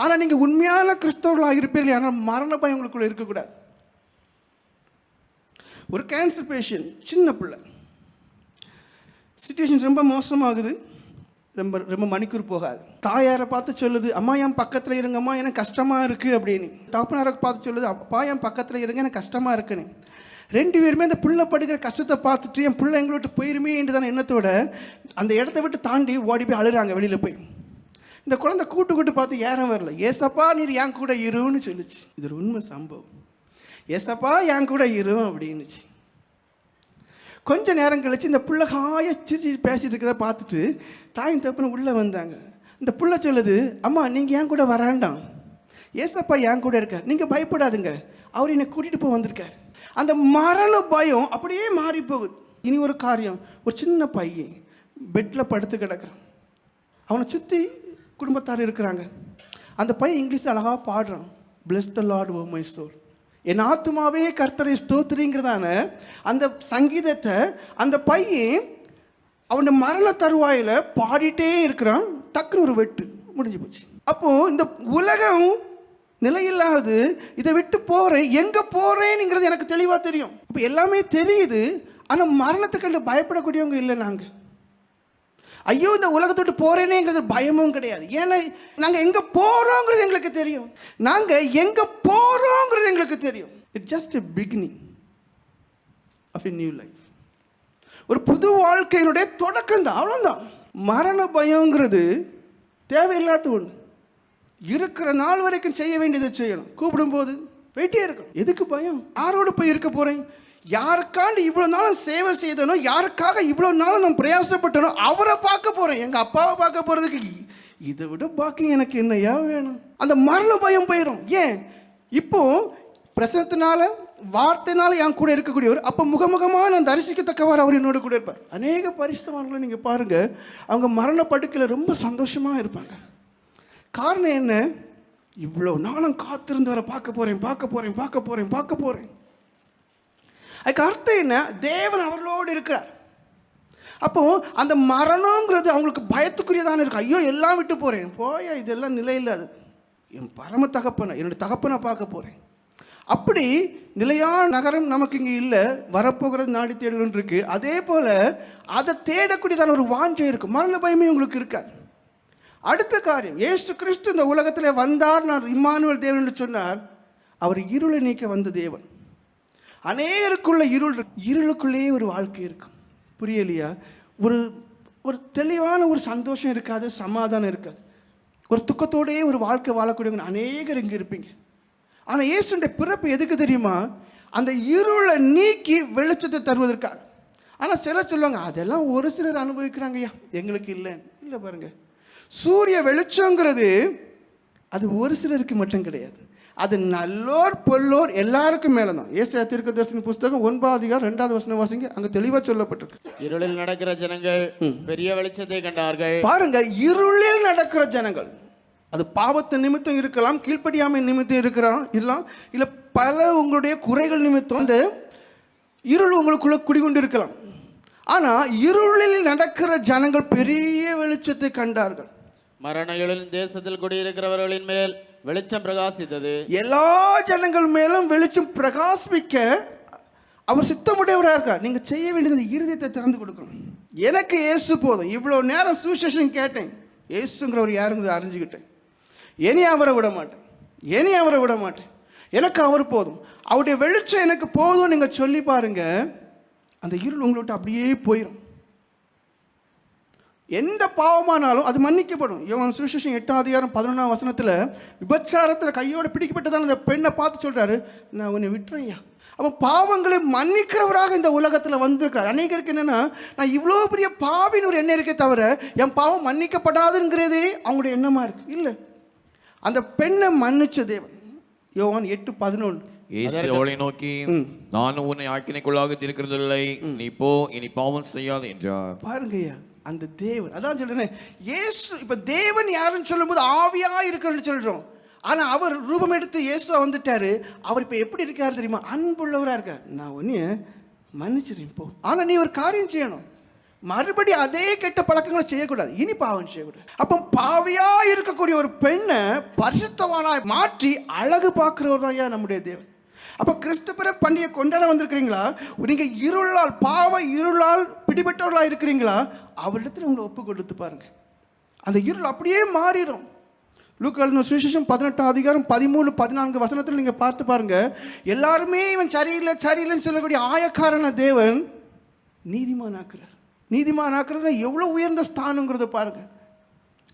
ஆனால் நீங்கள் உண்மையான கிறிஸ்தவர்களாக இருப்பீர்கள், ஆனால் மரண பயம் உங்களுக்குள்ள இருக்கக்கூடாது. ஒரு கேன்சர் பேஷண்ட், சின்ன பிள்ளை, சிச்சுவேஷன் ரொம்ப மோசமாகுது, ரொம்ப மணிக்கூர் போகாது. தாயாரை பார்த்து சொல்லுது, அம்மா என் பக்கத்தில் இருங்கம்மா, எனக்கு கஷ்டமாக இருக்குது அப்படின்னு. தகப்பனாரை பார்த்து சொல்லுது, அப்பா என் பக்கத்தில் இருங்க, எனக்கு கஷ்டமாக இருக்குன்னு. 2 பேருமே அந்த பிள்ளை படுக்கிற கஷ்டத்தை பார்த்துட்டு என் பிள்ளை எங்களை விட்டு போயிருமே என்று தானே எண்ணத்தோட அந்த இடத்த விட்டு தாண்டி ஓடி போய் அழுறாங்க வெளியில் போய். இந்த குழந்தை கூட்டு பார்த்து யாரும் வரல. ஏசப்பா நீர் என் கூட இருன்னு சொல்லிச்சு. இது ஒரு உண்மை சம்பவம். ஏசப்பா என் கூட இரு அப்படின்னுச்சு. கொஞ்சம் நேரம் கழிச்சு இந்த பிள்ளை காய சிரிச்சு பேசிட்டு இருக்கிறத பார்த்துட்டு தாயின் தப்புன்னு உள்ளே வந்தாங்க. இந்த பிள்ளை சொல்லுது, அம்மா நீங்கள் என் கூட வராண்டாம், ஏசப்பா என் கூட இருக்கார், நீங்கள் பயப்படாதுங்க, அவர் என்னை கூட்டிகிட்டு போய் வந்திருக்கார். அந்த மரண பயம் அப்படியே மாறி போகுது. இனி ஒரு காரியம், ஒரு சின்ன பையன் பெட்டில் படுத்து கிடக்கிறான், அவனை சுற்றி குடும்பத்தார் இருக்கிறாங்க. அந்த பையன் இங்கிலீஷில் அழகாக பாடுறான், bless the Lord O my soul, என் ஆத்மாவே கர்த்தரை ஸ்தோத்திரிங்கிறதான அந்த சங்கீதத்தை அந்த பையன் அவன் மரண தருவாயில் பாடிட்டே இருக்கிறான். டக்குன்னு ஒரு வெட்டு முடிஞ்சு போச்சு. அப்போ இந்த உலகம் நிலையில்லாது இதை விட்டு போகிறேன், எங்கே போகிறேன்னுங்கிறது எனக்கு தெளிவாக தெரியும். இப்போ எல்லாமே தெரியுது, ஆனால் மரணத்தை கண்டு பயப்படக்கூடியவங்க இல்லை. நாங்கள் ஐயோ இந்த உலகத்தை விட்டு போகிறேனேங்கிறது பயமும் கிடையாது. ஏன்னா நாங்கள் எங்கே போகிறோங்கிறது எங்களுக்கு தெரியும். நாங்கள் எங்கே போகிறோங்கிறது எங்களுக்கு தெரியும். It just a beginning of a new life. ஒரு புது வாழ்க்கையினுடைய தொடக்கம் தான், அவ்வளோதான். மரண பயங்கிறது தேவையில்லாத ஒன்று. இருக்கிற நாள் வரைக்கும் செய்ய வேண்டியதை செய்யணும். கூப்பிடும்போது போயிட்டே இருக்கணும். எதுக்கு பயம்? யாரோடு போய் இருக்க போகிறேன்? யாருக்காண்டு இவ்வளோ நாளும் சேவை செய்தனோ, யாருக்காக இவ்வளோ நாளும் நான் பிரயாசப்பட்டனோ அவரை பார்க்க போகிறேன். எங்கள் அப்பாவை பார்க்க போகிறதுக்கு இதை விட பாக்கி எனக்கு என்னையா வேணும்? அந்த மரண பயம் போயிடும். ஏன்? இப்போ பிரசனத்தினால வார்த்தைனால என் கூட இருக்கக்கூடியவர், அப்போ முகமுகமாக நான் தரிசிக்கத்தக்கவாறு அவர் என்னோட கூட இருப்பார். அநேக பரிசுத்தவான்களை நீங்கள் பாருங்கள், அவங்க மரண படுக்கையில் ரொம்ப சந்தோஷமாக இருப்பாங்க. காரணம் என்ன? இவ்வளோ நானும் காத்திருந்தவரை பார்க்க போகிறேன். அதுக்கு அர்த்தம் என்ன? தேவன் அவர்களோடு இருக்கிறார். அப்போ அந்த மரணங்கிறது அவங்களுக்கு பயத்துக்குரியதான இருக்கும். ஐயோ எல்லாம் விட்டு போகிறேன், போயா இதெல்லாம் நிலையில்லாது, என் பரம தகப்பனை என்னுடைய தகப்பனை பார்க்க போகிறேன். அப்படி நிலையான நகரம் நமக்கு இங்கே இல்லை, வரப்போகிறது நாடி தேடுகிறோன்னு இருக்கு. அதே போல் அதை தேடக்கூடியதான ஒரு வாஞ்சை இருக்கும். மரண பயமே உங்களுக்கு இருக்காது. அடுத்த காரியம், இயேசு கிறிஸ்து இந்த உலகத்தில் வந்தார், நான் இம்மானுவேல் தேவன் என்று சொன்னார். அவர் இருளை நீக்க வந்த தேவன். அநேகருக்குள்ள இருளுக்குள்ளேயே ஒரு வாழ்க்கை இருக்கும். புரியலையா? ஒரு தெளிவான ஒரு சந்தோஷம் இருக்காது, சமாதானம் இருக்காது. ஒரு துக்கத்தோடையே ஒரு வாழ்க்கை வாழக்கூடியவங்க அநேகர் இங்கே இருப்பீங்க. ஆனால் இயேசுடைய பிறப்பு எதுக்கு தெரியுமா? அந்த இருளை நீக்கி வெளிச்சத்தை தருவதற்காக. ஆனால் சிலர் சொல்லுவாங்க, அதெல்லாம் ஒரு சிலர் அனுபவிக்கிறாங்கய்யா, எங்களுக்கு இல்லை பாருங்க. சூரிய வெளிச்சங்கிறது அது ஒரு சிலருக்கு மட்டும் கிடையாது. அது நல்லோர் பொல்லோர் எல்லாருக்கும் மேலே தான். ஏசாயா தீர்க்கதரிசன புஸ்தகம் 9:2 வாசிங்க, அங்கே தெளிவாக சொல்லப்பட்டிருக்கு. இருளில் நடக்கிற ஜனங்கள் பெரிய வெளிச்சத்தை கண்டார்கள். பாருங்க, இருளில் நடக்கிற ஜனங்கள், அது பாவத்து நிமித்தம் இருக்கலாம், கீழ்ப்படியாமை நிமித்தம் இருக்கலாம், இல்லை பல உங்களுடைய குறைகள் நிமித்தம் அந்த இருள் உங்களுக்குள்ள குடிகொண்டு இருக்கலாம். ஆனால் இருளில் நடக்கிற ஜனங்கள் பெரிய வெளிச்சத்தை கண்டார்கள். மரண இருளின் தேசத்தில் குடியிருக்கிறவர்களின் மேல் வெளிச்சம் பிரகாசித்தது. எல்லா ஜனங்கள் மேலும் வெளிச்சம் பிரகாசிக்க அவர் சித்தமுடையவராக இருக்கார். நீங்கள் செய்ய வேண்டியது இருதயத்தை திறந்து கொடுக்கணும். எனக்கு இயேசு போதும். இவ்வளோ நேரம் சுவிசேஷன் கேட்டேன், இயேசுங்கிறவர் யாருங்கிறத அறிஞ்சுக்கிட்டேன். இனி அவரை விட மாட்டேன். எனக்கு அவர் போதும், அவருடைய வெளிச்சம் எனக்கு போதும். நீங்கள் சொல்லி பாருங்க, அந்த இருள் உங்களை விட்டு அப்படியே போயிடும். எந்த பாவமானாலும் அது மன்னிக்கப்படும். யோவான் சுவிசேஷம் 8:11 விபச்சாரத்தில் கையோடு பிடிக்கப்பட்டதான அந்த பெண்ணை பார்த்து சொல்றாரு, நான் உன்னை விட்டுறேன்யா. அப்போ பாவங்களை மன்னிக்கிறவராக இந்த உலகத்தில் வந்திருக்கார். அநேகருக்கு என்னன்னா, நான் இவ்வளோ பெரிய பாவின்னு ஒரு எண்ணம் இருக்கே தவிர என் பாவம் மன்னிக்கப்படாதுங்கிறதே அவங்களுடைய எண்ணமா இருக்கு. இல்லை, அந்த பெண்ணை மன்னிச்ச தேவன். யோவான் 8:11 இயேசு அவளை நோக்கி, நான் உன்னை ஆக்கினைக்குள்ளாக இருக்கிறதில்லை, நீ போ, இனி பாவம் செய்யாது என்றார். பாருங்கய்யா, அந்த தேவன், அதான் சொல்றேன். இயேசு இப்ப தேவன் யாருன்னு சொல்லும்போது ஆவியா இருக்கிறன்னு சொல்றோம். ஆனா அவர் ரூபம் எடுத்து இயேசு வந்துட்டாரு. அவர் இப்ப எப்படி இருக்காரு தெரியுமா? அன்புள்ளவரா இருக்கார். நான் உன்னைய மன்னிச்சிருக்கேன் போ, ஆனா நீ ஒரு காரியம் செய்யணும், மறுபடி அதே கெட்ட பழக்கங்களை செய்யக்கூடாது, இனி பாவம் செய்யக்கூடாது. அப்போ பாவியா இருக்கக்கூடிய ஒரு பெண்ணை பரிசுத்தவானாய் மாற்றி அழகு பார்க்கிறவர் தான் நம்முடைய தேவன். அப்போ கிறிஸ்துவ பண்டிகை கொண்டாட வந்திருக்கிறீங்களா? நீங்கள் இருளால், பாவ இருளால் பிடிபட்டவர்களாக இருக்கிறீங்களா? அவரிடத்தில் உங்களை ஒப்பு கொடுத்து பாருங்க, அந்த இருள் அப்படியே மாறிடும். லூக்கா சுவிசேஷம் 18:13-14 நீங்கள் பார்த்து பாருங்க. எல்லாருமே இவன் சரியில்லைன்னு சொல்லக்கூடிய ஆயக்காரன தேவன் நீதிமானாக்குறது எவ்வளோ உயர்ந்த ஸ்தானங்கிறத பாருங்க.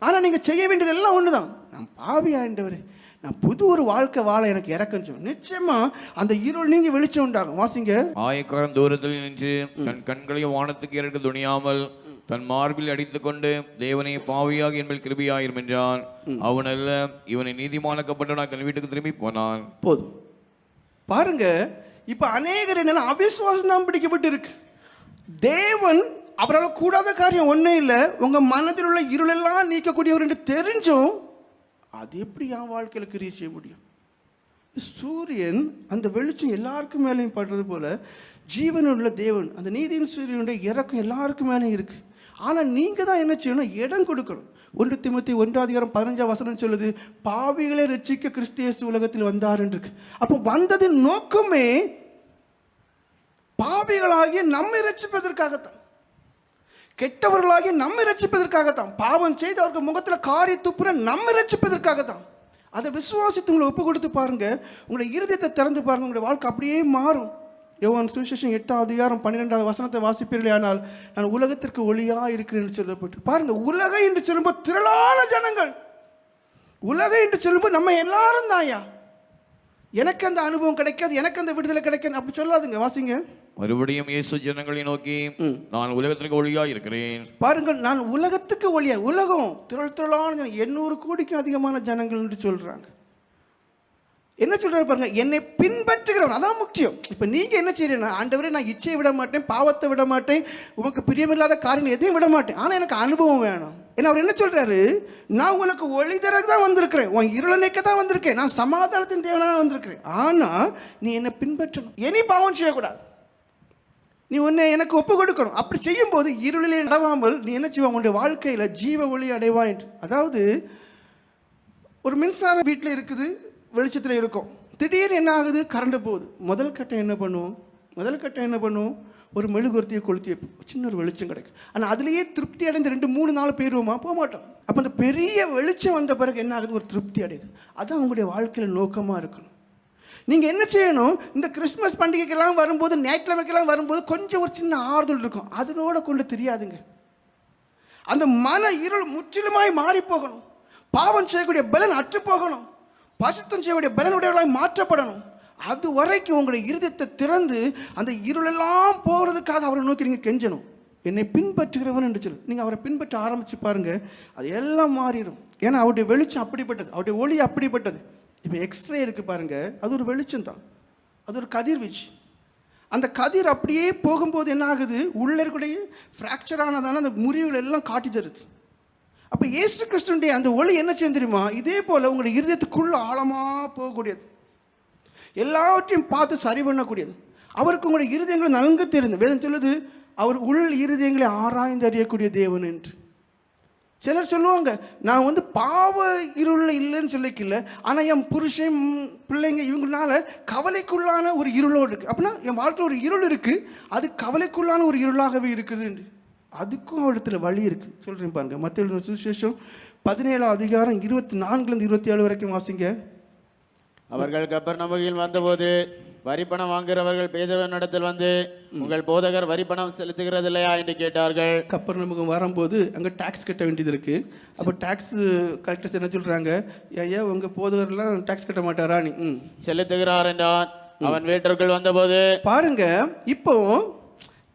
ஆனால் நீங்கள் செய்ய வேண்டியது எல்லாம் ஒன்று தான். நான் பாவி ஆண்டவர், நான் புது ஒரு வாழ்க்கை வாழ எனக்கு இறக்கன்னு சொல்லு. நிச்சயமா அந்த இருள் நீங்க வெளிச்சம் உண்டாகும். வாசிங்க. ஆயக்காரன் தூரத்தில் நின்று தன் கண்களையும் வானத்துக்கு இறக்க துணியாமல் தன் மார்பில் அடித்துக் கொண்டு, தேவனை பாவியாக என்பதில் கிருபையாயிரும் என்றான். அவன் அல்ல, இவனை நீதிமானாக்கப்பட்டவனாய் தன் வீட்டுக்கு திரும்பி போனான். போதும். பாருங்க, இப்ப அநேகர் என்னன்னா அவிசுவாசம் தான் பிடிக்கப்பட்டு இருக்கு. தேவன் அவரால் கூடாத காரியம் ஒன்றே இல்லை. உங்க மனதில் உள்ள இருளெல்லாம் நீக்கக்கூடியவர் என்று தெரிஞ்சும் அது எப்படி என் வாழ்க்கையில் கிரியை செய்ய முடியும்? சூரியன் அந்த வெளிச்சம் எல்லாருக்கும் மேலேயும் படுறது போல ஜீவனுள்ள தேவன் அந்த நீதியின் சூரியனுடைய இறக்கம் எல்லாருக்கும் மேலேயும் இருக்கு. ஆனால் நீங்கள் தான் என்ன செய்யணும்? இடம் கொடுக்கணும். 1 தீமோத்தேயு 1:15 சொல்லுது, பாவிகளை ரட்சிக்க கிறிஸ்து இயேசு உலகத்தில் வந்தார் என்று. அப்போ வந்ததின் நோக்கமே பாவிகளாகிய நம்மை ரட்சிப்பதற்காகத்தான், கெட்டவர்களாகிய நம்மை ரட்சிப்பதற்காகத்தான், பாவம் செய்து அவருக்கு முகத்தில் காரி துப்புற நம்மை ரட்சிப்பதற்காகத்தான். அதை விசுவாசித்து உங்களை ஒப்பு கொடுத்து பாருங்க, உங்களுடைய இருதயத்தை திறந்து பாருங்க, உங்களுடைய வாழ்க்கை அப்படியே மாறும். யோவான் சுவிசேஷம் 8:12 வாசிப்பீர்களே, ஆனால் நான் உலகத்திற்கு ஒளியா இருக்கிறேன் சொல்லப்பட்டு பாருங்க. உலகம் என்று சொல்லும்போது திரளான ஜனங்கள், உலகம் என்று சொல்லும்போது நம்ம எல்லாரும் தாயா. எனக்கு அந்த அனுபவம் கிடைக்காது, எனக்கு அந்த விடுதலை கிடைக்காது அப்படி சொல்லாதுங்க. வாசிங்க. மறுபடியும் இயேசு ஜனங்களை நோக்கி, நான் உலகத்திற்கு ஒளியா இருக்கிறேன். பாருங்கள், நான் உலகத்துக்கு ஒளியா. உலகம் திரளான 800 கோடிக்கும் அதிகமான ஜனங்கள் என்று சொல்றாங்க. என்ன சொல்றாரு பாருங்க, என்னை பின்பற்றுகிறவன், அதான் முக்கியம். இப்போ நீங்க என்ன செய்யறீங்கன்னா, ஆண்டவரே நான் இச்சையை விட மாட்டேன், பாவத்தை விட மாட்டேன், உமக்கு பிரியமில்லாத காரியம் எதையும் விட மாட்டேன், ஆனால் எனக்கு அனுபவம் வேணும். ஏன்னா அவர் என்ன சொல்றாரு, நான் உனக்கு ஒளி தரக்கு தான் வந்திருக்கிறேன், உன் இருளை நீக்க தான் வந்திருக்கேன், நான் சமாதானத்தின் தேவனாக வந்திருக்கிறேன். ஆனால் நீ என்னை பின்பற்றணும், இனி பாவம் செய்யக்கூடாது, நீ உன்னை எனக்கு ஒப்பு கொடுக்கணும். அப்படி செய்யும் போது இருளிலே நடவாமல் நீ என்ன செய்வா, உன்னுடைய வாழ்க்கையில் ஜீவ ஒளி அடைவா என்று. அதாவது ஒரு மின்சார வீட்டில் இருக்குது, வெளிச்சத்தில் இருக்கும், திடீர்னு என்ன ஆகுது, கரண்ட் போகுது. முதல் கட்டம் என்ன பண்ணுவோம், ஒரு மெழுகுவர்த்தியை கொளுத்தி சின்ன ஒரு வெளிச்சம் கிடைக்கும். ஆனால் அதுலேயே திருப்தி அடைந்து 2, 3 நாள் போயிடுவோமா? போக மாட்டோம். அப்போ அந்த பெரிய வெளிச்சம் வந்த பிறகு என்ன ஆகுது, ஒரு திருப்தி அடையுது. அதுதான் உங்களுடைய வாழ்க்கையில் நோக்கமாக இருக்கணும். நீங்கள் என்ன செய்யணும், இந்த கிறிஸ்மஸ் பண்டிகைக்கெல்லாம் வரும்போது, ஞாயிற்றுக்கிழமைக்கெல்லாம் வரும்போது கொஞ்சம் ஒரு சின்ன ஆறுதல் இருக்கும், அதனோட கொண்டு தெரியாதுங்க. அந்த மன இருள் முற்றிலுமாய் மாறி போகணும், பாவம் செய்யக்கூடிய பலன் அற்று போகணும், பரிசுத்தம் செய்யக்கூடிய பலனுடையவர்களாய் மாற்றப்படணும். அது வரைக்கும் உங்களுடைய இருதயத்தை திறந்து அந்த இருளெல்லாம் போகிறதுக்காக அவரை நோக்கி நீங்கள் கெஞ்சணும். என்னை பின்பற்றுகிறவன் என்று சொல்லு. நீங்கள் அவரை பின்பற்ற ஆரம்பித்து பாருங்கள், அது எல்லாம் மாறிடும். ஏன்னா அவருடைய வெளிச்சம் அப்படிப்பட்டது, அவருடைய ஒளி அப்படிப்பட்டது. இப்போ எக்ஸ்ரே இருக்குது பாருங்கள், அது ஒரு வெளிச்சம் தான், அது ஒரு கதிர்வீச்சு. அந்த கதிர் அப்படியே போகும்போது என்ன ஆகுது, உள்ளே இருக்கக்கூடிய ஃப்ராக்சர் ஆனதான அந்த முறிவுகள் எல்லாம் காட்டி தருது. அப்போ இயேசு கிறிஸ்துடைய அந்த ஒளி என்ன செய்யும் தெரியுமா, இதே போல் உங்களுடைய இருதயத்துக்குள்ள ஆழமாக போகக்கூடியது, எல்லாவற்றையும் பார்த்து சரி பண்ணக்கூடியது. அவருக்கு உங்களுடைய இருதயங்களை நன்கு தெரிந்து, வேதம் சொல்லுது, அவர் உள் இருதயங்களை ஆராய்ந்து அறியக்கூடிய தேவன் என்று. சிலர் சொல்லுவாங்க, நான் பாவ இருளில் இல்லைன்னு சொல்லிக்கல, ஆனால் என் புருஷன் பிள்ளைங்க இவங்களால கவலைக்குள்ளான ஒரு இருளோடு இருக்குது. அப்படின்னா என் வாழ்க்கையில் ஒரு இருள் இருக்குது, அது கவலைக்குள்ளான ஒரு இருளாகவே இருக்குது என்று. அதுக்கும் இடத்துல வழி இருக்குது. சொல்கிறேன் பாருங்க, மத்தேயு சுவிசேஷம் 17:24-27 வரைக்கும் வாசிங்க. அவர்கள் கப்பர்நகூமில் வந்தபோது வரிப்பணம் வாங்குகிறவர்கள் பேதுருவினிடத்தில் வந்து, உங்கள் போதகர் வரிப்பணம் செலுத்துகிறது இல்லையா என்று கேட்டார்கள். கப்பர்நகூம் வரும்போது அங்கே டாக்ஸ் கட்ட வேண்டியது இருக்குது. அப்போ டாக்ஸ் கலெக்டர்ஸ் என்ன சொல்கிறாங்க, ஏன் உங்கள் போதகர்லாம் டாக்ஸ் கட்ட மாட்டாரா? நீ செலுத்துகிறார் என்றான். அவன் வீட்டிற்குள் வந்தபோது பாருங்க, இப்போ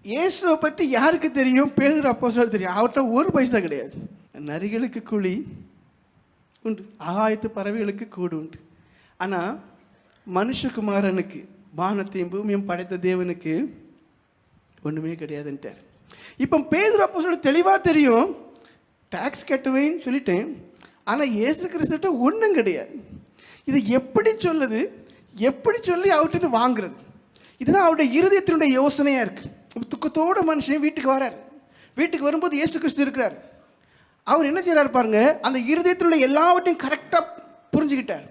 இயேசுவை பற்றி யாருக்கு தெரியும்? பேதுரு அப்போஸ்தலருக்கு தெரியும். அவர்கிட்ட ஒரு பைசா கிடையாது. நரிகளுக்கு கூலி உண்டு, ஆகாயத்து பறவைகளுக்கு கூடு உண்டு. ஆனால் மனுஷகுமாரனுக்கு, வானத்தையும் பூமியும் படைத்த தேவனுக்கு ஒன்றுமே கிடையாதுன்ட்டார். இப்போ பேதுரு அப்போஸ்தலருக்கு தெளிவாக தெரியும், டாக்ஸ் கட்டுவேன்னு சொல்லிட்டேன், ஆனால் இயேசு கிறிஸ்துட்ட ஒன்றும் கிடையாது. இது எப்படி சொல்லுது, எப்படி சொல்லி அவர்கிட்ட வாங்குறது? இதுதான் அவருடைய இருதயத்தினுடைய யோசனையாக இருக்குது. துக்கத்தோட மனுஷன் வீட்டுக்கு வரார். வீட்டுக்கு வரும்போது இயேசு கிறிஸ்து இருக்கிறார். அவர் என்ன செய்யறாரு பாருங்க, அந்த இருதயத்தினுடைய எல்லாவற்றையும் கரெக்டாக புரிஞ்சுக்கிட்டார்.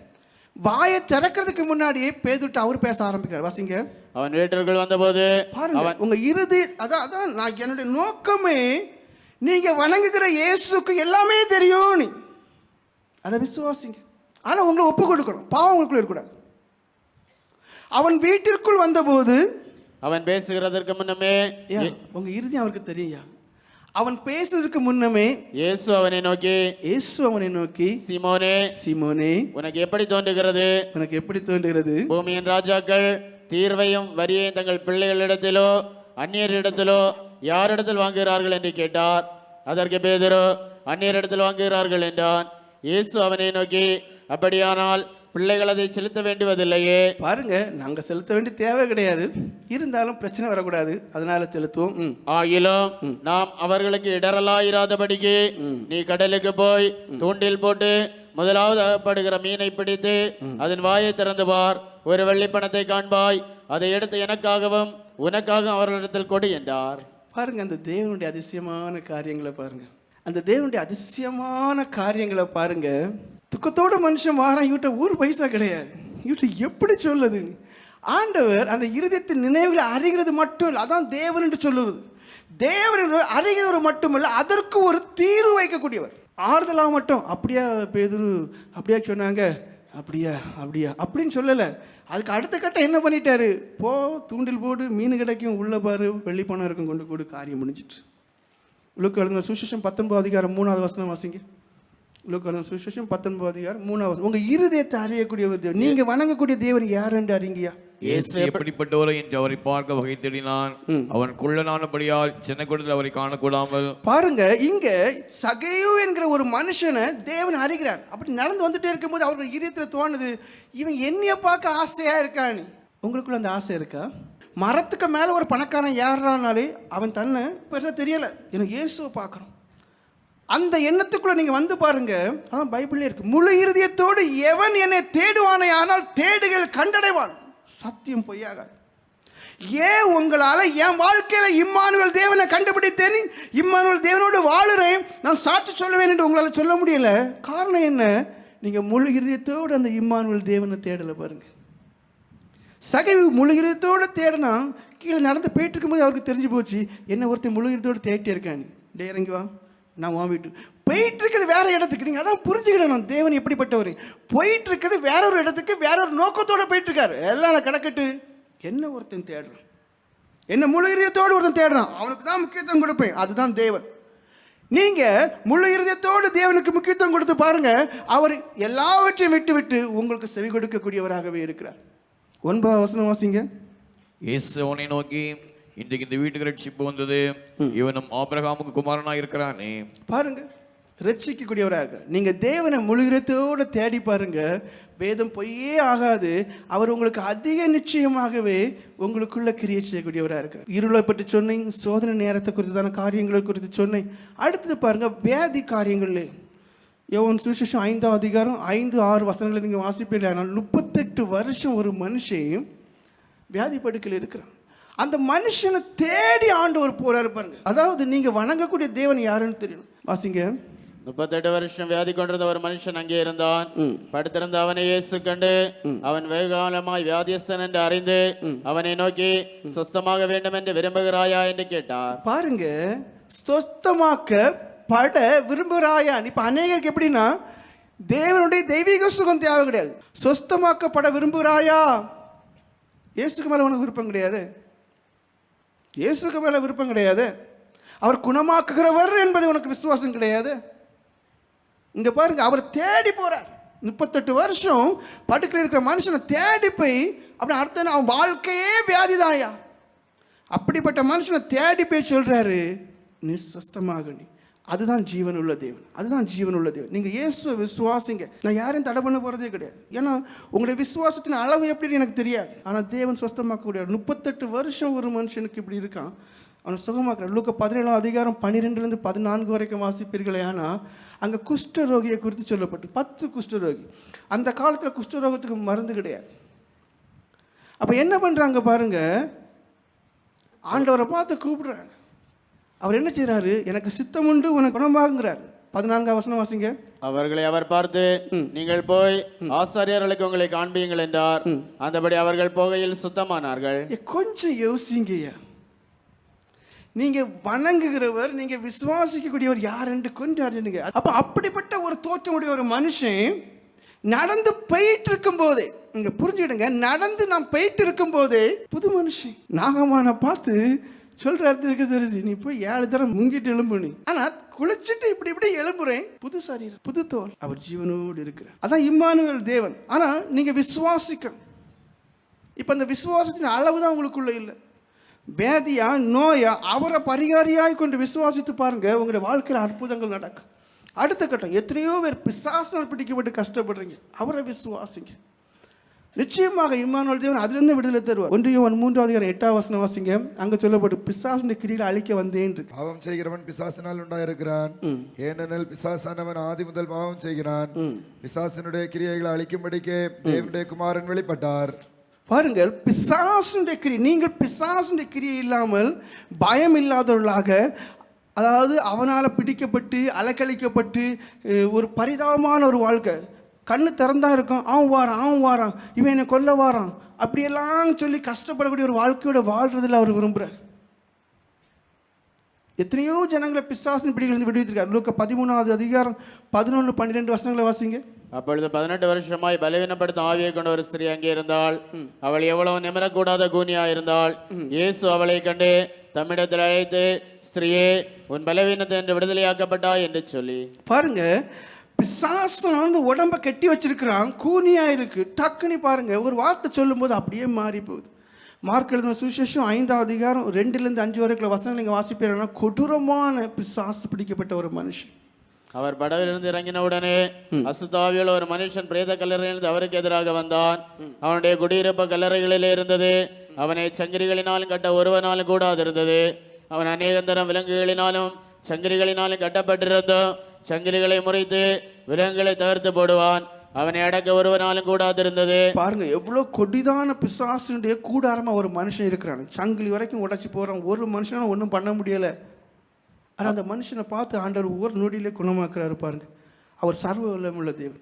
வாயை திறக்கிறதுக்கு முன்னாடியே பேதுருட்ட அவர் பேச ஆரம்பிக்கிறார். வாசிங்க. அவன் வீட்டிற்குள் வந்தபோது பாருங்க, உங்க இறுதி அதான் நான் என்னுடைய நோக்கமே, நீங்க வணங்குகிற இயேசுக்கு எல்லாமே தெரியும், நீ அதை விசுவாசிங்க. ஆனா உங்களை ஒப்பு கொடுக்கணும், பாவம் உங்களுக்குள்ள இருக்கக்கூடாது. அவன் வீட்டிற்குள் வந்தபோது அவன் பேசுகிறதற்கு முன்னமே உங்க இறுதி அவருக்கு தெரியும். அவன் பேசுறதுக்கு முன்னமே இயேசு அவனை நோக்கி சீமோனே, சீமோனே, உனக்கு எப்படி தோன்றுகிறது? பூமியின் ராஜாக்கள் தீர்வையும் வரியையும் தங்கள் பிள்ளைகளிடத்திலோ அந்நியரிடத்திலோ யாரிடத்தில் வாங்குகிறார்கள் என்று கேட்டார். அதற்கு பேதுரு, அந்நியரிடத்தில் வாங்குகிறார்கள் என்றான். இயேசு அவனை நோக்கி, அப்படியானால் பிள்ளைகள் அதை செலுத்த வேண்டுவதில்லையே. பாருங்க, நாங்க செலுத்த வேண்டிய தேவை கிடையாது, இருந்தாலும் பிரச்சனை வரக்கூடாது, அதனால செலுத்துவோம். ஆகிலும் நாம் அவர்களுக்கு இடரலாயிராதபடிக்கு நீ கடலுக்கு போய் தூண்டில் போட்டு முதலாவது அகப்படுகிற மீனை பிடித்து அதன் வாயை திறந்து பார். ஒரு வெள்ளிப்பணத்தை காண்பாய், அதை எடுத்து எனக்காகவும் உனக்காகவும் அவர்களிடத்தில் கொடு என்றார். பாருங்க அந்த தேவனுடைய அதிசயமான காரியங்களை பாருங்க. அந்த தேவனுடைய அதிசயமான காரியங்களை பாருங்க. துக்கத்தோட மனுஷன் வாரான், இவட்ட ஒரு பைசா கிடையாது. இவட்ட எப்படி சொல்லுது? ஆண்டவர் அந்த இருதயத்தின் நினைவுகளை அறிகிறது மட்டும் இல்லை, அதான் தேவன் என்று சொல்லுவது. தேவன் அறிகிறவர் மட்டுமல்ல, அதற்கு ஒரு தீர்வு வைக்கக்கூடியவர். ஆறுதலாக மட்டும் அப்படியா பேதுரு அப்படியா சொன்னாங்க, அப்படியா அப்படியா அப்படின்னு சொல்லலை. அதுக்கு அடுத்த கட்டம் என்ன பண்ணிட்டாரு? போ, தூண்டில் போடு, மீன் கிடைக்கும், உள்ள பாரு, வெள்ளி பணம் இருக்கும், கொண்டு கூடு, காரியம் முடிஞ்சிட்டு. லூக்கா எழுதின சுவிசேஷம் 19:3 வசனம் வாசிங்க. லூக்கா எழுதின சுவிசேஷம் 19:3. உங்க இருதயத்தை அறியக்கூடியவர் தேவன். நீங்க வணங்கக்கூடிய தேவன் யார் என்று அறிங்கயா? இயேசு எப்படிப்பட்டவரோ என்று அவரை பார்க்க வகை தேடினான். அவன் குள்ளனானபடியால் சின்ன கூடத்தில் அவரை காணக்கூடாமல். பாருங்க, இங்க சகையு என்கிற ஒரு மனுஷனை தேவன் அறிகிறார். அப்படி நடந்து வந்துட்டே இருக்கும்போது அவர்கள் இதயத்துல தோணுது, இவன் என்னைய பார்க்க ஆசையா இருக்கான்னு. உங்களுக்குள்ள அந்த ஆசை இருக்கா? மரத்துக்கு மேல ஒரு பணக்காரன் ஏறானாலே அவன் தன்னை பெருசா தெரியல, எனக்கு இயேசுவை பார்க்கணும். அந்த எண்ணத்துக்குள்ள நீங்க வந்து பாருங்க. ஆனால் பைபிள்ல இருக்கு, முழு இருதயத்தோடு எவன் என்னை தேடுவானே ஆனால் தேடுகள் கண்டடைவான். சத்தியம் பொய்யாகாது. ஏன் உங்களால என் வாழ்க்கையில இம்மானுவேல் தேவனை கண்டுபிடித்தேன், இம்மானுவேல் தேவனோடு வாழுறேன், நான் சாட்சி சொல்லுவேன் என்று உங்களால சொல்ல முடியல? காரணம் என்ன? நீங்க முழு இருதயத்தோடு அந்த இம்மானுவேல் தேவனை தேடல. பாருங்க, சகைவு முழு இருதயத்தோடு தேடனா கீழே நடந்து போயிட்டு இருக்கும்போது அவருக்கு தெரிஞ்சு போச்சு, என்ன ஒருத்தர் முழு இருதயத்தோடு தேடிட்டே இருக்கான்னு. டே இறங்கி வா, நான் உன் வீட்டு போயிட்டு இருக்கிறது வேற இடத்துக்கு. நீங்கள் அதான் புரிஞ்சுக்கிடணும் தேவன் எப்படிப்பட்டவர். போயிட்டு இருக்கிறது வேற ஒரு இடத்துக்கு, வேற ஒரு நோக்கத்தோட போயிட்டு இருக்காரு. எல்லாம் கிடக்கட்டு, என்ன ஒருத்தன் தேடுறான், என்ன முழு இருதயத்தோடு ஒருத்தன் தேடுறான், அவனுக்கு தான் முக்கியத்துவம் கொடுப்பேன். அதுதான் தேவன். நீங்க முழு இருதயத்தோடு தேவனுக்கு முக்கியத்துவம் கொடுத்து பாருங்க, அவர் எல்லாவற்றையும் விட்டு விட்டு உங்களுக்கு செவி கொடுக்கக்கூடியவராகவே இருக்கிறார். 9 வசனம் வாசிங்க. இயேசு அவனை நோக்கி, இன்றைக்கு இந்த வீட்டுக்கு ரட்சிப்பு வந்தது, இவனும் ஆபிரகாமுக்கு குமாரனா இருக்கிறானே. பாருங்க, ரட்சிக்கக்கூடியவராக இருக்க. நீங்க தேவனை முழு இருதயத்தோடு தேடி பாருங்க, வேதம் பொய்யே ஆகாது. அவர் உங்களுக்கு அதிக நிச்சயமாகவே உங்களுக்குள்ள கிரியை செய்யக்கூடியவராக இருக்கிறார். இருளை பற்றி சொன்னேன், சோதனை நேரத்தை குறித்தான காரியங்களை குறித்து சொன்னேன். அடுத்தது பாருங்க, வியாதி காரியங்களே. யோவான் சுவிசேஷம் 5:5-6 வசனங்களை நீங்கள் வாசிப்பீங்க. 38 வருஷம் ஒரு மனுஷன் வியாதி படுக்கையில் இருக்கிறான். அந்த மனுஷனை தேடி ஆண்டவர் போறாரு பாருங்க. அதாவது நீங்க வணங்கக்கூடிய தேவன் யாருன்னு தெரியணும். வாசிங்க. 38 வருஷம் வியாதி கொண்டிருந்த ஒரு மனுஷன் அங்கே இருந்தான். படுத்திருந்த அவனை இயேசு கண்டு அவன் வெகுகாலமாய் வியாதியஸ்தன் என்று அறிந்து அவனை நோக்கி, சொஸ்தமாக வேண்டும் என்று விரும்புகிறாயா என்று கேட்டார். பாருங்க, சொஸ்தமாக்க பட விரும்புகிறாயா? இப்ப அநேகருக்கு எப்படின்னா, தேவனுடைய தெய்வீக சுகம் தேவை கிடையாது, சொஸ்தமாக்கப்பட விரும்புகிறாயா? இயேசுக்கு மேல உனக்கு விருப்பம் கிடையாது, இயேசுக்கு மேல விருப்பம் கிடையாது. அவர் குணமாக்குகிறவர் என்பது உனக்கு விசுவாசம் கிடையாது. இங்க பாருங்க, அவர் தேடி போறார். 38 வருஷம் படுக்கையில் இருக்கிற மனுஷனை தேடி போய், அப்படி அர்த்தம் அவன் வாழ்க்கையே வியாதிதாயா. அப்படிப்பட்ட மனுஷனை தேடி போய் சொல்றாரு, நீ சுஸ்தமாக நீ. அதுதான் ஜீவன் உள்ள தேவன், அதுதான் ஜீவன் உள்ள தேவன். நீங்கள் இயேசுவை விசுவாசிங்க. நான் யாரையும் தடை பண்ண போகிறதே கிடையாது. ஏன்னா உங்களுடைய விசுவாசத்தின் அளவு எப்படின்னு எனக்கு தெரியாது. ஆனால் தேவன் சுஸ்தமாக்கக்கூடிய 38 வருஷம் ஒரு மனுஷனுக்கு இப்படி இருக்கான், அவனை சுகமாக்குறார். லூக்கா 17:12-14 வரைக்கும் வாசிப்பீர்களே. ஆனால் அங்கே குஷ்டரோகியை குறித்து சொல்லப்பட்டு 10 குஷ்டரோகி. அந்த காலத்தில் குஷ்டரோகத்துக்கு மருந்து கிடையாது. அப்போ என்ன பண்ணுறாங்க பாருங்க, ஆண்டவரை பார்த்து கூப்பிடுறாங்க. அவர் என்ன செய்யறாரு? எனக்கு சித்தம் உண்டு, உனக்கு குணமாகுங்கிறார். 14 வசனம் வாசிங்க. அவர்களை அவர் பார்த்து, நீங்கள் போய் ஆசாரியர்களுக்கு உங்களை காண்பியுங்கள் என்றார். அந்தபடி அவர்கள் போகையில் சுத்தமானார்கள். கொஞ்சம் யோசிங்கய்யா, நீங்க வணங்குகிறவர், நீங்க விசுவாசிக்கக்கூடியவர் யார் என்று கொஞ்சம் அறிஞ்சுங்க. அப்ப அப்படிப்பட்ட ஒரு தோற்றமுடைய ஒரு மனுஷன் நடந்து போயிட்டு இருக்கும் போதே, நீங்க புரிஞ்சுக்கிடுங்க, நடந்து நான் போயிட்டு இருக்கும் போதே புது மனுஷன் நாகமான பார்த்து சொல்றாரு, தெரிஞ்சு நீ போய் 7 தரம் முங்கிட்டு எழும்பு நீ. ஆனா குளிச்சுட்டு இப்படி இப்படி எழும்புறேன், புது சரீரம், புது தோல். அவர் ஜீவனோடு இருக்கிறார். அதான் இம்மானுவேல் தேவன். ஆனா நீங்க விசுவாசிக்கணும். இப்ப அந்த விசுவாசத்தின் அளவுதான் உங்களுக்குள்ள இல்லை. வேதியா நோயா அவரை பரிகாரியாய் கொண்டு விசுவாசித்து பாருங்க, உங்களுடைய வாழ்க்கையில் அற்புதங்கள் நடக்கும். அடுத்த கட்டம், எத்தனையோ பேர் பிசாசினால் பிடிக்கப்பட்டு கஷ்டப்படுறீங்க, அவரை விசுவாசிங்க. நிச்சயமாக இம்மானுவேல் தேவன் அதிலிருந்து விடுதலை தருவார். 1 யோவான் 3:8 வசனம் வாசிங்க. அங்க சொல்லப்பட்டு பிசாசுடைய கிரியை அழிக்க வந்தேன். பாவம் செய்கிறவன் பிசாசினால் உண்டாயிருக்கிறான், ஏனெனில் பிசாசானவன் ஆதி முதல் பாவம் செய்கிறான். பிசாசினுடைய கிரியைகளை அழிக்கும்படிக்கே தேவனுடைய குமாரன் வெளிப்பட்டார். பாருங்கள், பிசாசுடைய கிரியை, நீங்கள் பிசாசுடைய கிரியை இல்லாமல் பயம் இல்லாதவர்களாக, அதாவது அவனால் பிடிக்கப்பட்டு அலக்கழிக்கப்பட்டு ஒரு பரிதாபமான ஒரு வாழ்க்கை, கண்ணு திறந்தா இருக்கும், அவன் வாரான் இவன் என்னை கொல்ல வாரான் அப்படியெல்லாம் சொல்லி கஷ்டப்படக்கூடிய ஒரு வாழ்க்கையோட வாழ்றதில் அவர் விரும்புகிறார். எத்தனையோ ஜனங்களை பிசாசின் பிடிகளிலிருந்து விடுவித்திருக்கார். லூக்கா 13வது அதிகாரம் 11-12 வசனங்களை வாசிங்க. அப்பொழுது 18 வருஷமாய் பலவீனப்படுத்த ஆவியை கொண்ட ஒரு ஸ்திரீ அங்கே இருந்தாள். அவள் எவ்வளவு நிமிரக்கூடாத கூனியா இருந்தாள். இயேசு அவளை கண்டு தம்மிடத்தில் அழைத்து, ஸ்திரீயே, உன் பலவீனத்தை என்று விடுதலையாக்கப்பட்டாய் என்று சொல்லி. பாருங்க, பிசாசம் வந்து உடம்ப கட்டி வச்சிருக்கிறான், கூனியா இருக்கு. டக்குன்னு பாருங்க, ஒரு வார்த்தை சொல்லும் போது அப்படியே மாறி போகுது. மார்க் எழுதின சுவிசேஷம் 5வது அதிகாரம் 2-5 வரைக்கும் வசனம் நீங்கள் வாசிப்பீங்கன்னா, கொடூரமான பிசாசு பிடிக்கப்பட்ட ஒரு மனுஷன். அவர் படவிலிருந்து இறங்கின உடனே அசுத்தாவியுள்ள ஒரு மனுஷன் பிரேத கல்லறையிலிருந்து அவருக்கு எதிராக வந்தான். அவனுடைய குடியிருப்பு கல்லறைகளிலே இருந்தது. அவனை சங்கிலிகளினாலும் கட்ட ஒருவனாலும் கூடாது இருந்தது. அவன் அநேகந்தரம் விலங்குகளினாலும் சங்கிலிகளினாலும் கட்டப்பட்டிருந்தோம். சங்கிலிகளை முறித்து விலங்குகளை தகர்த்து போடுவான். அவனை அடக்க ஒருவனாலும் கூடாது இருந்தது. பாருங்க, எவ்வளவு கொடிதான பிசாசுடைய கூடாரமா ஒரு மனுஷன் இருக்கிறான். சங்கிலி வரைக்கும் உடைச்சி போறான், ஒரு மனுஷனால ஒன்றும் பண்ண முடியல. ஆனால் அந்த மனுஷனை பார்த்து ஆண்டவர் ஒரு நொடியிலே குணமாக்குறாரு. பாருங்க, அவர் சர்வ வல்லமையுள்ள தேவன்.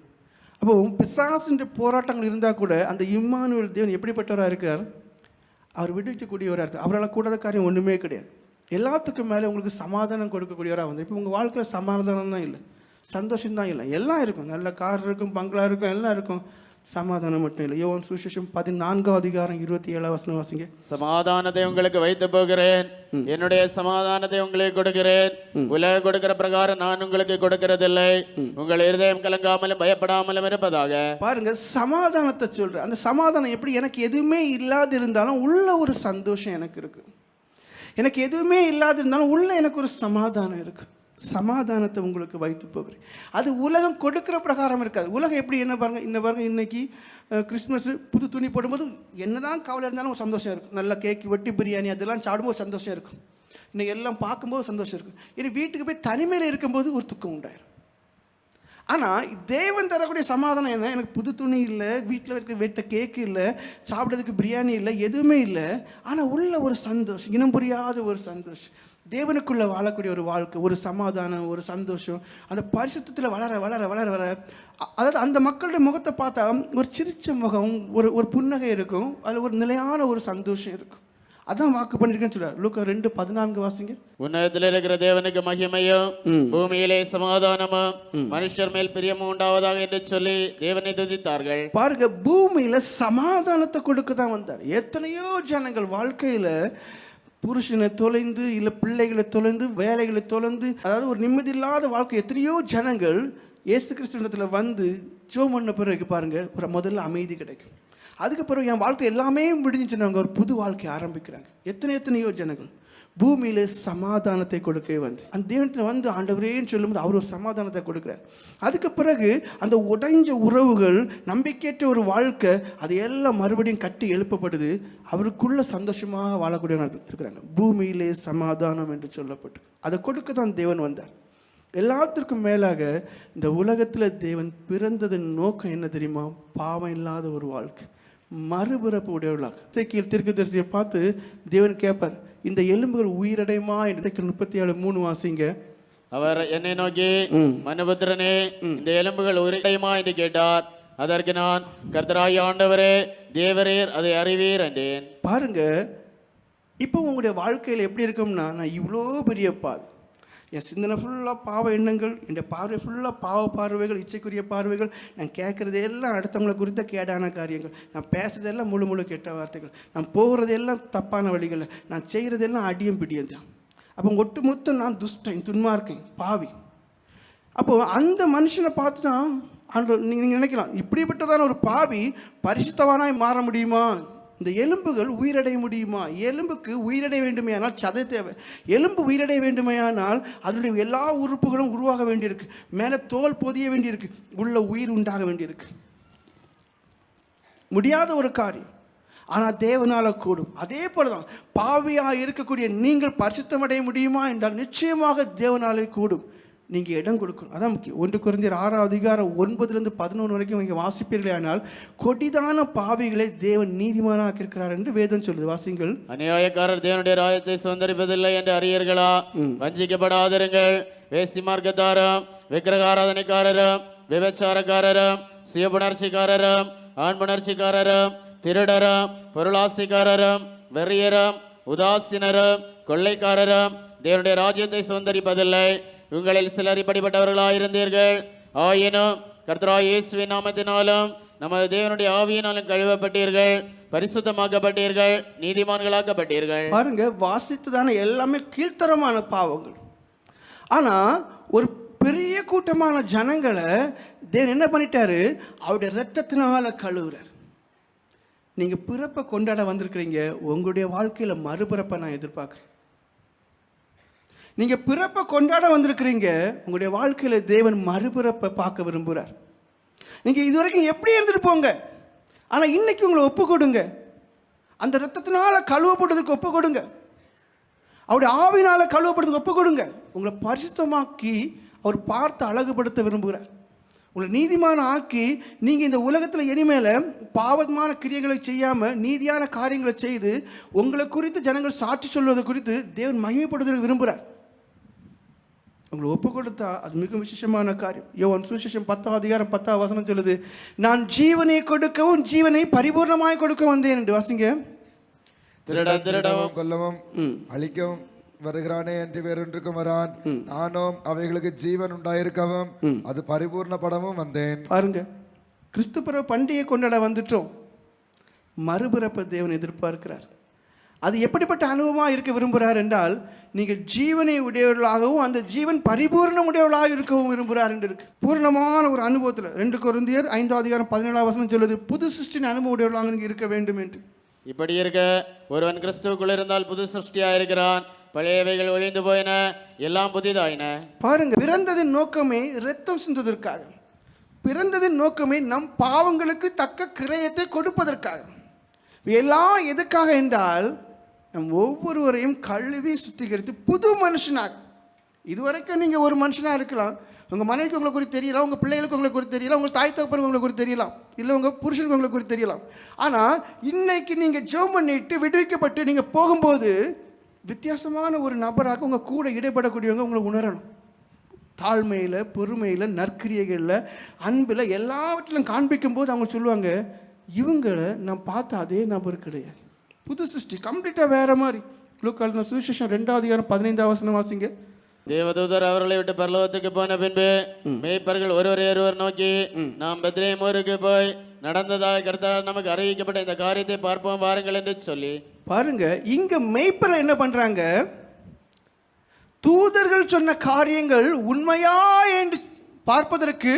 அப்போ பிசாசின் போராட்டங்கள் இருந்தால் கூட அந்த இம்மானுவேல் தேவன் எப்படிப்பட்டவராக இருக்கார்? அவர் விடுவிக்கக்கூடியவராக இருக்கார். அவரால் கூடாத காரியம் ஒன்றுமே கிடையாது. எல்லாத்துக்கும் மேலே உங்களுக்கு சமாதானம் கொடுக்கக்கூடியவராக வந்து, இப்போ உங்கள் வாழ்க்கையில் சமாதானம் தான் இல்லை, சந்தோஷம் தான் இல்லை, எல்லாம் இருக்கும், நல்ல கார் இருக்கும், பங்களா இருக்கும், எல்லாம் இருக்கும், சமாதானம் மட்டும் இல்லை. யோவான் சுவிசேஷம் 14வது அதிகாரம் 27 வசனம் வாசிங்க. சமாதானத்தை உங்களுக்கு வைத்து போகிறேன், என்னுடைய சமாதானத்தை உங்களுக்கு கொடுக்கிறேன். உலகம் கொடுக்கிற பிரகாரம் நான் உங்களுக்கு கொடுக்கிறதில்லை. உங்கள் இருதயம் கலங்காமலும் பயப்படாமலும் இருப்பதாக. பாருங்க, சமாதானத்தை சொல்ற. அந்த சமாதானம் எப்படி? எனக்கு எதுவுமே இல்லாது இருந்தாலும் உள்ள ஒரு சந்தோஷம் எனக்கு இருக்கு. எனக்கு எதுவுமே இல்லாது இருந்தாலும் உள்ள எனக்கு ஒரு சமாதானம் இருக்கு. சமாதானத்தை உங்களுக்கு வைத்து போகிறேன். அது உலகம் கொடுக்குற பிரகாரம் இருக்காது. உலகம் எப்படி? என்ன பாருங்க, இன்னைக்கு கிறிஸ்மஸ் புது துணி போடும்போது என்னதான் கவலை இருந்தாலும் ஒரு சந்தோஷம் இருக்கும். நல்ல கேக்கு வெட்டி பிரியாணி அதெல்லாம் சாப்பிடும்போது சந்தோஷம் இருக்கும். இன்னைக்கு எல்லாம் பார்க்கும்போது சந்தோஷம் இருக்கும். இனி வீட்டுக்கு போய் தனிமையில் இருக்கும்போது ஒரு துக்கம் உண்டாயிரும். ஆனால் தேவன் தரக்கூடிய சமாதானம் என்ன? எனக்கு புது துணி இல்லை, வீட்டில் இருக்க வெட்ட கேக்கு இல்லை, சாப்பிட்றதுக்கு பிரியாணி இல்லை, எதுவுமே இல்லை. ஆனால் உள்ள ஒரு சந்தோஷம், இனம் புரியாத ஒரு சந்தோஷம், தேவனுக்குள்ளே வாழக்கூடிய ஒரு வாழ்க்கை, ஒரு சமாதானம், ஒரு சந்தோஷம், அந்த பரிசுத்தத்தில் வளர வளர வளர வளர, அதாவது அந்த மக்களுடைய முகத்தை பார்த்தா ஒரு சிரிச்ச முகம், ஒரு புன்னகை இருக்கும், அதில் ஒரு நிலையான ஒரு சந்தோஷம் இருக்கும். அதான் வாக்கு பண்ணிருக்கேன்னு சொல்றாரு. லூக்கா 2:14 வாசிங்க. உன்னதத்தில் இருக்கிற தேவனுக்கு மகிமையும் பூமியிலே சமாதானமும் மனுஷர் மேல் பிரியமும் உண்டாவதாக என்று சொல்லி தேவனை துதித்தார்கள். பாருங்க, பூமியில சமாதானத்தை கொடுக்க தான் வந்தார். எத்தனையோ ஜனங்கள் வாழ்க்கையில புருஷனை தொலைந்து, இல்லை பிள்ளைகளை தொலைந்து, வேலைகளை தொலைந்து, அதாவது ஒரு நிம்மதியில்லாத வாழ்க்கை எத்தனையோ ஜனங்கள் இயேசு கிறிஸ்துவிடத்தில் வந்து ஜெபம் பண்ண பிறகு பாருங்க, ஒரு முதல்ல அமைதி கிடைக்கும். அதுக்கு பிறகு என் வாழ்க்கை எல்லாமே முடிஞ்சுச்சுன்னு அவங்க ஒரு புது வாழ்க்கையை ஆரம்பிக்கிறாங்க. எத்தனையோ ஜனங்கள் பூமியில சமாதானத்தை கொடுக்கவே வந்து அந்த தேவனத்தில் வந்து ஆண்டவரேன்னு சொல்லும்போது அவர் ஒரு சமாதானத்தை கொடுக்குறார். அதுக்கு பிறகு அந்த உடைஞ்ச உறவுகள், நம்பிக்கையற்ற ஒரு வாழ்க்கை, அது எல்லாம் மறுபடியும் கட்டி எழுப்பப்படுது. அவருக்குள்ள சந்தோஷமாக வாழக்கூடியவர்கள் இருக்கிறாங்க. பூமியிலே சமாதானம் என்று சொல்லப்பட்டு அதை கொடுக்க தான் தேவன் வந்தார். எல்லாத்திற்கும் மேலாக இந்த உலகத்தில் தேவன் பிறந்ததன் நோக்கம் என்ன தெரியுமா? பாவம் இல்லாத ஒரு வாழ்க்கை, மறுபிறப்பு உடையவர்களாக. எசேக்கியேல் தீர்க்கதரிசியை பார்த்து தேவன் கேட்பார், இந்த எலும்புகள் உயிரடையுமா என்று. 37:3 வாசிங்க. அவர் என்னை நோக்கி, மனுபுத்திரனே, இந்த எலும்புகள் உயிரடையுமா என்று கேட்டார். அதற்கு நான், கர்த்தராகிய ஆண்டவரே, தேவரீர் அதை அறிவீர் என்றேன். பாருங்க, இப்போ உங்களுடைய வாழ்க்கையில் எப்படி இருக்கும்னா, நான் இவ்வளோ பெரிய பால், என் சிந்தனை ஃபுல்லாக பாவ எண்ணங்கள், என் பார்வை ஃபுல்லாக பாவ பார்வைகள், இச்சைக்குரிய பார்வைகள், நான் கேட்குறது எல்லாம் அடுத்தவங்களை குறித்த கேடான காரியங்கள், நான் பேசுறதெல்லாம் முழு கெட்ட வார்த்தைகள், நான் போகிறது எல்லாம் தப்பான வழிகளில், நான் செய்கிறதெல்லாம் அடியும் பிடியும் தான். அப்போ ஒட்டுமொத்த நான் துஷ்டன், துன்மார்க்கேன், பாவி. அப்போது அந்த மனுஷனை பார்த்து தான் நீங்கள் நினைக்கலாம், இப்படிப்பட்டதான ஒரு பாவி பரிசுத்தவானாய் மாற முடியுமா? இந்த எலும்புகள் உயிரடைய முடியுமா? எலும்புக்கு உயிரடைய வேண்டுமையானால் சதை தேவை. எலும்பு உயிரடைய வேண்டுமையானால் அதனுடைய எல்லா உறுப்புகளும் உருவாக வேண்டியிருக்கு. மேலே தோல் பொதிய வேண்டியிருக்கு, உள்ள உயிர் உண்டாக வேண்டியிருக்கு. முடியாத ஒரு காரியம், ஆனால் தேவனால கூடும். அதே போலதான் பாவியாக இருக்கக்கூடிய நீங்கள் பரிசுத்தமடைய முடியுமா என்றால் நிச்சயமாக தேவனாலே கூடும். நீங்கள் இடம் கொடுக்கணும். அதான் முக்கியம். 1 கொரிந்தியர் 6:9-11 வரைக்கும் நீங்கள் வாசிப்பீர்களே, ஆனால் கொடிதான பாவிகளை தேவன் நீதிமானாக்கியிருக்கிறார் என்று வேதம் சொல்லுது. வாசிங்கள். அநியாயக்காரர் தேவனுடைய ராஜ்யத்தை சுதந்தரிப்பதில்லை என்று அறியீர்களா? வஞ்சிக்கப்படாதிருங்கள். வேசி மார்க்கத்தாரும் விக்கிரகாராதனைக்காரரும் விபச்சாரக்காரரும் சுயபுணர்ச்சிக்காரரும் ஆண்புணர்ச்சிக்காரரும் திருடரும் பொருளாசைக்காரரும் வெறியரும் உதாசீனரும் கொள்ளைக்காரரும் தேவனுடைய ராஜ்யத்தை சுதந்தரிப்பதில்லை. உங்களில் சிலர் இப்படிப்பட்டவர்களாயிருந்தீர்கள். ஆயினும் கர்த்தராகிய இயேசுவின் நாமத்தினாலும் நமது தேவனுடைய ஆவியினாலும் கழுவப்பட்டீர்கள், பரிசுத்தமாக்கப்பட்டீர்கள், நீதிமான்களாக்கப்பட்டீர்கள். பாருங்க, வாசித்ததான எல்லாமே கீழ்த்தரமான பாவங்கள். ஆனா ஒரு பெரிய கூட்டமான ஜனங்களை தேவன் என்ன பண்ணிட்டாரு? அவருடைய இரத்தத்தினால கழுவுறார். நீங்க பிறப்பை கொண்டாட வந்திருக்கிறீங்க. உங்களுடைய வாழ்க்கையில மறுபிறப்பை நான் எதிர்பார்க்கிறேன். நீங்க பிறப்பை கொண்டாட வந்திருக்கிறீங்க. உங்களுடைய வாழ்க்கையில தேவன் மறுபிறப்பை பார்க்க விரும்புகிறார். நீங்க இதுவரைக்கும் எப்படி இருந்துட்டு போங்க, ஆனா இன்னைக்கு உங்களை ஒப்பு கொடுங்க. அந்த இரத்தத்தினால கழுவப்படுறதுக்கு ஒப்பு கொடுங்க. அவருடைய ஆவினால கழுவப்படுறதுக்கு ஒப்பு கொடுங்க. உங்களை பரிசுத்தமாக்கி அவர் பார்த்து அழகுபடுத்த விரும்புகிறார். உங்களை நீதிமான ஆக்கி நீங்கள் இந்த உலகத்தில் இனிமேல் பாவமான கிரியைகளை செய்யாமல் நீதியான காரியங்களை செய்து உங்களை குறித்து ஜனங்கள் சாட்சி சொல்வதை குறித்து தேவன் மகிமைப்படுத்த விரும்புகிறார். உங்களை ஒப்பு கொடுத்தா அது மிக விசேஷமான காரியம். யோவான் சுவிசேஷம் 10:10 சொல்லுது, நான் ஜீவனை கொடுக்கவும் ஜீவனை பரிபூர்ணமாய் கொடுக்க வந்தேன் என்று. வாசிங்க. திருடவும் கொல்லவும் அழிக்கவும் வருகிறானே என்று வேறொன்றுக்கும் வரான். நானும் அவைகளுக்கு ஜீவன் உண்டாயிருக்கவும் அது பரிபூர்ணப்படவும் வந்தேன். பாருங்க, கிறிஸ்து பிறப்பு பண்டிகை கொண்டாட வந்துட்டோம். மறுபிறப்பை தேவன் எதிர்பார்க்கிறார். அது எப்படிப்பட்ட அனுபவமாக இருக்க விரும்புகிறார் என்றால், நீங்கள் ஜீவனை உடையவர்களாகவும் அந்த ஜீவன் பரிபூர்ணம் உடையவர்களாக இருக்கவும் விரும்புகிறார் என்று இருக்கு. பூர்ணமான ஒரு அனுபவத்தில் 2 கொரிந்தியர் 5:17 சொல்லுது, புது சிருஷ்டின் அனுபவம் உடையவர்களாக நீங்கள் இருக்க வேண்டும் என்று. இப்படி இருக்க ஒருவன் கிறிஸ்துவுக்குள் இருந்தால் புது சிருஷ்டியாக இருக்கிறான், பழையவைகள் ஒழிந்து போயின, எல்லாம் புதிதாயின. பாருங்க, பிறந்ததின் நோக்கமே இரத்தம் சிந்துவதற்காக. பிறந்ததின் நோக்கமே நம் பாவங்களுக்கு தக்க கிரயத்தை கொடுப்பதற்காக. எல்லாம் எதுக்காக என்றால், நம் ஒவ்வொருவரையும் கழுவி சுத்திகரித்து புது மனுஷனாக. இதுவரைக்கும் நீங்கள் ஒரு மனுஷனாக இருக்கலாம். உங்கள் மனைவிக்கு உங்களை குறித்து தெரியலாம், உங்கள் பிள்ளைகளுக்கு உங்களை குறித்து தெரியலாம், உங்கள் தாய் தகப்பனுக்கு உங்களை குறித்து தெரியலாம், இல்லை உங்கள் புருஷனுக்கு உங்களை குறித்து தெரியலாம். ஆனால் இன்னைக்கு நீங்கள் ஜெபம் பண்ணிட்டு விடுவிக்கப்பட்டு நீங்கள் போகும்போது வித்தியாசமான ஒரு நபராக உங்கள் கூட இடைப்படக்கூடியவங்க உங்களை உணரணும். தாழ்மையில், பொறுமையில், நற்கிரியைகளில், அன்பில், எல்லாவற்றிலும் காண்பிக்கும் போது அவங்க சொல்லுவாங்க, இவங்களை நான் பார்த்த அதே நபர் கிடையாது, புது சிருஷ்டி, கம்ப்ளீட்டாக வேற மாதிரி. லூக்கா சுவிசேஷம் 2:15 வாசிங்க. தேவதூதர் அவர்களை விட்டு பரலோகத்துக்கு போன பின்பு மேய்ப்பர்கள் ஒருவர் நோக்கி, நாம் பெத்லெகேம் ஊருக்கு போய் நடந்ததாக கர்த்தரால் நமக்கு அறிவிக்கப்பட்ட இந்த காரியத்தை பார்ப்போம் வாருங்கள் என்று சொல்லி. பாருங்க, இங்க மேய்ப்பர்கள் என்ன பண்றாங்க? தூதர்கள் சொன்ன காரியங்கள் உண்மையா என்று பார்ப்பதற்கு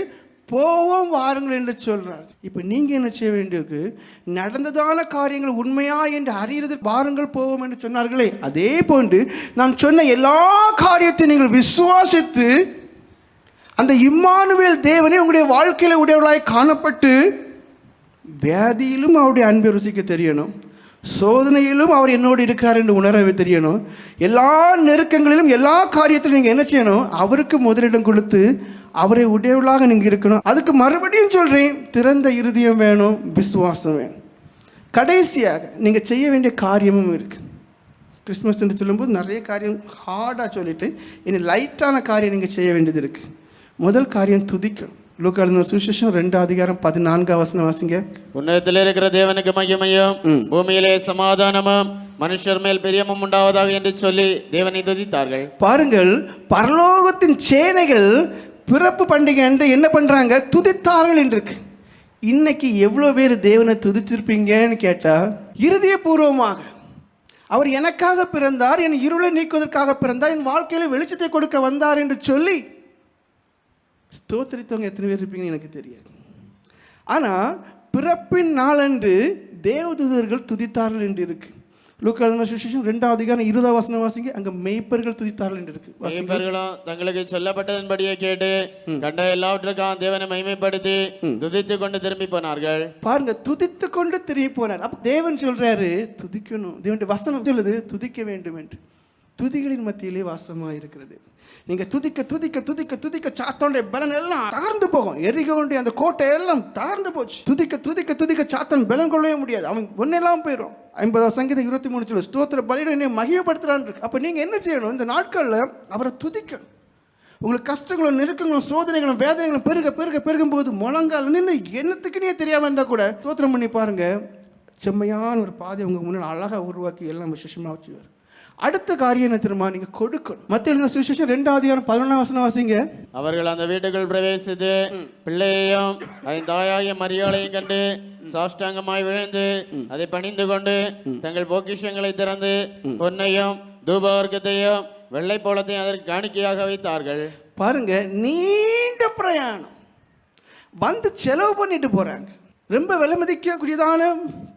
போவோம் வாருங்கள் என்று சொல்றாங்க. இப்ப நீங்க என்ன செய்ய வேண்டியிருக்கு? நடந்ததான காரியங்கள் உண்மையா என்று அறியறதுக்கு வாருங்கள் போவோம் என்று சொன்னார்களே, அதே போன்று நான் சொன்ன எல்லா காரியத்தையும் நீங்கள் விசுவாசித்து அந்த இம்மானுவேல் தேவனை உங்களுடைய வாழ்க்கையில உடையவர்களாய் காணப்பட்டு வியாதியிலும் அவருடைய அன்பை ருசிக்க தெரியணும், சோதனையிலும் அவர் என்னோடு இருக்கிறார் என்று உணரவே தெரியணும். எல்லா நெருக்கங்களிலும் எல்லா காரியத்திலும் நீங்கள் என்ன செய்யணும்? அவருக்கு முதலிடம் கொடுத்து அவரை உடையவர்களாக நீங்கள் இருக்கணும். அதுக்கு மறுபடியும் சொல்கிறேன், திறந்த இருதயம் வேணும், விசுவாசம் வேணும். கடைசியாக நீங்கள் செய்ய வேண்டிய காரியமும் இருக்குது. கிறிஸ்மஸ் என்று சொல்லும்போது நிறைய காரியம் ஹார்டாக சொல்லிட்டு இனி லைட்டான காரியம் நீங்கள் செய்ய வேண்டியது இருக்குது. முதல் காரியம் துதிக்கணும். லூக்கா சுவிசேஷம் 2:14 வாசிங்க. உன்னதத்தில் இருக்கிற தேவனுக்கு மகிமையும் பூமியிலே சமாதானமும் மனுஷர் மேல் பிரியமும் உண்டாவதாக என்று சொல்லி தேவனை துதித்தார்கள். பாருங்கள், பரலோகத்தின் சேனைகள் பிறப்பு பண்டிகை என்று என்ன பண்றாங்க? துதித்தார்கள் என்று இருக்கு. இன்னைக்கு எவ்வளோ பேர் தேவனை துதிச்சிருப்பீங்கன்னு கேட்டால், இருதயபூர்வமாக அவர் எனக்காக பிறந்தார், என் இருளை நீக்குவதற்காக பிறந்தார், என் வாழ்க்கையில வெளிச்சத்தை கொடுக்க வந்தார் என்று சொல்லி ஸ்தோத்திரித்தவங்க எத்தனை பேர் இருப்பீங்கன்னு எனக்கு தெரியாது. ஆனால் பிறப்பின் நாளன்று தேவதூதர்கள் துதித்தார்கள் என்று இருக்கு. லூக்கா சுவிசேஷம் 2:20 வாசிங்க. அங்க மேய்ப்பர்கள் துதித்தார்கள் என்று இருக்கு. மேய்ப்பர்களும் தங்களுக்கு சொல்லப்பட்டதன்படியே கேட்டு கண்ட எல்லாவற்றுக்கும் தேவனை மகிமைப்படுத்தி துதித்து கொண்டு திரும்பி போனார்கள். பாருங்க, துதித்து கொண்டு திரும்பி போனார். அப்ப தேவன் சொல்றாரு துதிக்கணும். தேவனுடைய வசனம் சொல்லுது துதிக்க வேண்டும் என்று. துதிகளின் மத்தியிலே வாசமாக இருக்கிறது. நீங்க துதிக்க துதிக்க துதிக்க துதிக்க சாத்தானுடைய பலன் எல்லாம் தகர்ந்து போகும். எரிகோனுடைய அந்த கோட்டை எல்லாம் தகர்ந்து போச்சு. துதிக்க துதிக்க துதிக்க சாத்தான் பலன் கொள்ளவே முடியாது. அவன் ஒன்னெல்லாம் போயிடும். 50 சங்கீதம் 23 சொல்லு, ஸ்தோத்திர பலியிட என்னை மகிமைப்படுத்துறான் இருக்கு. அப்ப நீங்க என்ன செய்யணும்? இந்த நாட்கள்ல அவரை துதிக்கணும். உங்களுக்கு கஷ்டங்களும் நெருக்கங்களும் சோதனைகளும் வேதனைகளும் பெருக பெருக பெருகும் போது முழங்கால் நின்று என்னத்துக்குன்னே தெரியாம இருந்தா கூட ஸ்தோத்திரம் பண்ணி பாருங்க, செம்மையான ஒரு பாதை உங்க முன்னாடி அழகா உருவாக்கி எல்லாம் விசேஷமா வச்சுவார். அடுத்த காரியம் என்ன தெரியுமா? நீங்க கொடுக்கணும். மத்திய எழுதின சுவிசேஷம் 2:11 வாசிங்க. அவர்கள் அந்த வீட்டுக்குள் பிரவேசித்து பிள்ளையையும் அதன் தாயாகிய மரியாளையும் கண்டு சாஷ்டாங்கமாய் விழுந்து அதை பணிந்து கொண்டு தங்கள் பொக்கிஷங்களை திறந்து பொன்னையும் தூபவர்க்கத்தையும் வெள்ளை போலத்தையும் அதற்கு காணிக்கையாக வைத்தார்கள். பாருங்க, நீண்ட பிரயாணம் வந்து செலவு பண்ணிட்டு போறாங்க. ரொம்ப விலை மதிக்கக்கூடியதான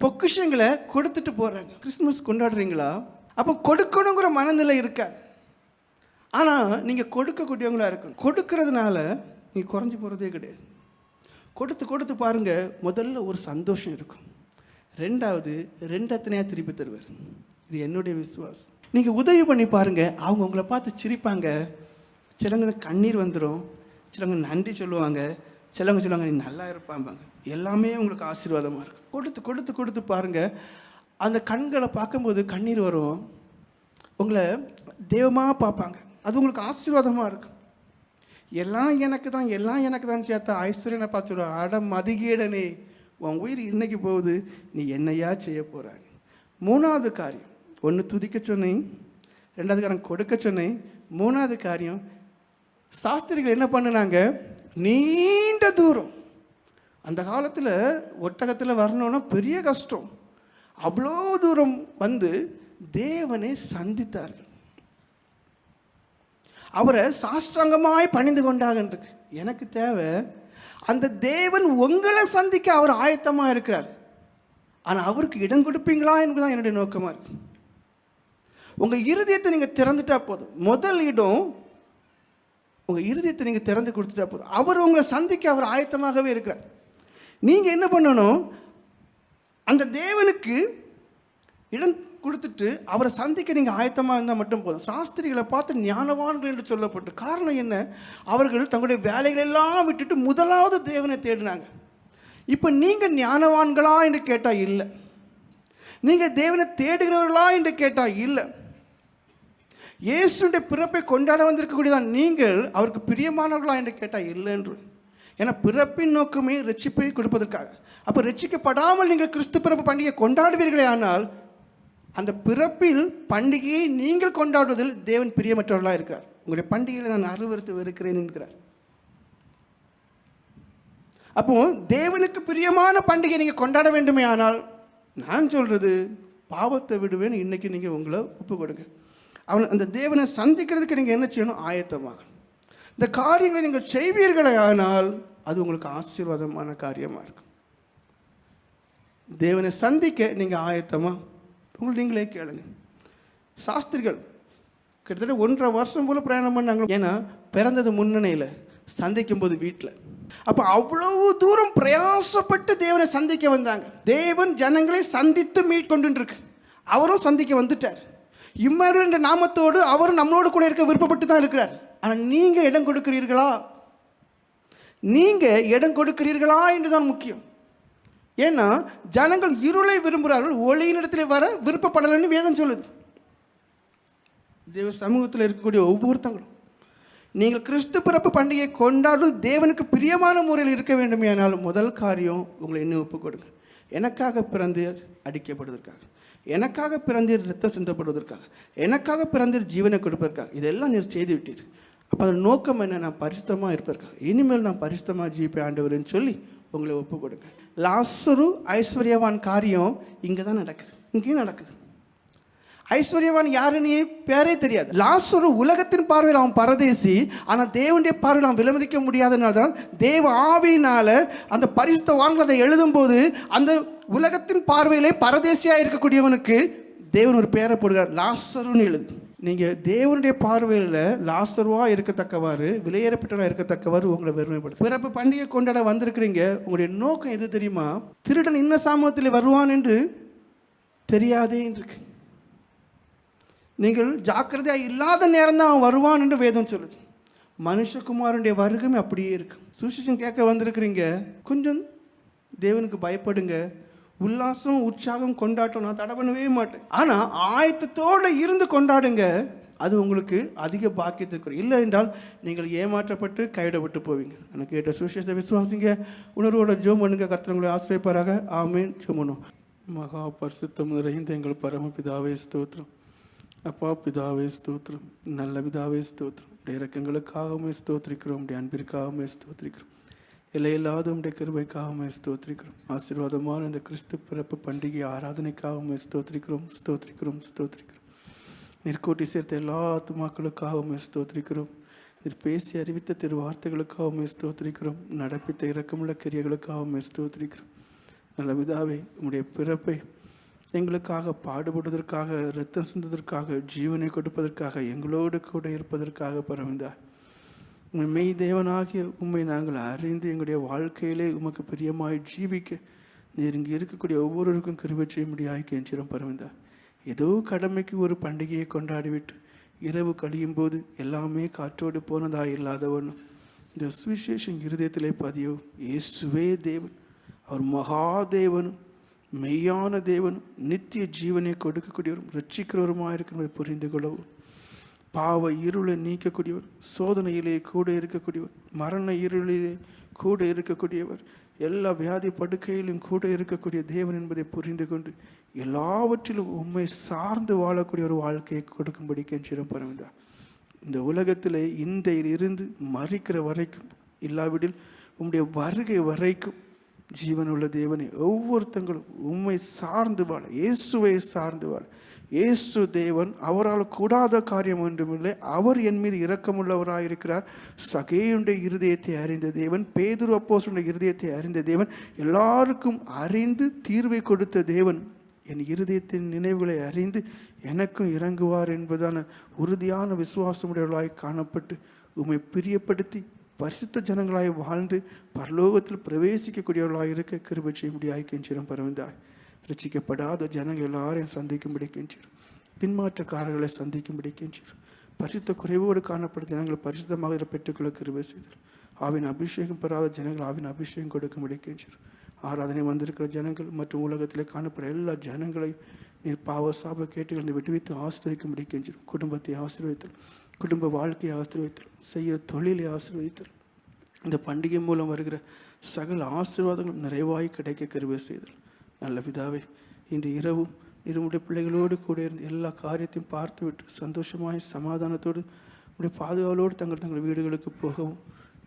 பொக்கிஷங்களை கொடுத்துட்டு போறாங்க. கிறிஸ்துமஸ் கொண்டாடுறீங்களா? அப்போ கொடுக்கணுங்கிற மனநிலை இருக்கா? ஆனால் நீங்கள் கொடுக்கக்கூடியவங்களா இருக்கணும். கொடுக்கறதுனால நீங்கள் குறைஞ்சி போகிறதே கிடையாது. கொடுத்து கொடுத்து பாருங்கள், முதல்ல ஒரு சந்தோஷம் இருக்கும். ரெண்டாவது ரெண்டத்தனையாக திருப்பி தருவார். இது என்னுடைய விசுவாசம். நீங்கள் உதவி பண்ணி பாருங்கள், அவங்க உங்களை பார்த்து சிரிப்பாங்க. சிலங்க கண்ணீர் வந்துடும், சிலங்க நன்றி சொல்லுவாங்க, சிலவங்க சொல்லுவாங்க நீ நல்லா இருப்பாங்க. எல்லாமே உங்களுக்கு ஆசீர்வாதமாக இருக்கும். கொடுத்து கொடுத்து கொடுத்து பாருங்கள், அந்த கண்களை பார்க்கும்போது கண்ணீர் வரும். உங்களை தெய்வமாக பார்ப்பாங்க. அது உங்களுக்கு ஆசீர்வாதமாக இருக்கும். எல்லாம் எனக்கு தான் எல்லாம் எனக்கு தான் சேர்த்தா ஐஸ்வர்யனை பார்த்துருவோம். அட மதிகேடனே, உன் உயிர் இன்னைக்கு போகுது, நீ என்னையா செய்ய போகிறாங்க. மூணாவது காரியம், ஒன்று துதிக்க சொன்னேன், ரெண்டாவது காரியம் கொடுக்க சொன்னேன், மூணாவது காரியம் சாஸ்திரிகள் என்ன பண்ணினாங்க? நீண்ட தூரம், அந்த காலத்தில் ஒட்டகத்தில் வரணுன்னா பெரிய கஷ்டம். அவ்வளோ தூரம் வந்து தேவனை சந்தித்தார்கள். அவரை சாஷ்டாங்கமாய் பணிந்து கொண்டாங்க. எனக்கு தேவை, அந்த தேவன் உங்களை சந்திக்க அவர் ஆயத்தமாக இருக்கிறார். ஆனால் அவருக்கு இடம் கொடுப்பீங்களா என்பதுதான் என்னுடைய நோக்கமாக இருக்கு. உங்கள் இருதயத்தை நீங்கள் திறந்துட்டா போதும். முதல் இடம் உங்கள் இருதயத்தை நீங்கள் திறந்து கொடுத்துட்டா போதும். அவர் உங்களை சந்திக்க அவர் ஆயத்தமாகவே இருக்கிறார். நீங்கள் என்ன பண்ணணும்? அந்த தேவனுக்கு இடம் கொடுத்துட்டு அவரை சந்திக்க நீங்கள் ஆயத்தமாக இருந்தால் மட்டும் போதும். சாஸ்திரிகளை பார்த்து ஞானவான்கள் என்று சொல்லப்பட்டு, காரணம் என்ன? அவர்கள் தங்களுடைய வேலைகளெல்லாம் விட்டுட்டு முதலாவது தேவனை தேடினாங்க. இப்போ நீங்கள் ஞானவான்களா என்று கேட்டால் இல்லை. நீங்கள் தேவனை தேடுகிறவர்களா என்று கேட்டால் இல்லை. இயேசுடைய பிறப்பை கொண்டாட வந்திருக்கக்கூடியதான் நீங்கள் அவருக்கு பிரியமானவர்களா என்று கேட்டால் இல்லை என்று. ஏன்னா பிறப்பின் நோக்கமே ரட்சிப்பை கொடுப்பதற்காக. அப்போ ரட்சிக்கப்படாமல் நீங்கள் கிறிஸ்து பிறப்பு பண்டிகை கொண்டாடுவீர்களே, ஆனால் அந்த பிறப்பில் பண்டிகையை நீங்கள் கொண்டாடுவதில் தேவன் பிரியமற்றவர்களாக இருக்கிறார். உங்களுடைய பண்டிகையில் நான் அருவருத்து வெறுக்கிறேன் என்கிறார். அப்போ தேவனுக்கு பிரியமான பண்டிகை நீங்கள் கொண்டாட வேண்டுமே, ஆனால் நான் சொல்றது பாவத்தை விடுவேன். இன்னைக்கு நீங்கள் உங்களை ஒப்பு கொடுங்க. அவன் அந்த தேவனை சந்திக்கிறதுக்கு நீங்கள் என்ன செய்யணும்? ஆயத்தமாக இந்த காரியங்களை நீங்கள் செய்வீர்களே, ஆனால் அது உங்களுக்கு ஆசீர்வாதமான காரியமாக இருக்கும். தேவனை சந்திக்க நீங்கள் ஆயத்தமாக உங்களை நீங்களே கேளுங்க. சாஸ்திரிகள் கிட்டத்தட்ட 1.5 வருஷம் போல பிரயாணம் பண்ணாங்க. ஏன்னா பிறந்தது முன்னணியில், சந்திக்கும் போது வீட்டில். அப்போ அவ்வளவு தூரம் பிரயாசப்பட்டு தேவனை சந்திக்க வந்தாங்க. தேவன் ஜனங்களை சந்தித்து மீட்கொண்டு இருக்கு. அவரும் சந்திக்க வந்துட்டார். இம்மானுவேல் என்ற நாமத்தோடு அவரும் நம்மளோடு கூட இருக்க விருப்பப்பட்டு தான் இருக்கிறார். ஆனால் நீங்கள் இடம் கொடுக்கிறீர்களா? நீங்கள் இடம் கொடுக்கிறீர்களா என்றுதான் முக்கியம். ஏன்னா ஜனங்கள் இருளை விரும்புகிறார்கள், ஒளியினிடத்தில் வர விருப்பப்படலைன்னு வேதம் சொல்லுது. தேவ சமூகத்தில் இருக்கக்கூடிய ஒவ்வொருத்தங்களும் நீங்கள் கிறிஸ்து பிறப்பு பண்டிகையை கொண்டாடுவது தேவனுக்கு பிரியமான முறையில் இருக்க வேண்டுமே. ஆனால் முதல் காரியம், உங்களை என்ன ஒப்பு கொடுங்க. எனக்காக பிறந்தீர் அடிக்கப்படுவதற்காக, எனக்காக பிறந்தீர் ரத்தம் சிந்தப்படுவதற்காக, எனக்காக பிறந்தீர் ஜீவனை கொடுப்பதற்காக. இதெல்லாம் நீர் செய்து விட்டீர். அப்போ அதன் நோக்கம் என்ன? நான் பரிசுத்தமாக இருப்பதற்காக. இனிமேல் நான் பரிசுத்தமாக ஜீவிப்பேன் ஆண்டவர்னு சொல்லி உங்களை ஒப்பு கொடுங்க. லாசரு ஐஸ்வர்யவான் காரியம் இங்கே தான் நடக்குது, இங்கேயும் நடக்குது. ஐஸ்வர்யவான் யாருன்னு பேரே தெரியாது. லாசரு உலகத்தின் பார்வையில் அவன் பரதேசி, ஆனால் தேவனுடைய பார்வையில் அவன் விலமதிக்க முடியாதனால தான் தேவ ஆவியினால அந்த பரிசுத்தவான்கள் அதை எழுதும் போது அந்த உலகத்தின் பார்வையிலே பரதேசியாக இருக்கக்கூடியவனுக்கு தேவன் ஒரு பேரை போடுகிறார், லாசருன்னு எழுது. நீங்கள் தேவனுடைய பார்வையில் லாசருவாக இருக்கத்தக்கவாறு, விலையேறப்பட்டவராக இருக்கத்தக்கவாறு உங்களை வெறுமைப்படுத்து. பிறப்பு பண்டிகை கொண்டாட வந்திருக்கிறீங்க. உங்களுடைய நோக்கம் எது தெரியுமா? திருடன் இன்ன சாமத்தில் வருவான் என்று தெரியாதே இருக்கு. நீங்கள் ஜாக்கிரதையாக இல்லாத நேரம் தான் அவன் வருவான் என்று வேதம் சொல்லுது. மனுஷகுமாரனுடைய வருகமே அப்படியே இருக்கு. சுவிசேஷம் கேட்க வந்திருக்கிறீங்க, கொஞ்சம் தேவனுக்கு பயப்படுங்க. உல்லாசம், உற்சாகம், கொண்டாட்டம் நான் தடை பண்ணவே மாட்டேன். ஆனால் ஆயத்தத்தோடு இருந்து கொண்டாடுங்க. அது உங்களுக்கு அதிக பாக்கியத்திற்கு. இல்லை என்றால் நீங்கள் ஏமாற்றப்பட்டு கைவிடப்பட்டு போவீங்க. எனக்கு கேட்ட சுவிசேஷத்தை விசுவாசிங்க, உணர்வோட ஜோம் பண்ணுங்க. கர்த்தர் உங்களை ஆசிரியப்பாராக. ஆமேன். ஜெபம். மகா பரிசுத்தம் நிறைந்த எங்கள் பரமபிதாவே ஸ்தோத்திரம். அப்பா பிதாவே ஸ்தோத்திரம். நல்ல பிதாவே ஸ்தோத்திரம். உடைய இறக்கங்களுக்காகவுமே ஸ்தோத்திரிக்கிறோம். உடைய அன்பிற்காகவுமே ஸ்தோத்திரிக்கிறோம். எல்லையில்லாத உடைய கிருபைக்காகவுமே ஸ்தோத்திரிக்கிறோம். ஆசீர்வாதமான இந்த கிறிஸ்து பிறப்பு பண்டிகை ஆராதனைக்காகவுமே ஸ்தோத்திரிக்கிறோம். ஸ்தோத்திரிக்கிறோம். நீர்கூட்டி சேர்த்த எல்லா ஆத்துமாக்களுக்காகவுமே ஸ்தோத்திரிக்கிறோம். நீர் பேசி அறிவித்த திரு வார்த்தைகளுக்காகவுமே ஸ்தோத்திரிக்கிறோம். நடப்பித்த இரக்கமுள்ள கிரியைகளுக்காகவுமே ஸ்தோத்திரிக்கிறோம். நல்ல பிதாவே, உம்முடைய பிறப்பை எங்களுக்காக பாடுபடுவதற்காக, இரத்தம் சிந்துவதற்காக, ஜீவனை கொடுப்பதற்காக, எங்களோடு கூட இருப்பதற்காக பரமிதா, உண்மை மெய் தேவனாகிய உண்மை நாங்கள் அறிந்து எங்களுடைய வாழ்க்கையிலே உமக்கு பிரியமாய் ஜீவிக்க நீர் இங்கே இருக்கக்கூடிய ஒவ்வொருவருக்கும் கிருபை செய்ய முடியாது கெஞ்சிரும் பரமிதா. ஏதோ கடமைக்கு ஒரு பண்டிகையை கொண்டாடிவிட்டு இரவு கழியும் போது எல்லாமே காற்றோடு போனதா இல்லாதவனும் இந்த சுவிசேஷம் இருதயத்திலே பதியோ. இயேசுவே தேவன், அவர் மகாதேவனும் மெய்யான தேவனும் நித்திய ஜீவனை கொடுக்கக்கூடியவரும் ரட்சிக்கிறவருமாக இருக்கிறதை புரிந்து கொள்ளவும். பாவ இருளை நீக்கக்கூடியவர், சோதனையிலே கூட இருக்கக்கூடியவர், மரண இருளிலே கூட இருக்கக்கூடியவர், எல்லா வியாதி படுக்கையிலும் கூட இருக்கக்கூடிய தேவன் என்பதை புரிந்து கொண்டு எல்லாவற்றிலும் உண்மை சார்ந்து வாழக்கூடிய ஒரு வாழ்க்கையை கொடுக்கும்படி கெஞ்சிடும் பரமிதா. இந்த உலகத்திலே இன்றையிலிருந்து மறிக்கிற வரைக்கும், இல்லாவிடில் உம்முடைய வருகை வரைக்கும் ஜீவனுள்ள தேவனை ஒவ்வொருத்தங்களும் உண்மை சார்ந்து வாழ, இயேசுவை சார்ந்து வாழ. இயேசு தேவன், அவரால் கூடாத காரியம் ஒன்றுமில்லை. அவர் என் மீது இரக்கமுள்ளவராயிருக்கிறார். சகேயுடைய இருதயத்தை அறிந்த தேவன், பேதுரு அப்போஸ்தலனுடைய இருதயத்தை அறிந்த தேவன், எல்லாருக்கும் அறிந்து தீர்வை கொடுத்த தேவன், என் இருதயத்தின் நினைவுகளை அறிந்து எனக்கும் இறங்குவார் என்பதான உறுதியான விசுவாசமுடையவர்களாய் காணப்பட்டு உம்மை பிரியப்படுத்தி பரிசுத்த ஜனங்களாய் வாழ்ந்து பரலோகத்தில் பிரவேசிக்கக்கூடியவர்களாக இருக்க கிருபை செய்ய முடியாது கெஞ்சிரும் பரவிந்தாய். ரட்சிக்கப்படாத ஜனங்கள் எல்லாரையும் சந்திக்கும்படி கெஞ்சிரும். பின்மாற்றக்காரர்களை சந்திக்கும்படி கெஞ்சிரும். பரிசுத்த குறைவோடு காணப்பட்ட ஜனங்கள் பரிசுத்தமாக இதை பெற்றுக்கொள்ள கிருபை செய்தார். ஆவின் அபிஷேகம் பெறாத ஜனங்கள் ஆவின் அபிஷேகம் கொடுக்கும்படி கெஞ்சிரும். ஆராதனை வந்திருக்கிற ஜனங்கள் மற்றும் உலகத்தில் காணப்பட எல்லா ஜனங்களையும் நீர் பாவ சாப கேட்டுகளை விட்டுவித்து ஆசீர்வதிக்கும்படி கெஞ்சிரும். குடும்பத்தை ஆசீர்வதித்தல், குடும்ப வாழ்க்கையை ஆசீர்வதித்தல், செய்கிற தொழிலை ஆசீர்வதித்தல், இந்த பண்டிகை மூலம் வருகிற சகல ஆசீர்வாதங்களும் நிறைவாய் கிடைக்க கிருபை செய்தல். நல்ல பிதாவே, இன்று இரவும் இருமுடைய பிள்ளைகளோடு கூட இருந்து எல்லா காரியத்தையும் பார்த்துவிட்டு சந்தோஷமாய் சமாதானத்தோடு உடைய பாதுகாவலோடு தங்கள் வீடுகளுக்கு போகவும்,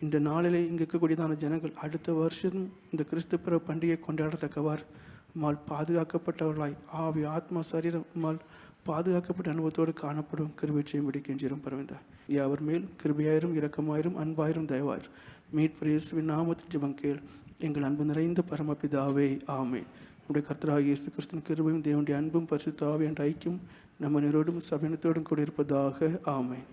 இந்த நாளிலே இங்கே இருக்கக்கூடியதான ஜனங்கள் அடுத்த வருஷம் இந்த கிறிஸ்து பிறப்பு பண்டிகை கொண்டாடத்தக்கவாறு உம்மால் பாதுகாக்கப்பட்டவர்களாய் ஆவி ஆத்மா சரீரம் உம்மால் பாதுகாக்கப்பட்ட அனுபவத்தோடு காணப்படும் கிருபை செய்யும்படி கெஞ்சிரும் பரவிந்தார். அவர் மேலும் கிருபையாயிரும் இரக்கமாயிரும் அன்பாயிரும் தயவாயிரும். மீட்பர் இயேசுவின் நாமத்தில் ஜெபம் கேள் எங்கள் அன்பு நிறைந்த பரமபிதாவே. ஆமென். நம்முடைய கர்த்தராகிய இயேசு கிறிஸ்துவின் கிருபையும் தேவனுடைய அன்பும் பரிசுத்த ஆவியின் ஐக்கியம் நம்ம நேரோடும் சபையினத்தோடும் கூட இருப்பதாக. ஆமென்.